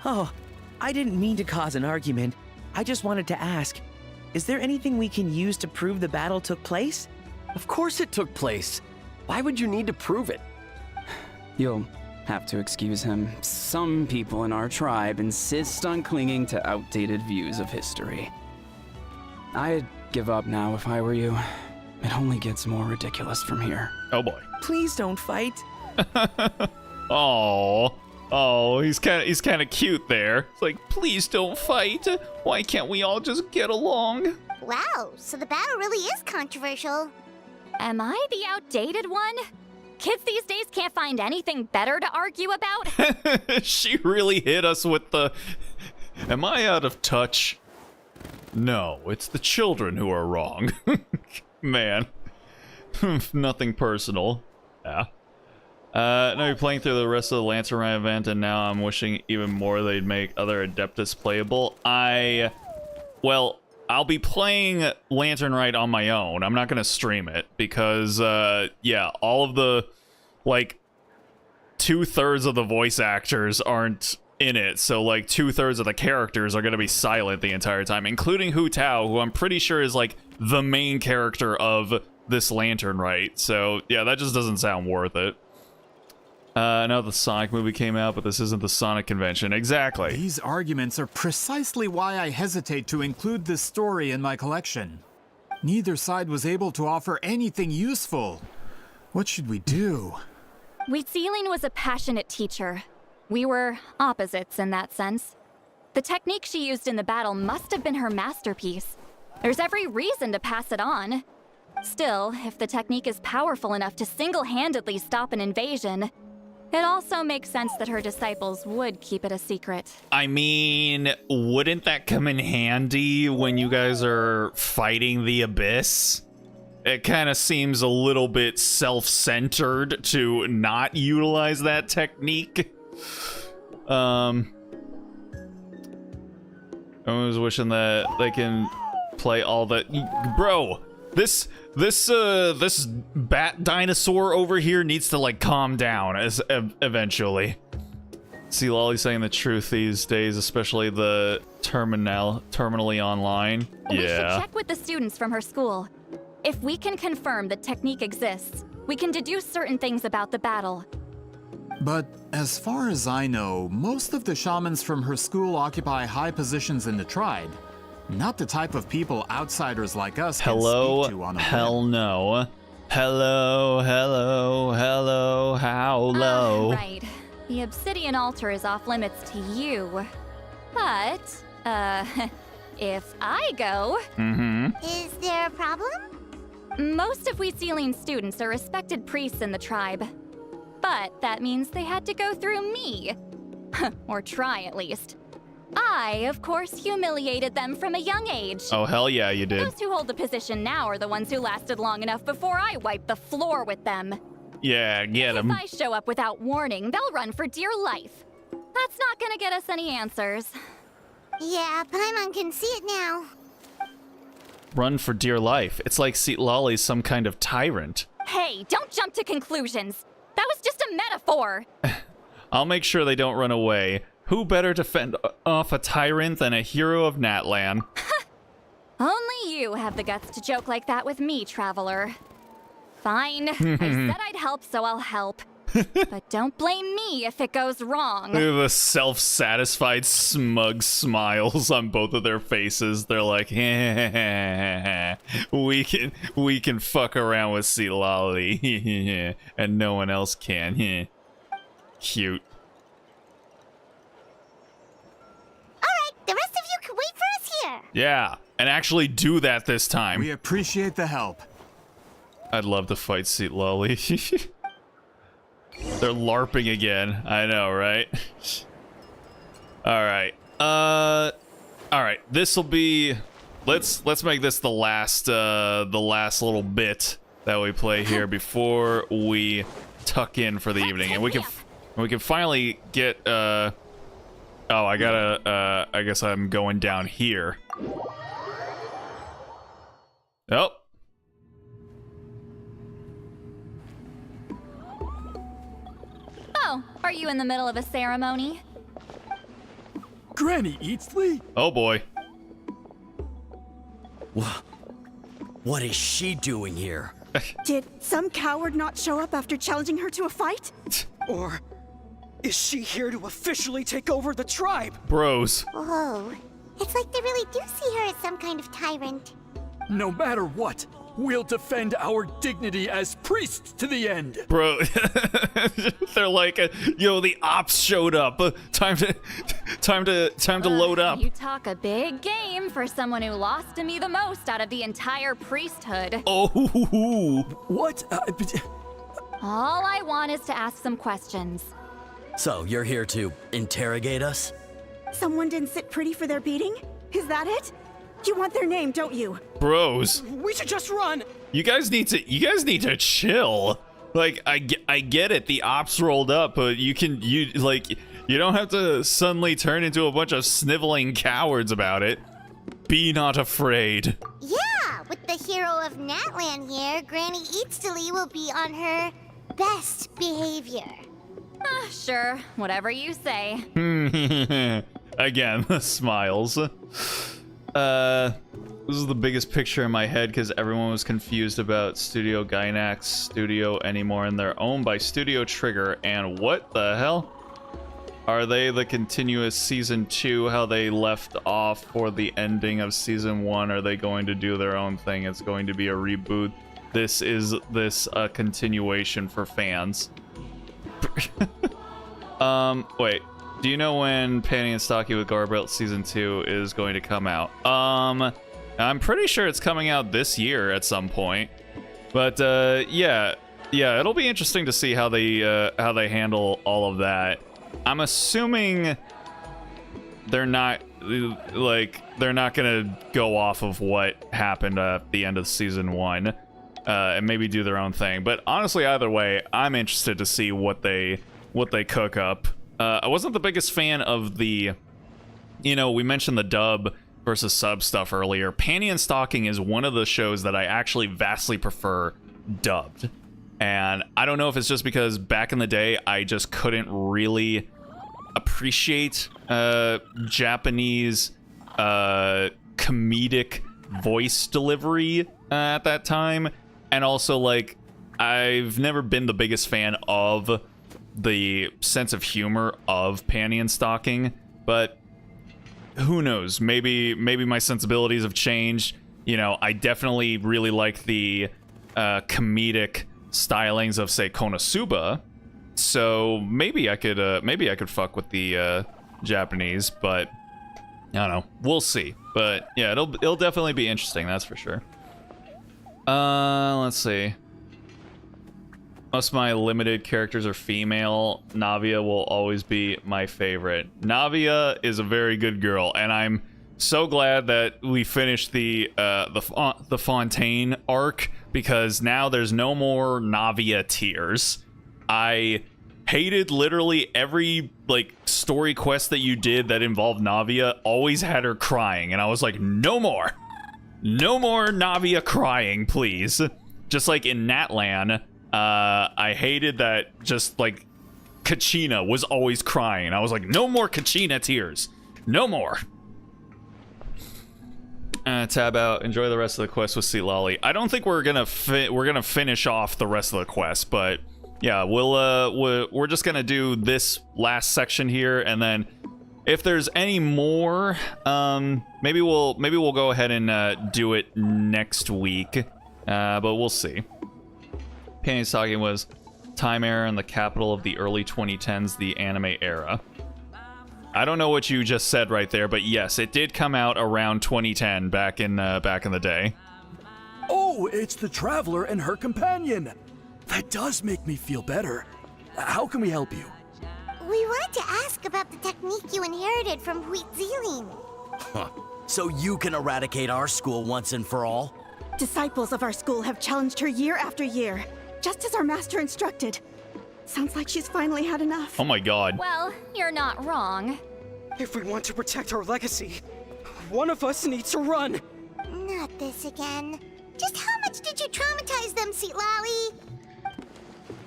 Oh, I didn't mean to cause an argument. I just wanted to ask, is there anything we can use to prove the battle took place? Of course it took place. Why would you need to prove it? You'll have to excuse him. Some people in our tribe insist on clinging to outdated views of history. I'd give up now if I were you. It only gets more ridiculous from here. Oh boy. Please don't fight. Oh, he's kind of cute there. It's like, please don't fight. Why can't we all just get along? Wow, so the battle really is controversial. Am I the outdated one? Kids these days can't find anything better to argue about? She really hit us with the, am I out of touch? No, it's the children who are wrong. Man. Nothing personal. Yeah. Now you're playing through the rest of the Lantern Rite event, and now I'm wishing even more they'd make other Adeptus playable. Well, I'll be playing Lantern Rite on my own. I'm not gonna stream it because, yeah, all of the, like, 2/3 of the voice actors aren't in it, so, like, 2/3 of the characters are gonna be silent the entire time, including Hu Tao, who I'm pretty sure is, like, the main character of this Lantern Rite. So, yeah, that just doesn't sound worth it. Now the Sonic movie came out, but this isn't the Sonic convention. Exactly. These arguments are precisely why I hesitate to include this story in my collection. Neither side was able to offer anything useful. What should we do? Wheat Ceiling was a passionate teacher. We were opposites in that sense. The technique she used in the battle must have been her masterpiece. There's every reason to pass it on. Still, if the technique is powerful enough to single-handedly stop an invasion, It also makes sense that her disciples would keep it a secret. I mean, wouldn't that come in handy when you guys are fighting the Abyss? It kind of seems a little bit self-centered to not utilize that technique. I was wishing that they can play all the... Bro, this bat dinosaur over here needs to, like, calm down eventually. See, Lolly's saying the truth these days, especially the terminally online. We should check with the students from her school. If we can confirm the technique exists, we can deduce certain things about the battle. But as far as I know, most of the shamans from her school occupy high positions in the tribe. Not the type of people outsiders like us can speak to on a hell no. Hello, how low? Right. The obsidian altar is off limits to you. But, if I go... Is there a problem? Most of Wheatsealing students are respected priests in the tribe. But that means they had to go through me. Or try, at least. I, of course, humiliated them from a young age. Oh, hell yeah, you did. Those who hold the position now are the ones who lasted long enough before I wiped the floor with them. Yeah, get them. If I show up without warning, they'll run for dear life. That's not gonna get us any answers. Yeah, Paimon can see it now. Run for dear life. It's like Lolly's some kind of tyrant. Hey, don't jump to conclusions. That was just a metaphor. I'll make sure they don't run away. Who better to fend off a tyrant than a hero of Natlan? Only you have the guts to joke like that with me, traveler. Fine. I said I'd help, so I'll help. But don't blame me if it goes wrong. Look at the self-satisfied, smug smiles on both of their faces. They're like, we can fuck around with Lolly, and no one else can. Cute. Alright, the rest of you can wait for us here. Yeah, and actually do that this time. We appreciate the help. I'd love to fight Seat Lolly. They're LARPing again. I know, right? Alright. Alright, this'll be... Let's make this the last little bit that we play here before we tuck in for the evening. And we can finally get oh, I gotta I guess I'm going down here. Oh. Oh, are you in the middle of a ceremony? Granny Eatsley? Oh boy. What is she doing here? Did some coward not show up after challenging her to a fight? Or is she here to officially take over the tribe? Bros. Whoa. It's like they really do see her as some kind of tyrant. No matter what, we'll defend our dignity as priests to the end. Bro, they're like, yo, the ops showed up. Time to load up. You talk a big game for someone who lost to me the most out of the entire priesthood. Oh, what? All I want is to ask some questions. So, you're here to interrogate us? Someone didn't sit pretty for their beating? Is that it? You want their name, don't you? Bros. We should just run. You guys need to chill. Like, I get it. The ops rolled up, but you don't have to suddenly turn into a bunch of sniveling cowards about it. Be not afraid. Yeah, with the hero of Natlan here, Granny Eatsley will be on her best behavior. Sure, whatever you say. Again, the smiles. This is the biggest picture in my head because everyone was confused about Studio Gainax Studio anymore, and they're owned by Studio Trigger. And what the hell? Are they the continuous season 2? How they left off for the ending of season 1? Are they going to do their own thing? It's going to be a reboot. This is a continuation for fans. Wait. Do you know when Panty and Stocky with Garbelt Season 2 is going to come out? I'm pretty sure it's coming out this year at some point. But, yeah. yeah, it'll be interesting to see how they handle all of that. I'm assuming they're not gonna go off of what happened at the end of season 1 and maybe do their own thing. But honestly, either way, I'm interested to see what they cook up. I wasn't the biggest fan of the, you know, we mentioned the dub versus sub stuff earlier. Panty and Stocking is one of the shows that I actually vastly prefer dubbed. And I don't know if it's just because back in the day, I just couldn't really appreciate Japanese comedic voice delivery at that time. And also, like, I've never been the biggest fan of the sense of humor of Panty and Stocking, but who knows? Maybe my sensibilities have changed. You know, I definitely really like the comedic stylings of, say, Konosuba, so maybe I could fuck with the Japanese, but I don't know. We'll see. But yeah, it'll definitely be interesting, that's for sure. Let's see. Most of my limited characters are female. Navia will always be my favorite. Navia is a very good girl, and I'm so glad that we finished the Fontaine arc, because now there's no more Navia tears. I hated literally every, like, story quest that you did that involved Navia always had her crying, and I was like, no more. No more Navia crying, please. Just like in Natlan, I hated that just, like, Kachina was always crying. I was like, no more Kachina tears. No more. Tab out. Enjoy the rest of the quest with Lolly. I don't think we're gonna finish off the rest of the quest, but yeah, we're just gonna do this last section here, and then if there's any more, maybe we'll go ahead and do it next week, but we'll see. Panty was time era in the capital of the early 2010s, the anime era. I don't know what you just said right there, but yes, it did come out around 2010, back in the day. Oh, it's the Traveler and her companion. That does make me feel better. How can we help you? We wanted to ask about the technique you inherited from Wheat Zealing. Huh. So you can eradicate our school once and for all? Disciples of our school have challenged her year after year, just as our master instructed. Sounds like she's finally had enough. Oh my god. Well, you're not wrong. If we want to protect our legacy, one of us needs to run. Not this again. Just how much did you traumatize them, Lolly?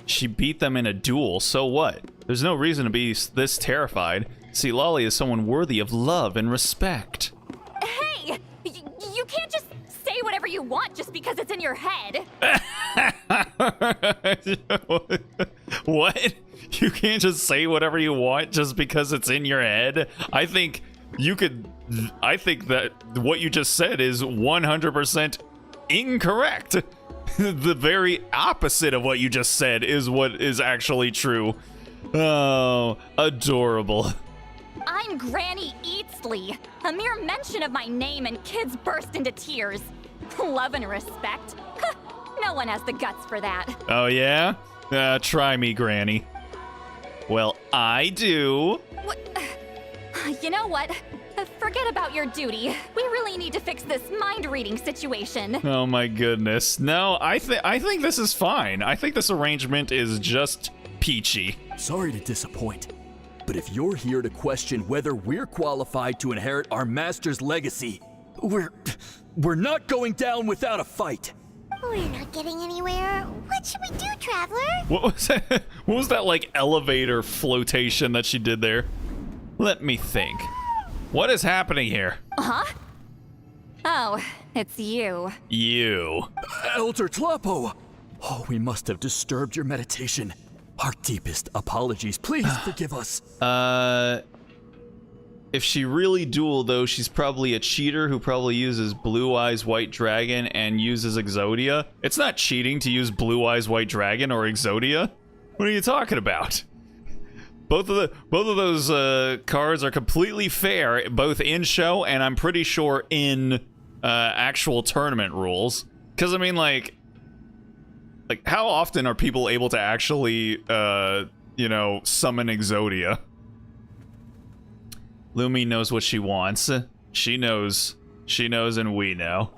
She beat them in a duel, so what? There's no reason to be this terrified. Lolly is someone worthy of love and respect. Hey! You can't just say whatever you want just because it's in your head. What? You can't just say whatever you want just because it's in your head? I think that what you just said is 100% incorrect. The very opposite of what you just said is what is actually true. Oh, adorable. I'm Granny Eatsley. A mere mention of my name and kids burst into tears. Love and respect. No one has the guts for that. Oh yeah? Try me, Granny. Well, I do. What? You know what? Forget about your duty. We really need to fix this mind-reading situation. Oh my goodness. No, I think this is fine. I think this arrangement is just peachy. Sorry to disappoint, but if you're here to question whether we're qualified to inherit our master's legacy, we're not going down without a fight. We're not getting anywhere. What should we do, Traveler? What was that? What was that, like, elevator flotation that she did there? Let me think. What is happening here? Huh? Oh, it's you. You. Elder Tlapo! Oh, we must have disturbed your meditation. Our deepest apologies. Please forgive us. If she really dueled, though, she's probably a cheater who probably uses Blue Eyes White Dragon and uses Exodia. It's not cheating to use Blue Eyes White Dragon or Exodia. What are you talking about? Both of those cards are completely fair, both in show and I'm pretty sure in actual tournament rules. Because I mean, like, Like, how often are people able to actually, you know, summon Exodia? Lumi knows what she wants. She knows, and we know.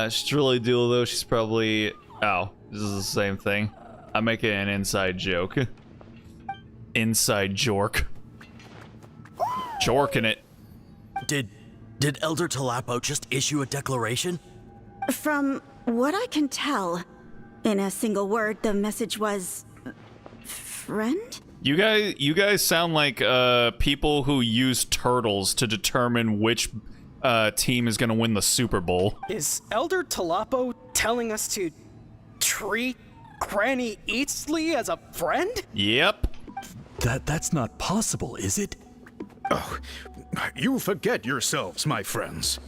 She's really dual though. She's probably, oh, this is the same thing. I'm making an inside joke. Inside jork. Jorking it. Did Elder Talapo just issue a declaration? From what I can tell, in a single word, the message was... friend? You guys sound like people who use turtles to determine which team is gonna win the Super Bowl. Is Elder Talapo telling us to treat Granny Eatsley as a friend? Yep. That's not possible, is it? Oh, you forget yourselves, my friends.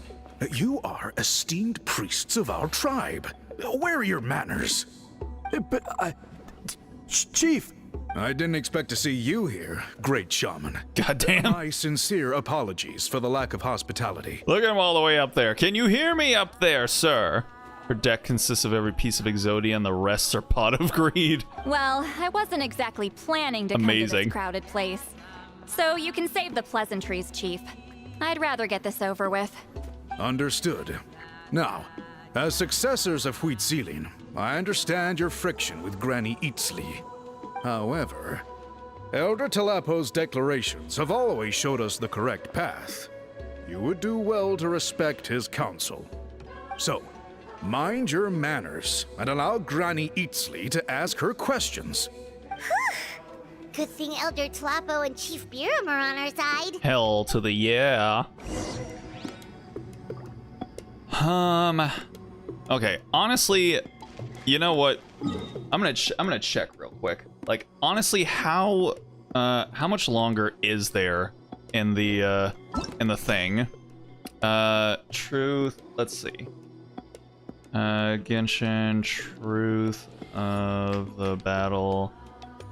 You are esteemed priests of our tribe. Where are your manners? But Chief! I didn't expect to see you here, great shaman. Goddamn. My sincere apologies for the lack of hospitality. Look at him all the way up there. Can you hear me up there, sir? Her deck consists of every piece of Exodia and the rest are pot of greed. Well, I wasn't exactly planning to come to this crowded place. So you can save the pleasantries, Chief. I'd rather get this over with. Understood. Now, as successors of Huitzilin, I understand your friction with Granny Eatsley. However, Elder Talapo's declarations have always showed us the correct path. You would do well to respect his counsel. So, mind your manners and allow Granny Eatsley to ask her questions. Good thing Elder Talapo and Chief Biram are on our side. Hell to the yeah. Okay, honestly, you know what? I'm gonna check real quick. Like, honestly, how much longer is there in the thing? Truth. Let's see. Genshin, truth of the battle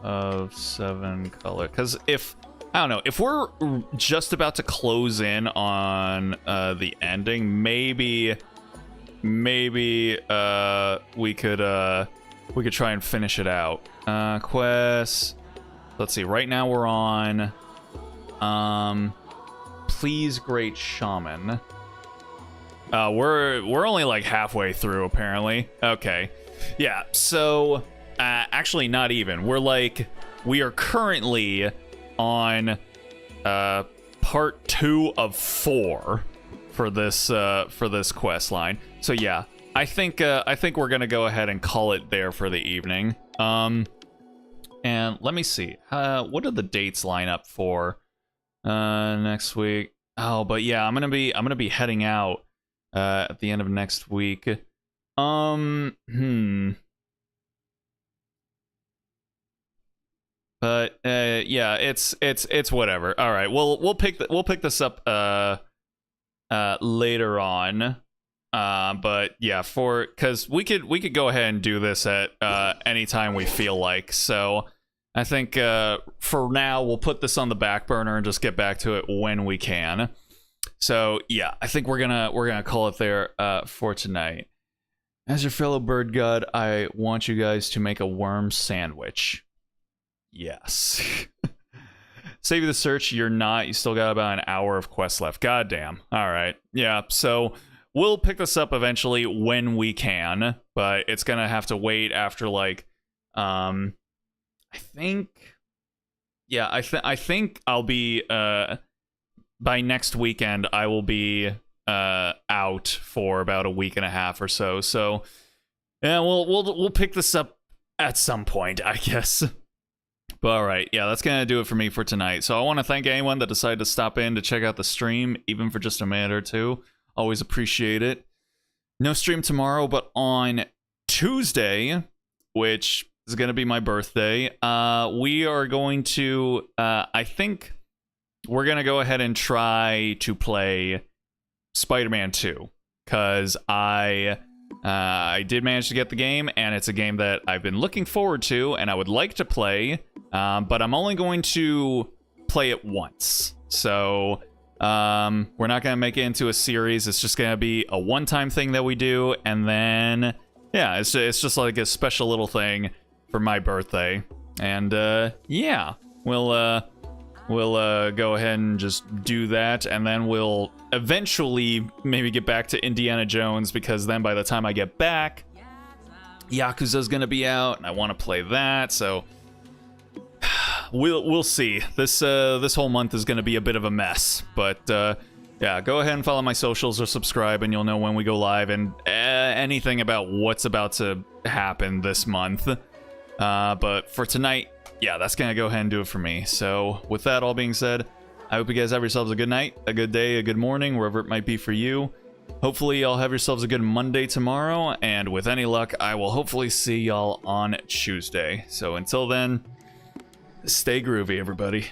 of 7 color. Because if I don't know, if we're just about to close in on the ending, maybe we could try and finish it out. Quests. Let's see. Right now we're on please, great shaman. We're only like halfway through apparently. Okay. Yeah. So actually not even. We are currently on part 2 of 4 for this quest line. So yeah, I think we're gonna go ahead and call it there for the evening. And let me see. What do the dates line up for next week? Oh, but yeah, I'm gonna be heading out at the end of next week. But yeah, it's whatever. All right, we'll pick this up later on. But yeah, because we could go ahead and do this at any time we feel like. So I think for now we'll put this on the back burner and just get back to it when we can. So yeah, I think we're gonna call it there for tonight. As your fellow bird god, I want you guys to make a worm sandwich. Yes. Save the search. You're not. You still got about an hour of quest left. Goddamn. All right. Yeah. So we'll pick this up eventually when we can, but it's gonna have to wait after like, I think I'll be by next weekend. I will be out for about a week and a half or so. So yeah, we'll pick this up at some point, I guess. But all right, yeah, that's gonna do it for me for tonight. So I want to thank anyone that decided to stop in to check out the stream, even for just a minute or two. Always appreciate it. No stream tomorrow, but on Tuesday, which is gonna be my birthday, we are going to, I think we're gonna go ahead and try to play Spider-Man 2, because I did manage to get the game, and it's a game that I've been looking forward to, and I would like to play, but I'm only going to play it once. So we're not going to make it into a series. It's just going to be a one-time thing that we do, and then yeah, it's just like a special little thing for my birthday. And yeah, we'll go ahead and just do that, and then we'll eventually maybe get back to Indiana Jones, because then by the time I get back, Yakuza's gonna be out, and I want to play that. So we'll see. This whole month is gonna be a bit of a mess, but yeah, go ahead and follow my socials or subscribe, and you'll know when we go live and anything about what's about to happen this month. But for tonight, yeah, that's gonna go ahead and do it for me. So with that all being said, I hope you guys have yourselves a good night, a good day, a good morning, wherever it might be for you. Hopefully y'all have yourselves a good Monday tomorrow, and with any luck, I will hopefully see y'all on Tuesday. So until then, stay groovy, everybody.